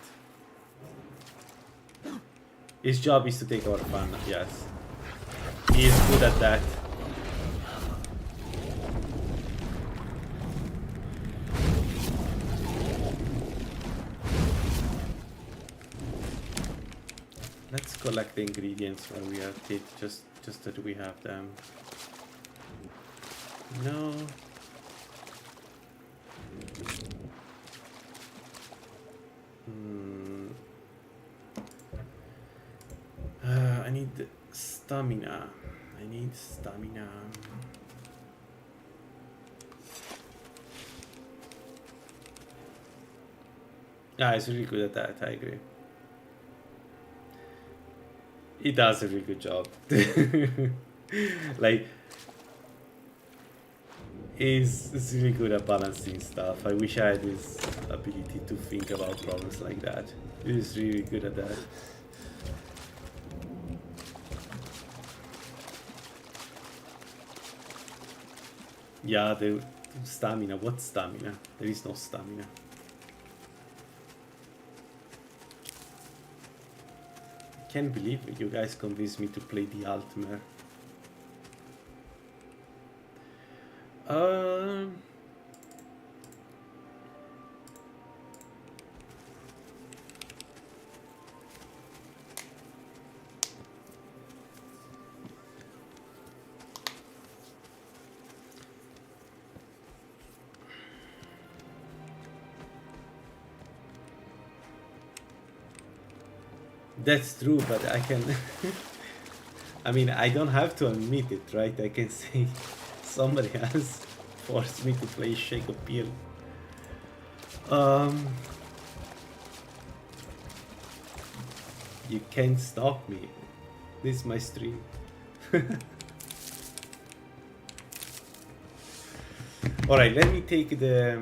His job is to take our fun. Yes, he is good at that. Let's collect the ingredients while we are at it, just that we have them. No. I need stamina. I need stamina. Yeah, he's really good at that, I agree. He does a really good job. Like, he's really good at balancing stuff. I wish I had his ability to think about problems like that. He's really good at that. Yeah, the stamina. What stamina? There is no stamina. Can't believe it. You guys convinced me to play the Altmer. Um. That's true, but I can. I mean, I don't have to admit it, right? I can say somebody has forced me to play Shake of Peel. You can't stop me. This is my stream. Alright, let me take the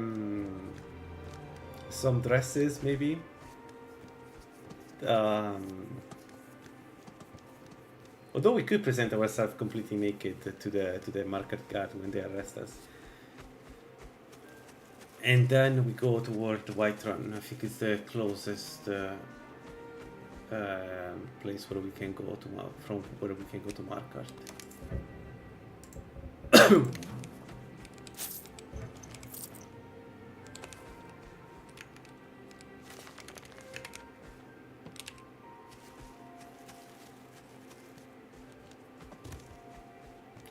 some dresses maybe. Although we could present ourselves completely naked to the market guard when they arrest us. And then we go toward Whiterun. I think it's the closest place where we can go to from where we can go to Markart.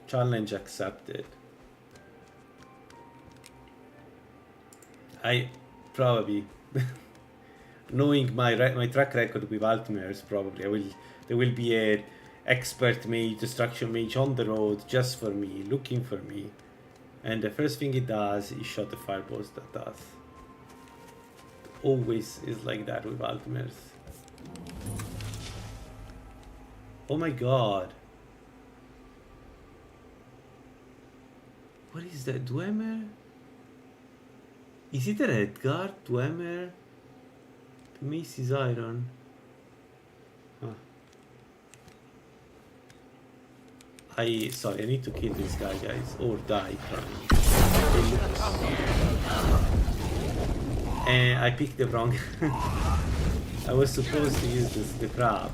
Challenge accepted. I probably, knowing my track record with Altmares, probably there will be a expert mage, destruction mage on the road just for me, looking for me, and the first thing it does is shot the fireballs that does. Always is like that with Altmares. Oh my god. What is that? Dwemer? Is it a red guard? Dwemer? The mace is iron. Huh. Sorry, I need to kill this guy, guys. Or die trying. And I picked the wrong. I was supposed to use the crab.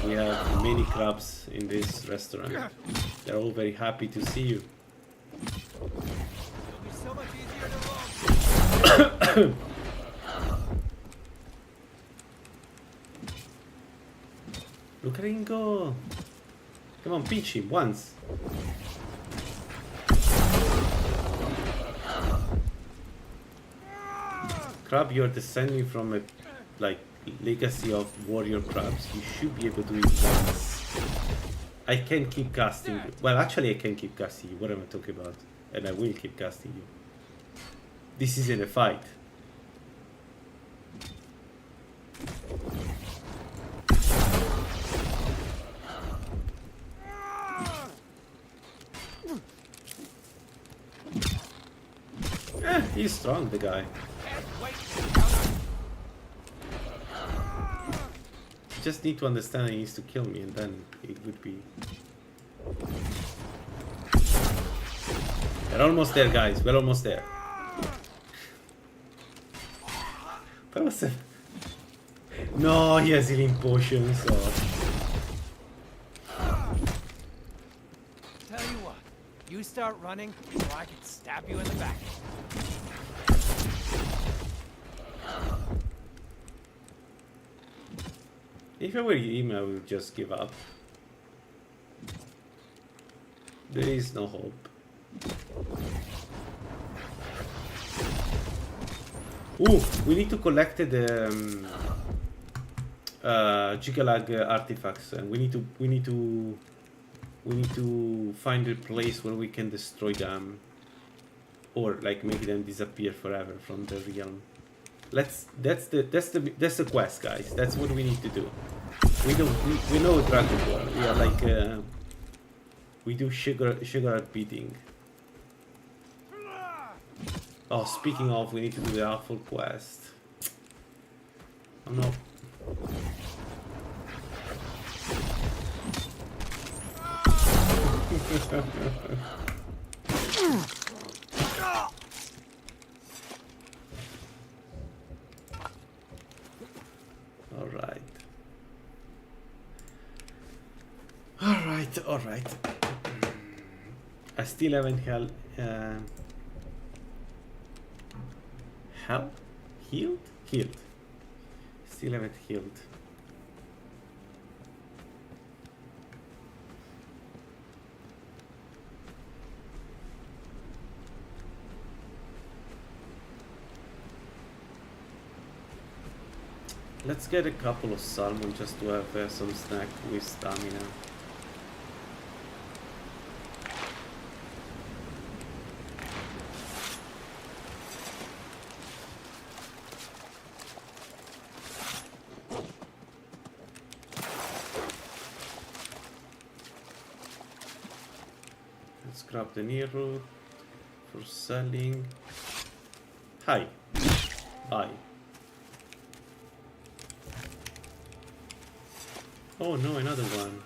We have many crabs in this restaurant. They're all very happy to see you. It'll be so much easier to roll. Look at him go. Come on, pinch him once. Crab, you're descending from a legacy of warrior crabs. You should be able to do it once. I can keep casting you. Well, actually I can keep casting you. What am I talking about? And I will keep casting you. This isn't a fight. He's strong, the guy. Just need to understand he needs to kill me, and then it would be. We're almost there, guys. We're almost there. That was a... No, he has healing potions. So... Tell you what, you start running, or I can stab you in the back. If I were you, I would just give up. There is no hope. Ooh, we need to collect the Gigalag artifacts, and we need to find a place where we can destroy them, or like make them disappear forever from the realm. That's the quest, guys. That's what we need to do. We know Dragon Ball. We are like we do sugar beating. Oh, speaking of, we need to do the awful quest. Oh no. Alright, alright. I still haven't healed. Healed? Healed. Still haven't healed. Let's get a couple of salmon just to have some snack with stamina. Let's grab the near route for selling. Hi. Bye. Oh no, another one.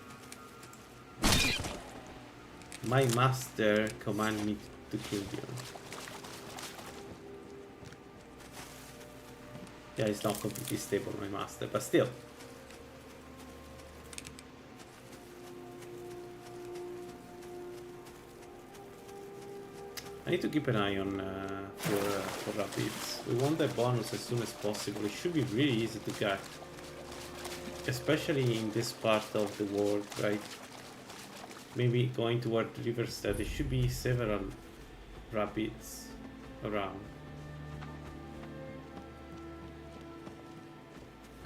My master command me to kill you. Yeah, it's not completely stable, my master, but still. I need to keep an eye on for rapids. We want that bonus as soon as possible. It should be really easy to get. Especially in this part of the world, right? Maybe going toward Riverstead, there should be several rapids around.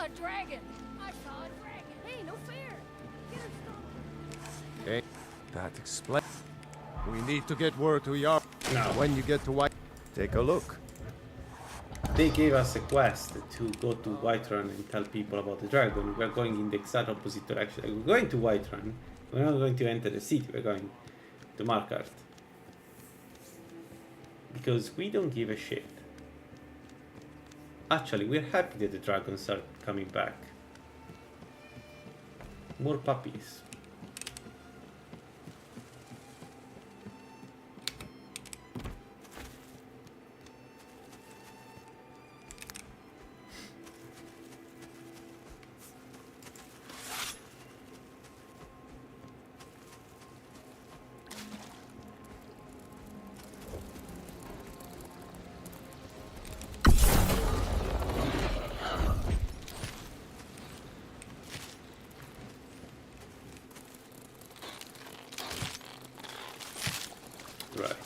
A dragon! I saw a dragon! Hey, no fair! Get her stolen! Okay, that explains. We need to get word to Yar. Now, When you get to White, take a look. they gave us a quest to go to Whiterun and tell people about the dragon. We're going in the exact opposite direction. Like, we're going to Whiterun. We're not going to enter the city. We're going to Markarth. Because we don't give a shit. Actually, we're happy that the dragons are coming back. More puppies. Right.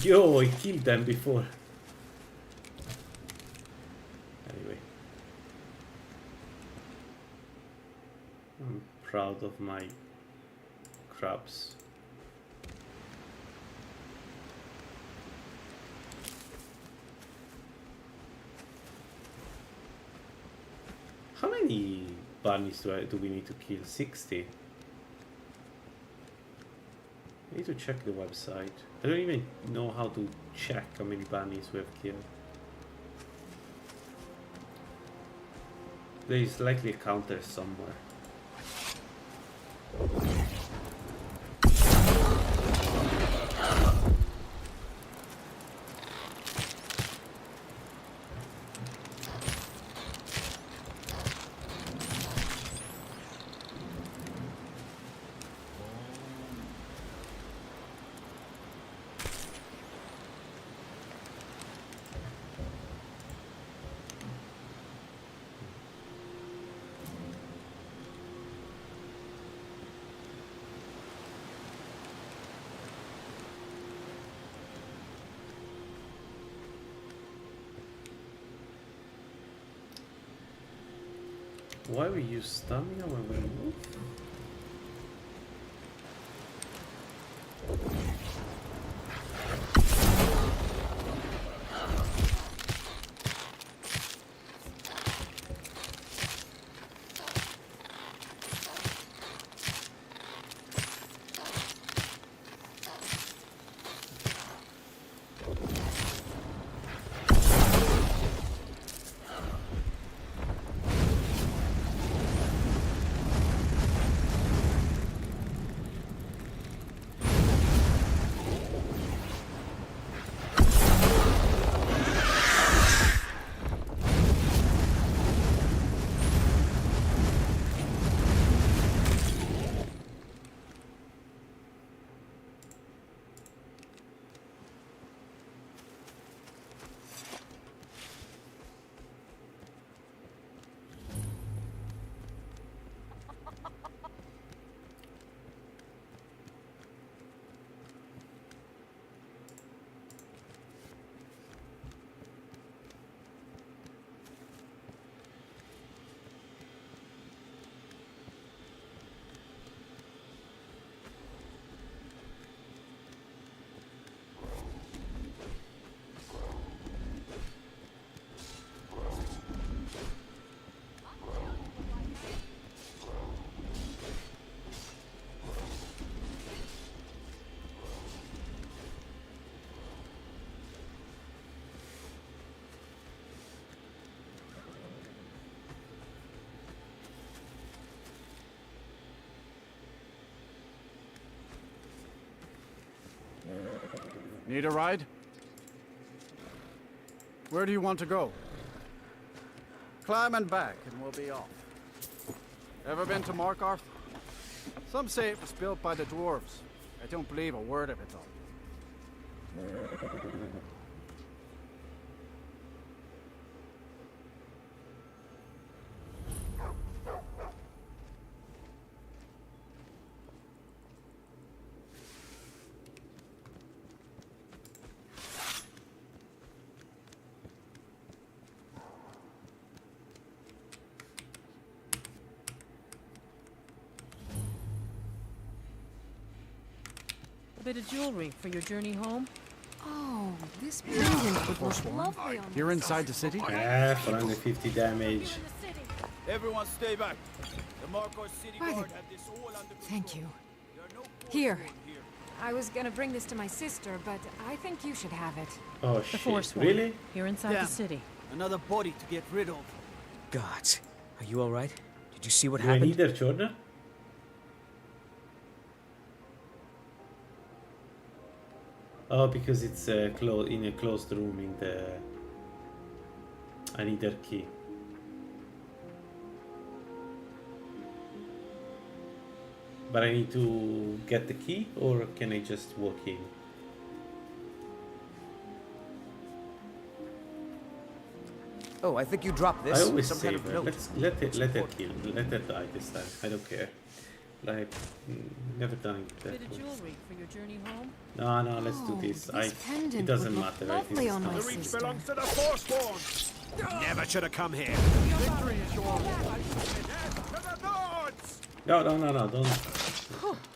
Yo, I killed them before. Anyway. I'm proud of my crabs. How many bunnies do we need to kill? 60? I need to check the website. I don't even know how to check how many bunnies we have killed. There is likely a counter somewhere. Why we use stamina when we move? Need a ride? Where do you want to go? Climb and back and we'll be off. Ever been to Markarth? Some say it was built by the dwarves. I don't believe a word of it though. A bit of jewelry for your journey home? Oh, this pendant would look lovely on You're inside the city? Yeah, 450 damage. Everyone stay back. The Markarth city Right. guard have this all under control. Thank you. There are no Here. forces here. I was gonna bring this to my sister, but I think you should have it. Oh The shit, Forsworn. really? Here inside Yeah. the city. Another body to get rid of. Gods, are you all right? Did you see what Do I happened? need their Jordan? Oh, because it's in a closed room in the... I need their key. But I need to get the key, or can I just walk in? Oh, I think you dropped this. I always Some save kind of her. note. Let it kill. Let it die this time. I don't care. Like, never done it A that bit of way. jewelry for your journey home? No, let's do Oh, this. this pendant It doesn't would look matter. I think lovely it's on my fine. The reach sister. belongs to the Forsworn. Never should have come here. Victory is yours. To the Nords! No, don't.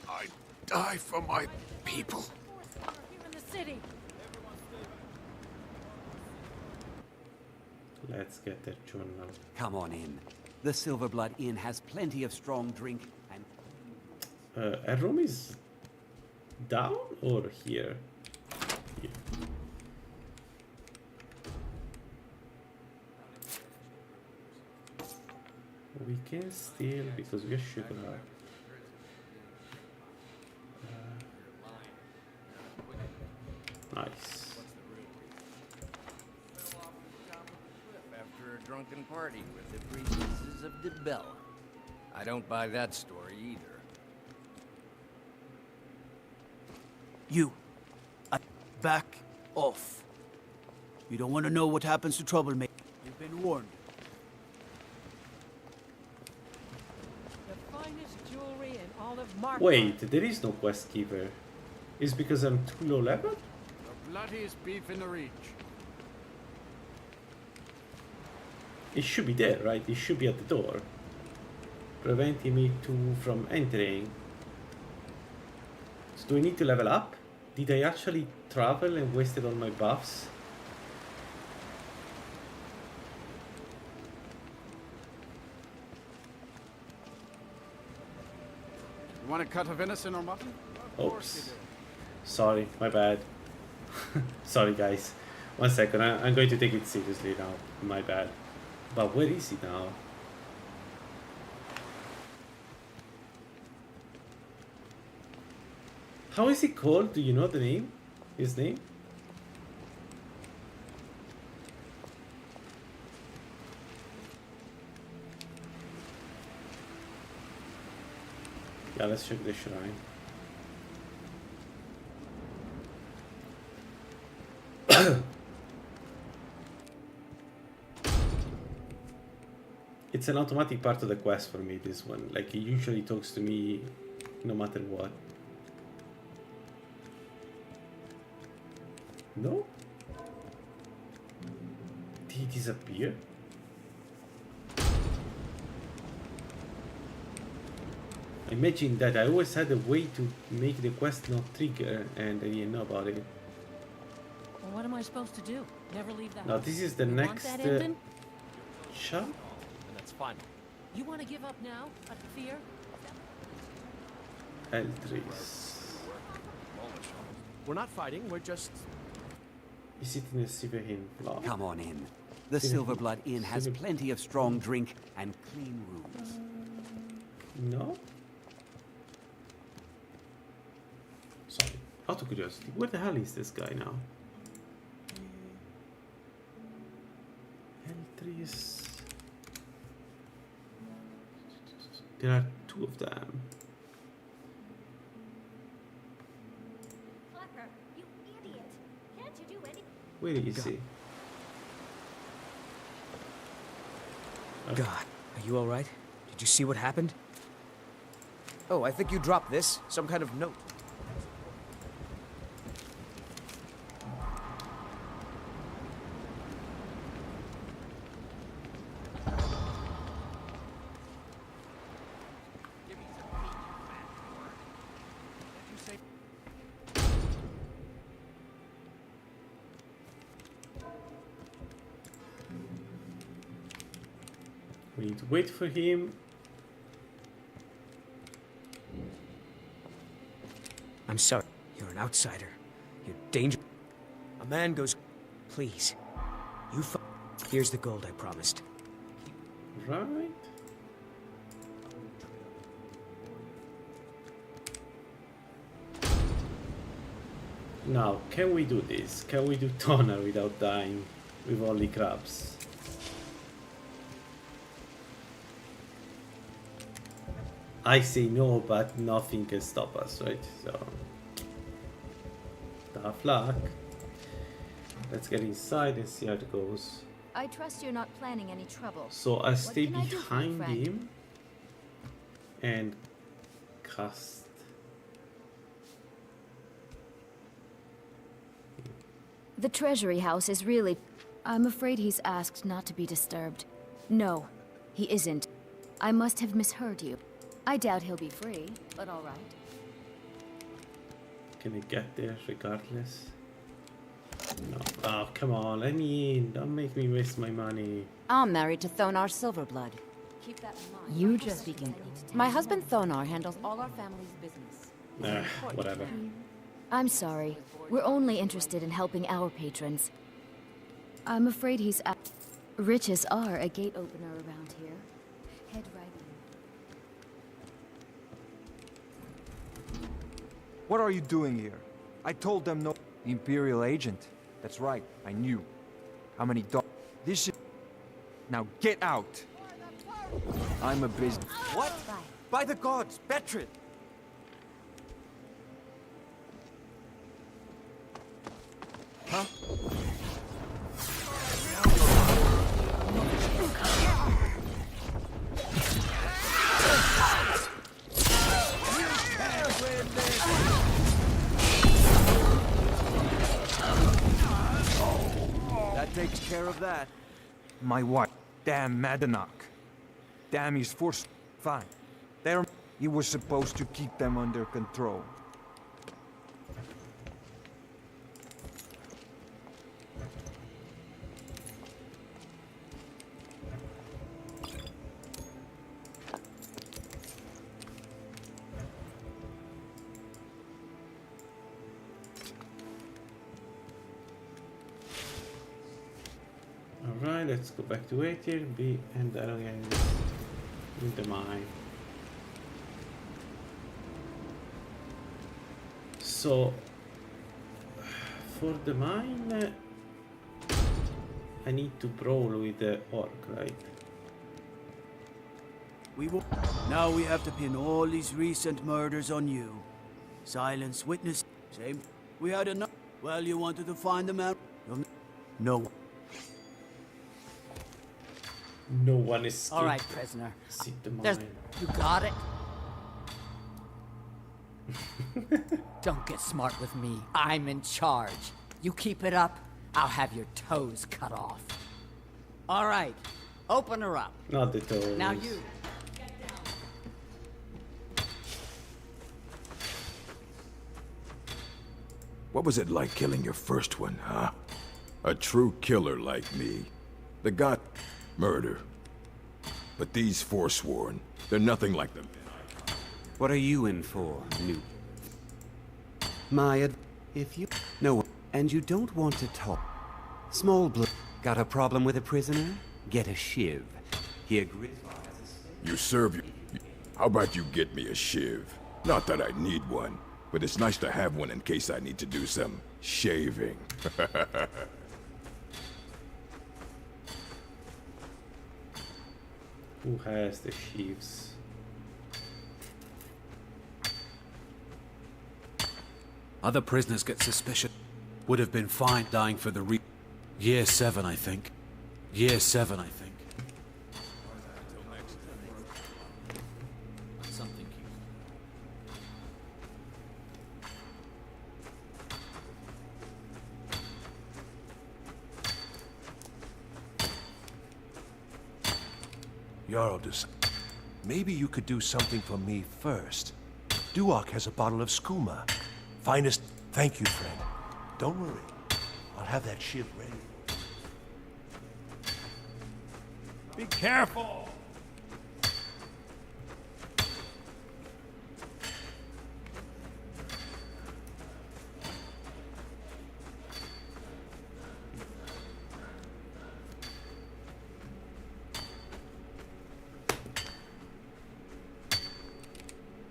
I die for my people. Here in the city. Let's get that journal. Come on in. The Silverblood Inn has plenty of strong drink and... A room is down or here? Here. We can steal because we're sugar. Nice. After a drunken party with the priestesses of Debella. I don't buy that story either. You. Back off. You don't want to know what happens to troublemakers. You've been warned. The finest jewelry in all of Markarth. Wait, there is no quest giver. Is because I'm too low level? The bloodiest beef in the Reach. It should be there, right? It should be at the door. preventing me from entering. So do I need to level up? Did I actually travel and wasted all my buffs? You want a cut of venison or mutton? Of course you Oops. do. Sorry, my bad. Sorry guys. 1 second, I'm going to take it seriously now. My bad. But where is he now? How is he called? Do you know the name? His name? Yeah, let's check the shrine. It's an automatic part of the quest for me, this one. Like, he usually talks to me no matter what. No? Did he disappear? Imagine that I always had a way to make the quest not trigger and I didn't know about it. Well, what am I supposed to do? Never leave the house? Now this is the You next want that ending? shop. And that's fine. You want to give up now? Out of fear? Eltris. We're not fighting, we're just... Is it in a Silverhill block? Come on in. The Silverblood Inn has plenty of strong drink and clean rooms. No? Sorry. Out of curiosity, where the hell is this guy now? Eltris. There are 2 of them. Clever, you idiot. Can't you do anything? Where is he? God, are you alright? Did you see what happened? Oh, I think you dropped this. Some kind of note. We need to wait for him. I'm sorry. You're an outsider. You're dangerous. A man goes... Please. Here's the gold I promised. Right. Now, can we do this? Can we do toner without dying with only crabs? I say no, but nothing can stop us, right? So, tough luck. Let's get inside and see how it goes. I trust you're not planning any trouble. So I stay can I do for you, behind friend? him and cast. The treasury house is really... I'm afraid he's asked not to be disturbed. No, he isn't. I must have misheard you. I doubt he'll be free, but all right. Can I get there regardless? No. Oh, come on, let me in. Don't make me waste my money. I'm married to Thonar Silverblood. Keep that in mind. You just speaking. My husband Thonar handles all our family's business. Whatever. I'm sorry. We're only interested in helping our patrons. I'm afraid he's... Riches are a gate opener around here. Head right in. What are you doing here? I told them no... The Imperial agent. That's right, I knew. How many This is... Now get out! I'm a business... What? By the gods, Betrid! Huh? That takes care of that. My wife. Damn Madanach. Damn his Fine. They're... You were supposed to keep them under control. Alright, let's go back to 8 here, B, and that again in the mine. So, for the mine, I need to brawl with the orc, right? We will. Now we have to pin all these recent murders on you. Silence witness. Same. We had enough. Well, you wanted to find the man. No. No one is. All right, prisoner. The There's. You got it. Don't get smart with me. I'm in charge. You keep it up, I'll have your toes cut off. All right, open her up. Not the toes. Now you. What was it like killing your first one, huh? A true killer like me. The god... murder. But these forsworn, they're nothing like them. What are you in for, Newt? If you... No, and you don't want to talk. Small blood. Got a problem with a prisoner? Get a shiv. He agrees. You serve you... How about you get me a shiv? Not that I need one, but it's nice to have one in case I need to do some shaving. Who has the sheaves? Other prisoners get suspicious. Would have been fine dying for the Year 7, I think. Year 7, I think. Something cute. Jarl, maybe you could do something for me first. Duak has a bottle of skooma. Finest. Thank you, friend. Don't worry. I'll have that shiv ready. Be careful!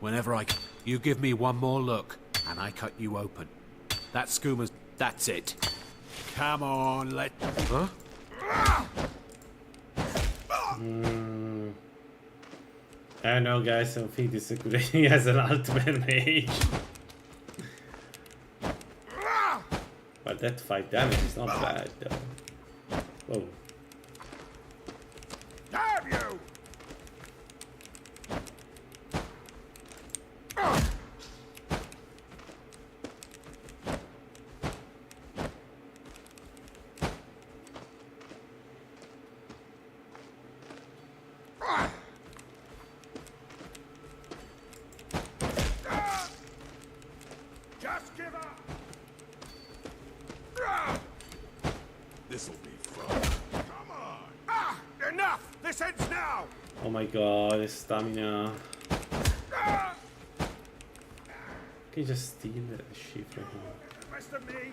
Whenever you give me one more look, and I cut you open. That skooma's... That's it. Come on, Huh? I don't know, guys. I don't think this is a good idea as an ultimate mage. But that 5 damage is not bad, though. Whoa. Have you? Just give up. This'll be fun. Come on. Enough. This ends now. Oh my god, his stamina. Can you just steal the sheep right now? The rest of me.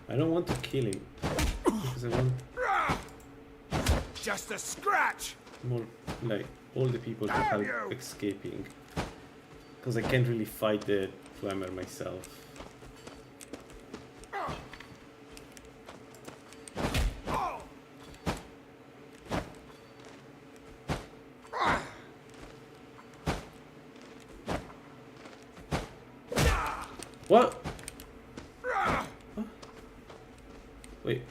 I don't want to kill him. Because I want Just a scratch. more, like, all the people to help escaping. Because I can't really fight the Dwemer myself. What? Huh? Wait.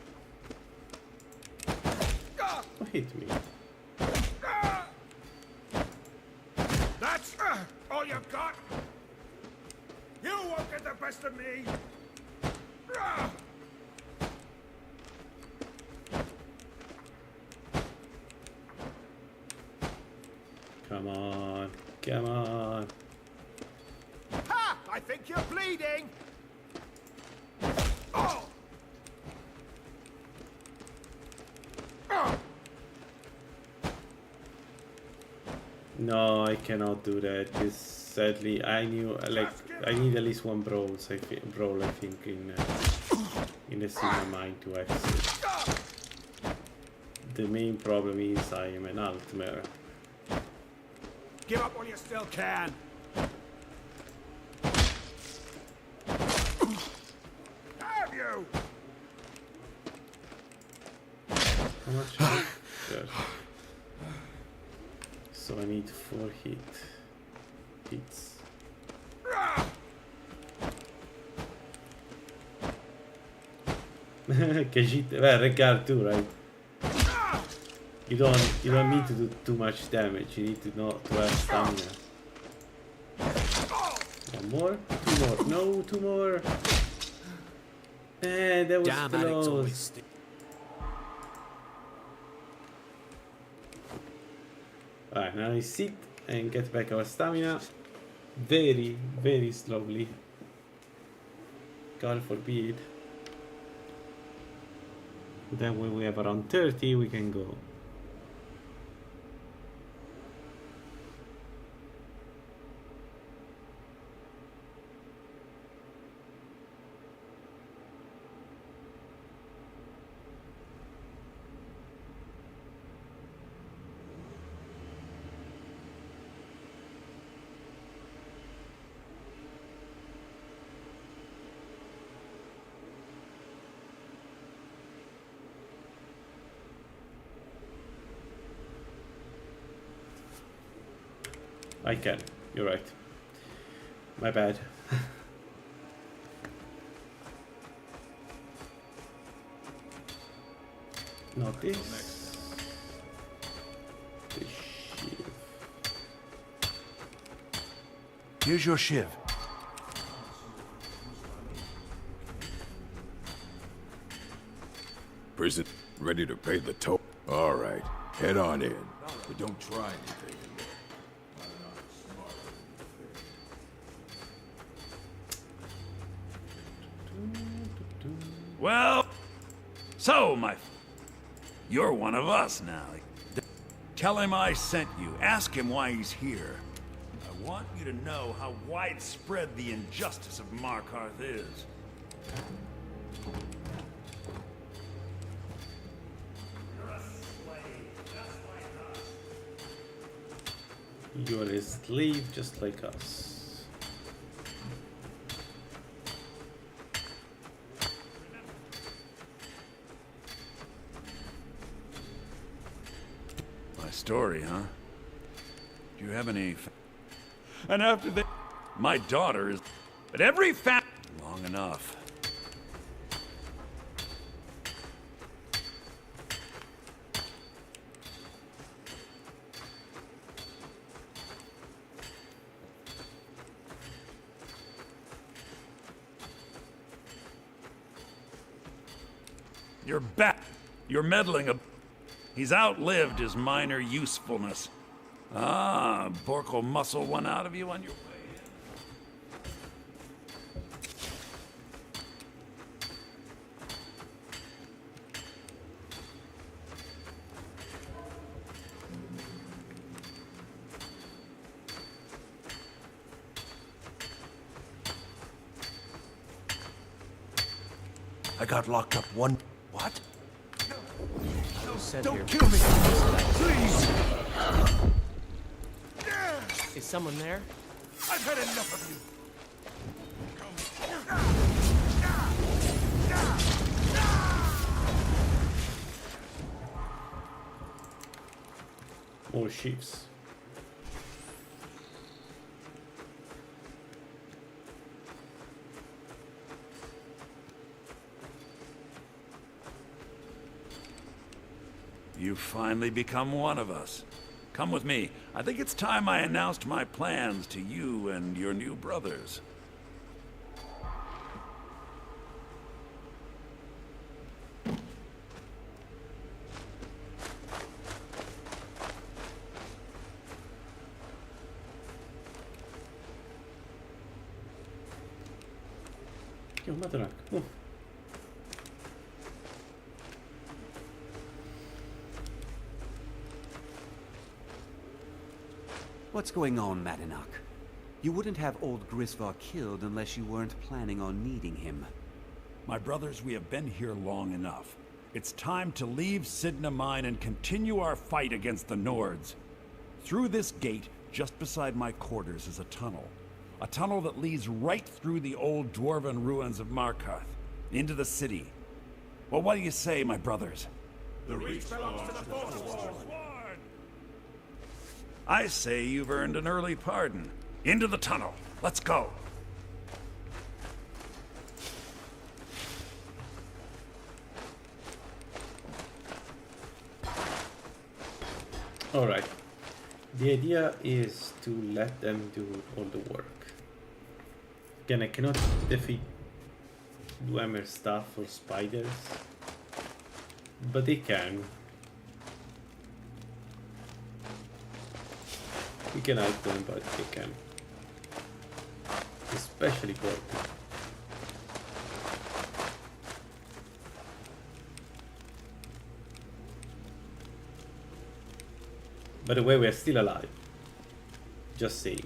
What hit me? That's all you got. You won't get the best of me! Come on, come on. Ha! I think you're bleeding! Oh! No, I cannot do that. This sadly, I knew like I need at least one brawl. I think in the single mine to exit. The main problem is I am an Altmer. Give up while you still can. Have you? How much? There. So I need 4 hits. Khajiit, well, regard too, right? You don't need to do too much damage. You need to have stamina. One more, 2 more. No, 2 more. Man, that was close. Alright, now we sit and get back our stamina very, very slowly. God forbid. Then when we have around 30, we can go. I can. You're right. My bad. Not this. This shiv. Here's your shiv. Prison ready to pay the toll. All right, head on in. But don't try anything. Well, so you're one of us now. Tell him I sent you. Ask him why he's here. I want you to know how widespread the injustice of Markarth is. You're a slave just like us. Story, huh? Do you have any... And after that... My daughter is... But every long enough. You're back. You're meddling a... He's outlived his minor usefulness. Ah, Bork will muscle one out of you on your way in. I got locked up one... What? Don't kill me! Please! Is someone there? I've had enough of you! More sheeps. You've finally become one of us. Come with me. I think it's time I announced my plans to you and your new brothers. Jó, madarak. What's going on, Madanak? You wouldn't have old Grisvar killed unless you weren't planning on needing him. My brothers, we have been here long enough. It's time to leave Sidna Mine and continue our fight against the Nords. Through this gate, just beside my quarters, is a tunnel. A tunnel that leads right through the old dwarven ruins of Markarth, into the city. Well, what do you say, my brothers? The reach belongs to the Forsworn. I say you've earned an early pardon. Into the tunnel. Let's go. Alright. The idea is to let them do all the work. Again, I cannot defeat Dwemer stuff or spiders, but they can. We can help them, but they can. Especially Gork. By the way, we are still alive. Just saying.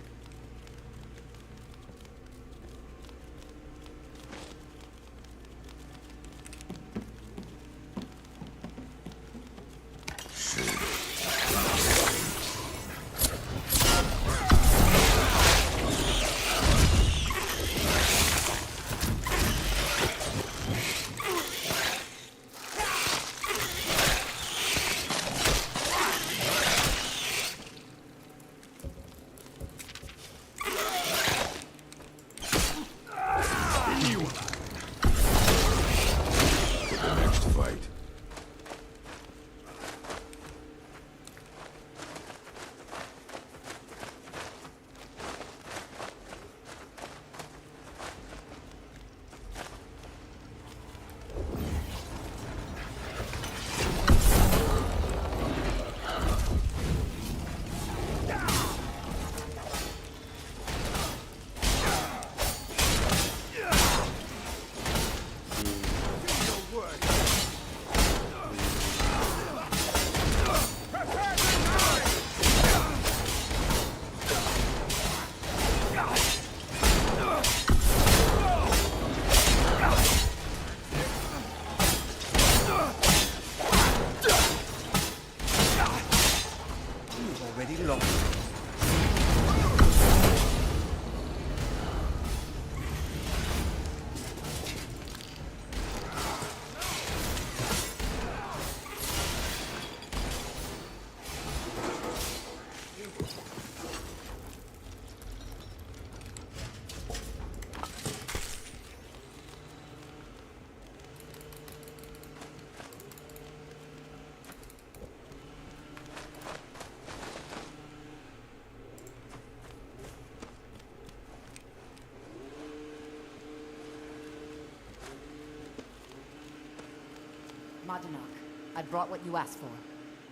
Madanak, I brought what you asked for.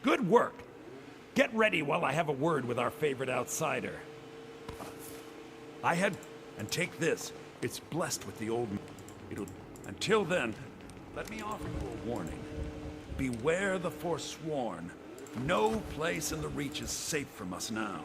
Good work. Get ready while I have a word with our favorite outsider. And take this. It's blessed with the old... Until then, let me offer you a warning. Beware the Forsworn. No place in the Reach is safe from us now.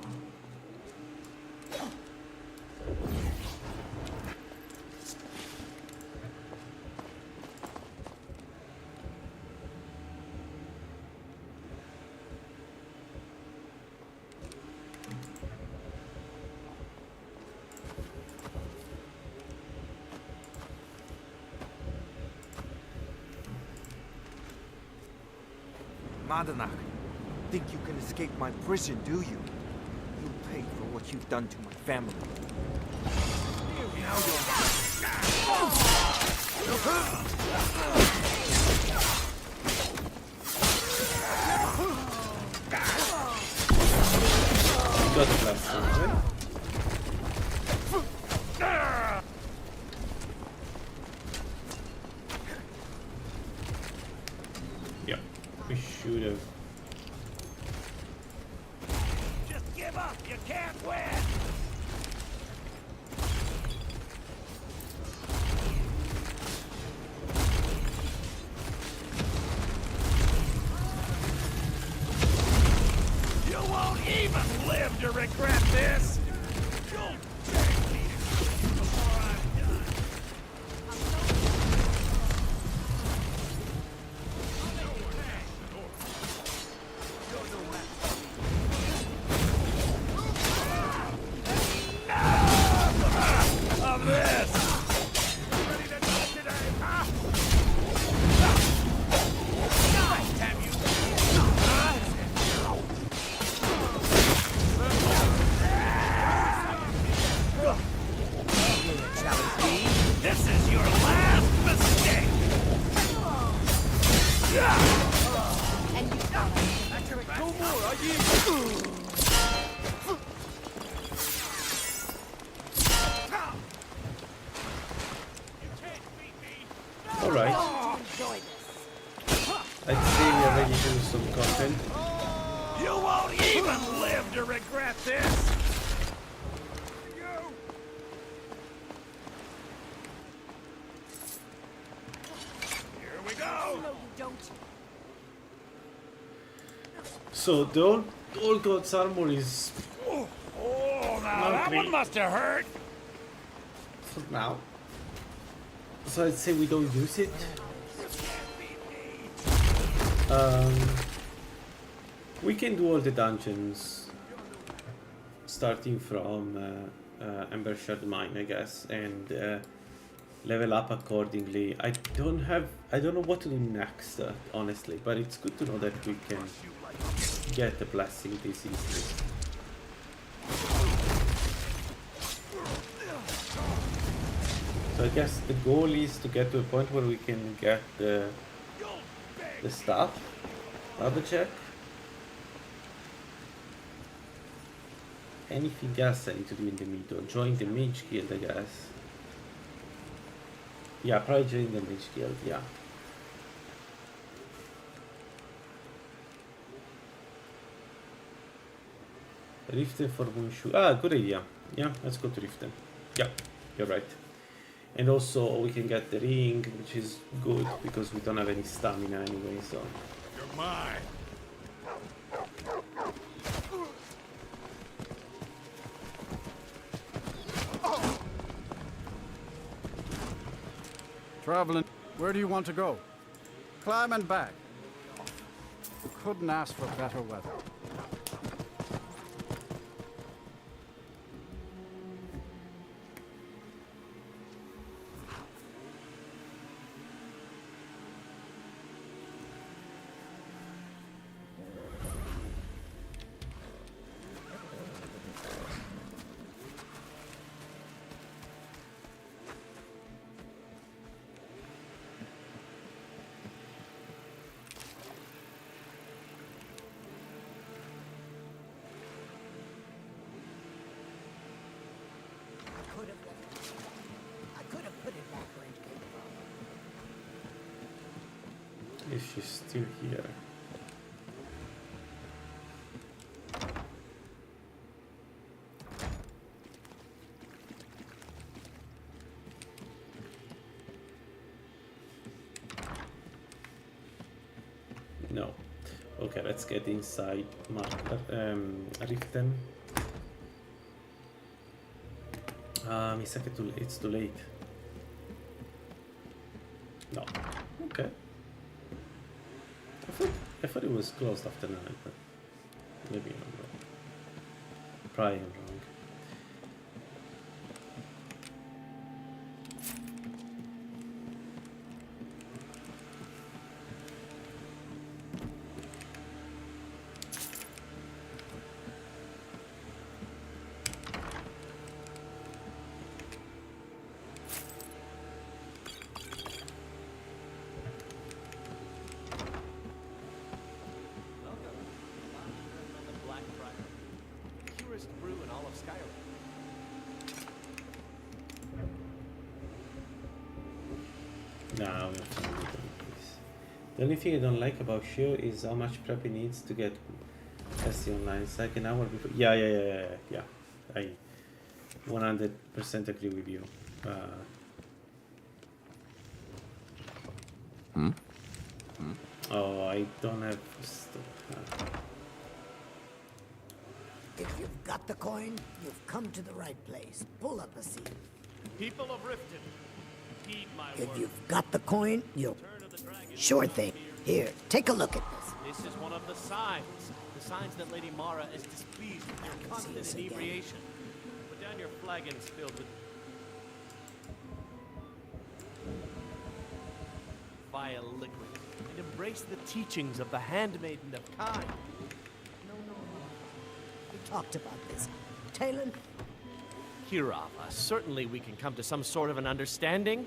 Madanak, think you can escape my prison, do you? You'll pay for what you've done to my family. You got the last one, right? Yeah, we should have. Just give up. You can't win. even live to regret this! You'll take me before I'm done. Of this! Ready to die today, huh? Damn you! This is your last mistake! And you That's your no more, are you? Alright. I'd say we are ready to do some content. You won't even live to regret this! Here we go! No, you don't. So the old god's armor is Oh, now not that great one must have hurt! for now. So I'd say we don't use it. We can do all the dungeons starting from Ember Shard Mine, I guess, and level up accordingly. I don't know what to do next, honestly, but it's good to know that we can get the blessing this easily. So I guess the goal is to get to a point where we can get the stuff. Double check. Anything else I need to do in the middle? Join the mage guild, I guess. Yeah, probably join the mage guild, yeah. Riften for Munshu. Ah, good idea. Yeah, let's go to Riften. Yeah, you're right. And also we can get the ring, which is good because we don't have any stamina anyway, so. You're mine! Traveling. Where do you want to go? Climbing back. Couldn't ask for better weather. I could have put it back where it came from. If she's still here. No. Okay, let's get inside Riften. Mi sa che it's too late. No. Okay. I thought it was closed after 9, but maybe I'm wrong. Probably I'm wrong. No, the only thing I don't like about Shio is how much prep it needs to get testing online. It's like an hour before. Yeah. I 100% agree with you. Oh, I don't have. If you've got the coin, you've come to the right place. Pull up a seat. People of Riften, heed my If word. you've got the coin, you'll... Sure thing. Here, take a look at this. This is one of the signs. The signs that Lady Mara is displeased with your constant inebriation. Put down your flagons filled with vile liquid and embrace the teachings of the handmaiden of Kai. No. We talked about this. Talon? Kirov, certainly we can come to some sort of an understanding.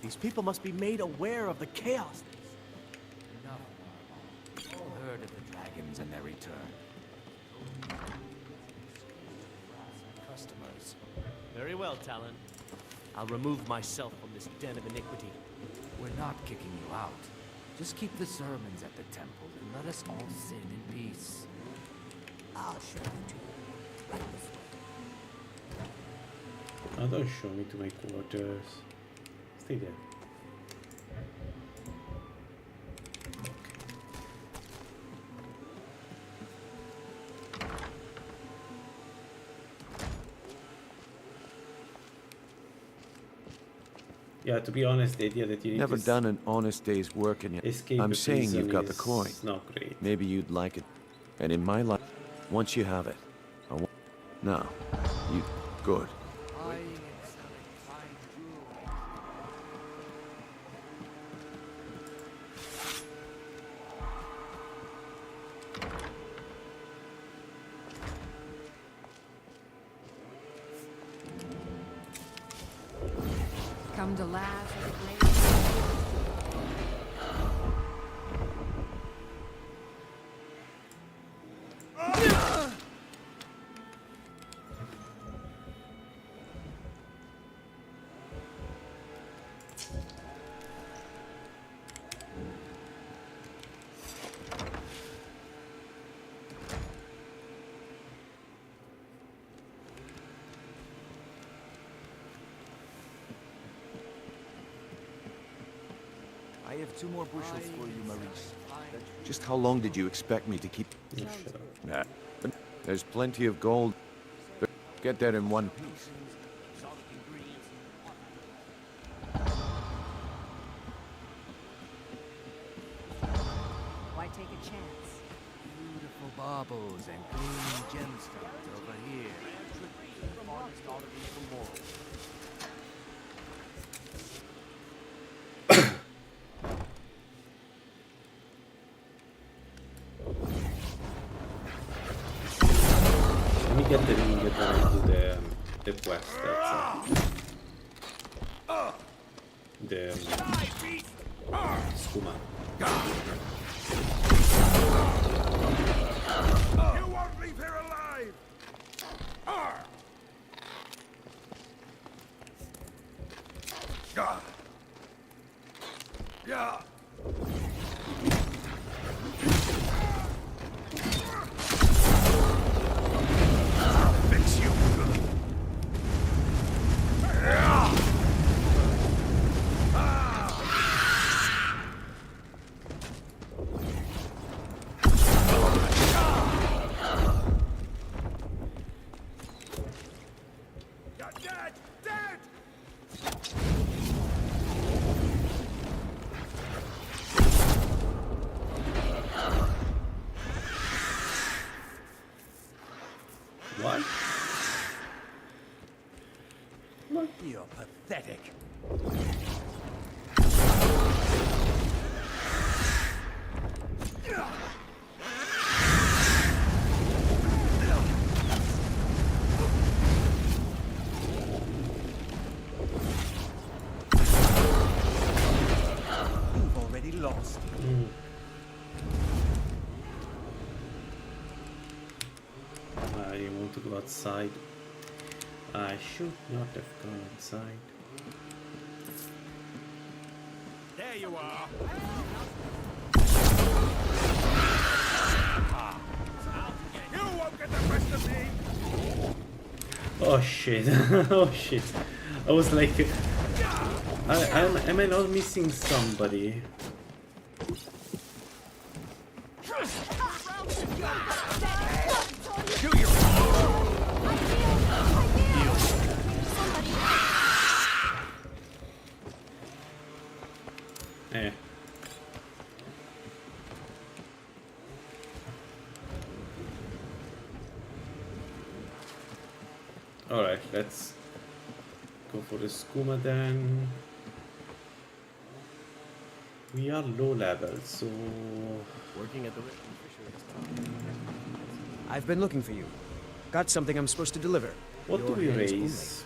These people must be made aware of the chaos. No. All heard of the dragons and their return. Customers. Very well, Talon. I'll remove myself from this den of iniquity. We're not kicking you out. Just keep the sermons at the temple and let us all sin in peace. I'll show you to you. Right this way. Oh, don't show me to my quarters. Stay there. Yeah, to be honest, the idea that you need Never to done an honest day's work in your... escape I'm a saying you've prison got the is coin. not great. Maybe you'd like it. And in my life, once you have it, I want... Now, you... Good. Come to laugh at the great. I have 2 more bushels for you, Maurice. Just how long did you expect me to keep... Nah. There's plenty of gold. Get that in one piece. Why take a chance? Beautiful baubles and gleaming gemstones over here. Let me get the ingot and I'll do the quest. That's the Skuma. You won't leave here alive! Yeah. Fix you. You're dead! Dead! What? You're pathetic. You've already lost. I want to go outside. I should not have gone outside. There you are! You won't get the best of me! Oh shit! Oh shit! I was like, am I not missing somebody? Do your Alright, let's go for the skooma then. We are low level, so... Working at the Rift and Fisheries. I've been looking for you. Got something I'm supposed to deliver. What Your do we hands raise?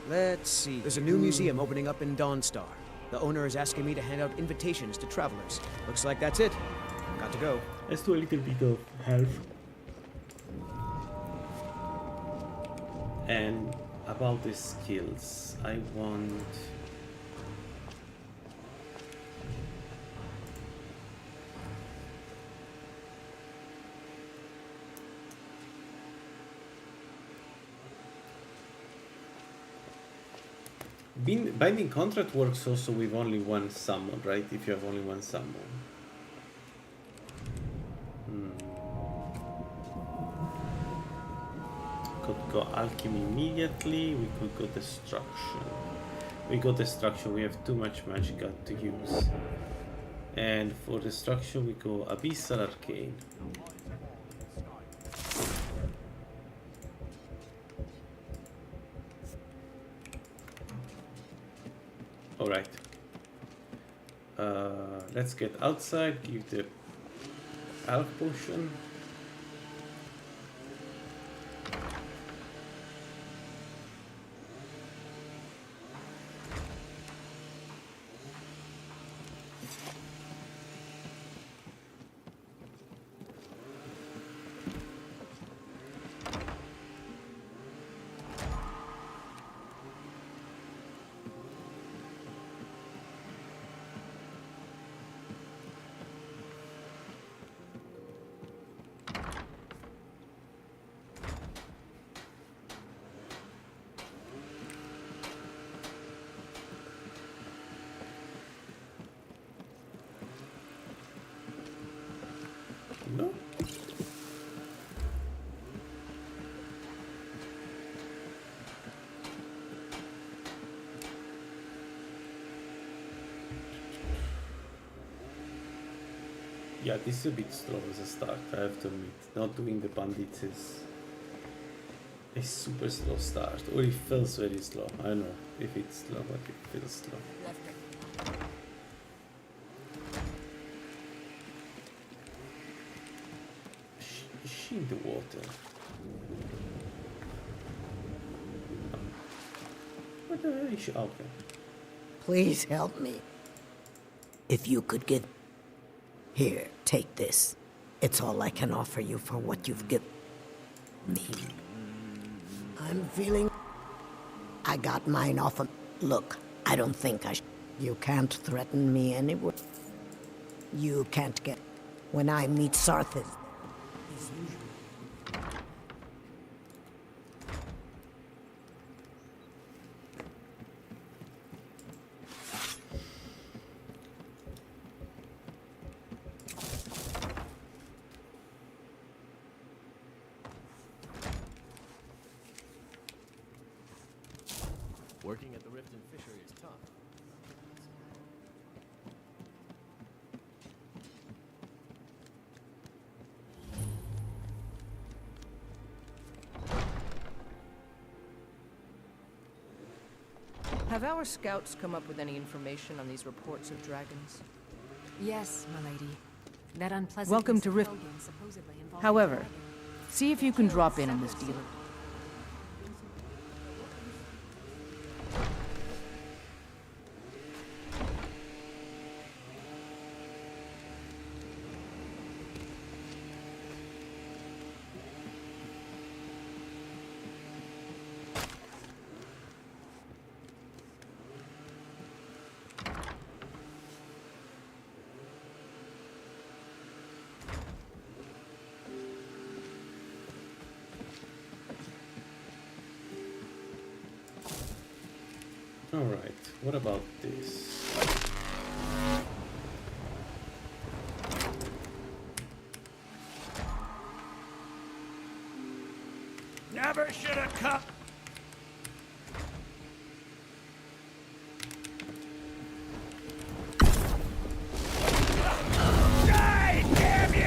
only. Let's see. There's a new museum opening up in Dawnstar. The owner is asking me to hand out invitations to travelers. Looks like that's it. Got to go. Let's do a little bit of health. And about the skills, I want... Binding contract works also with only one summon, right? If you have only one summon. Could go alchemy immediately. We could go destruction. We go destruction. We have too much magic to use. And for destruction, we go abyssal arcane. Alright. Let's get outside, give the health potion. No. Yeah, this is a bit slow as a start, I have to admit. Not doing the bandits is a super slow start, or it feels very slow. I don't know if it's slow, but it feels slow. Is she in the water? What the hell is she? Okay. Please help me. If you could give... Here, take this. It's all I can offer you for what you've given me. I'm feeling... I got mine off of... Look, I don't think I should... You can't threaten me anyway. You can't get... When I meet Sarthis... He's usually... Working at the Rift and Fishery is tough. Have our scouts come up with any information on these reports of dragons? Yes, my lady. That unpleasant... Welcome to Rift. However, see if you can drop in on this deal. Alright, what about this? Never should have come. Die, damn you!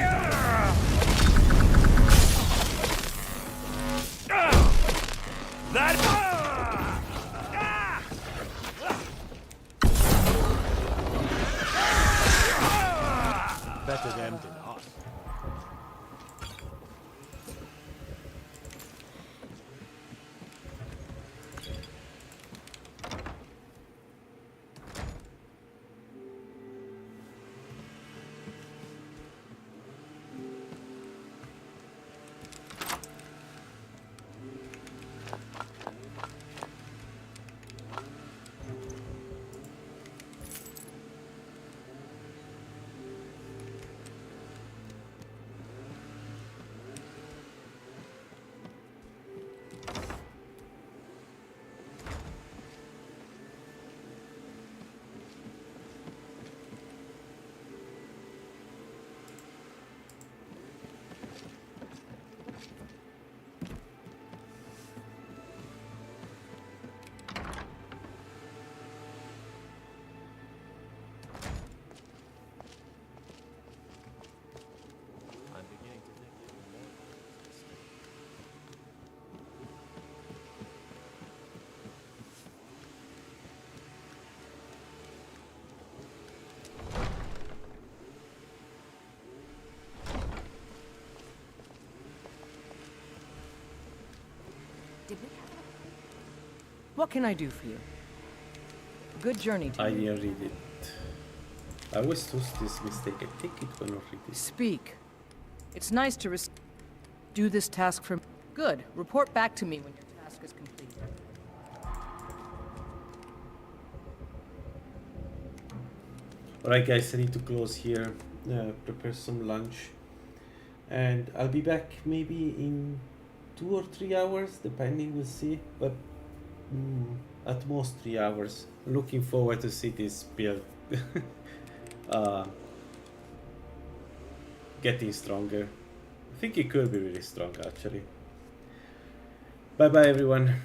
better them than us. What can I do for you? Good journey to I you. didn't read it. I always do this mistake. I take it when I read it. Speak. It's nice to do this task for... Good. Report back to me when your task is complete. Alright guys, I need to close here, prepare some lunch, and I'll be back maybe in 2 or 3 hours, depending, we'll see, but at most 3 hours. Looking forward to see this build getting stronger. I think it could be really strong actually. Bye bye everyone.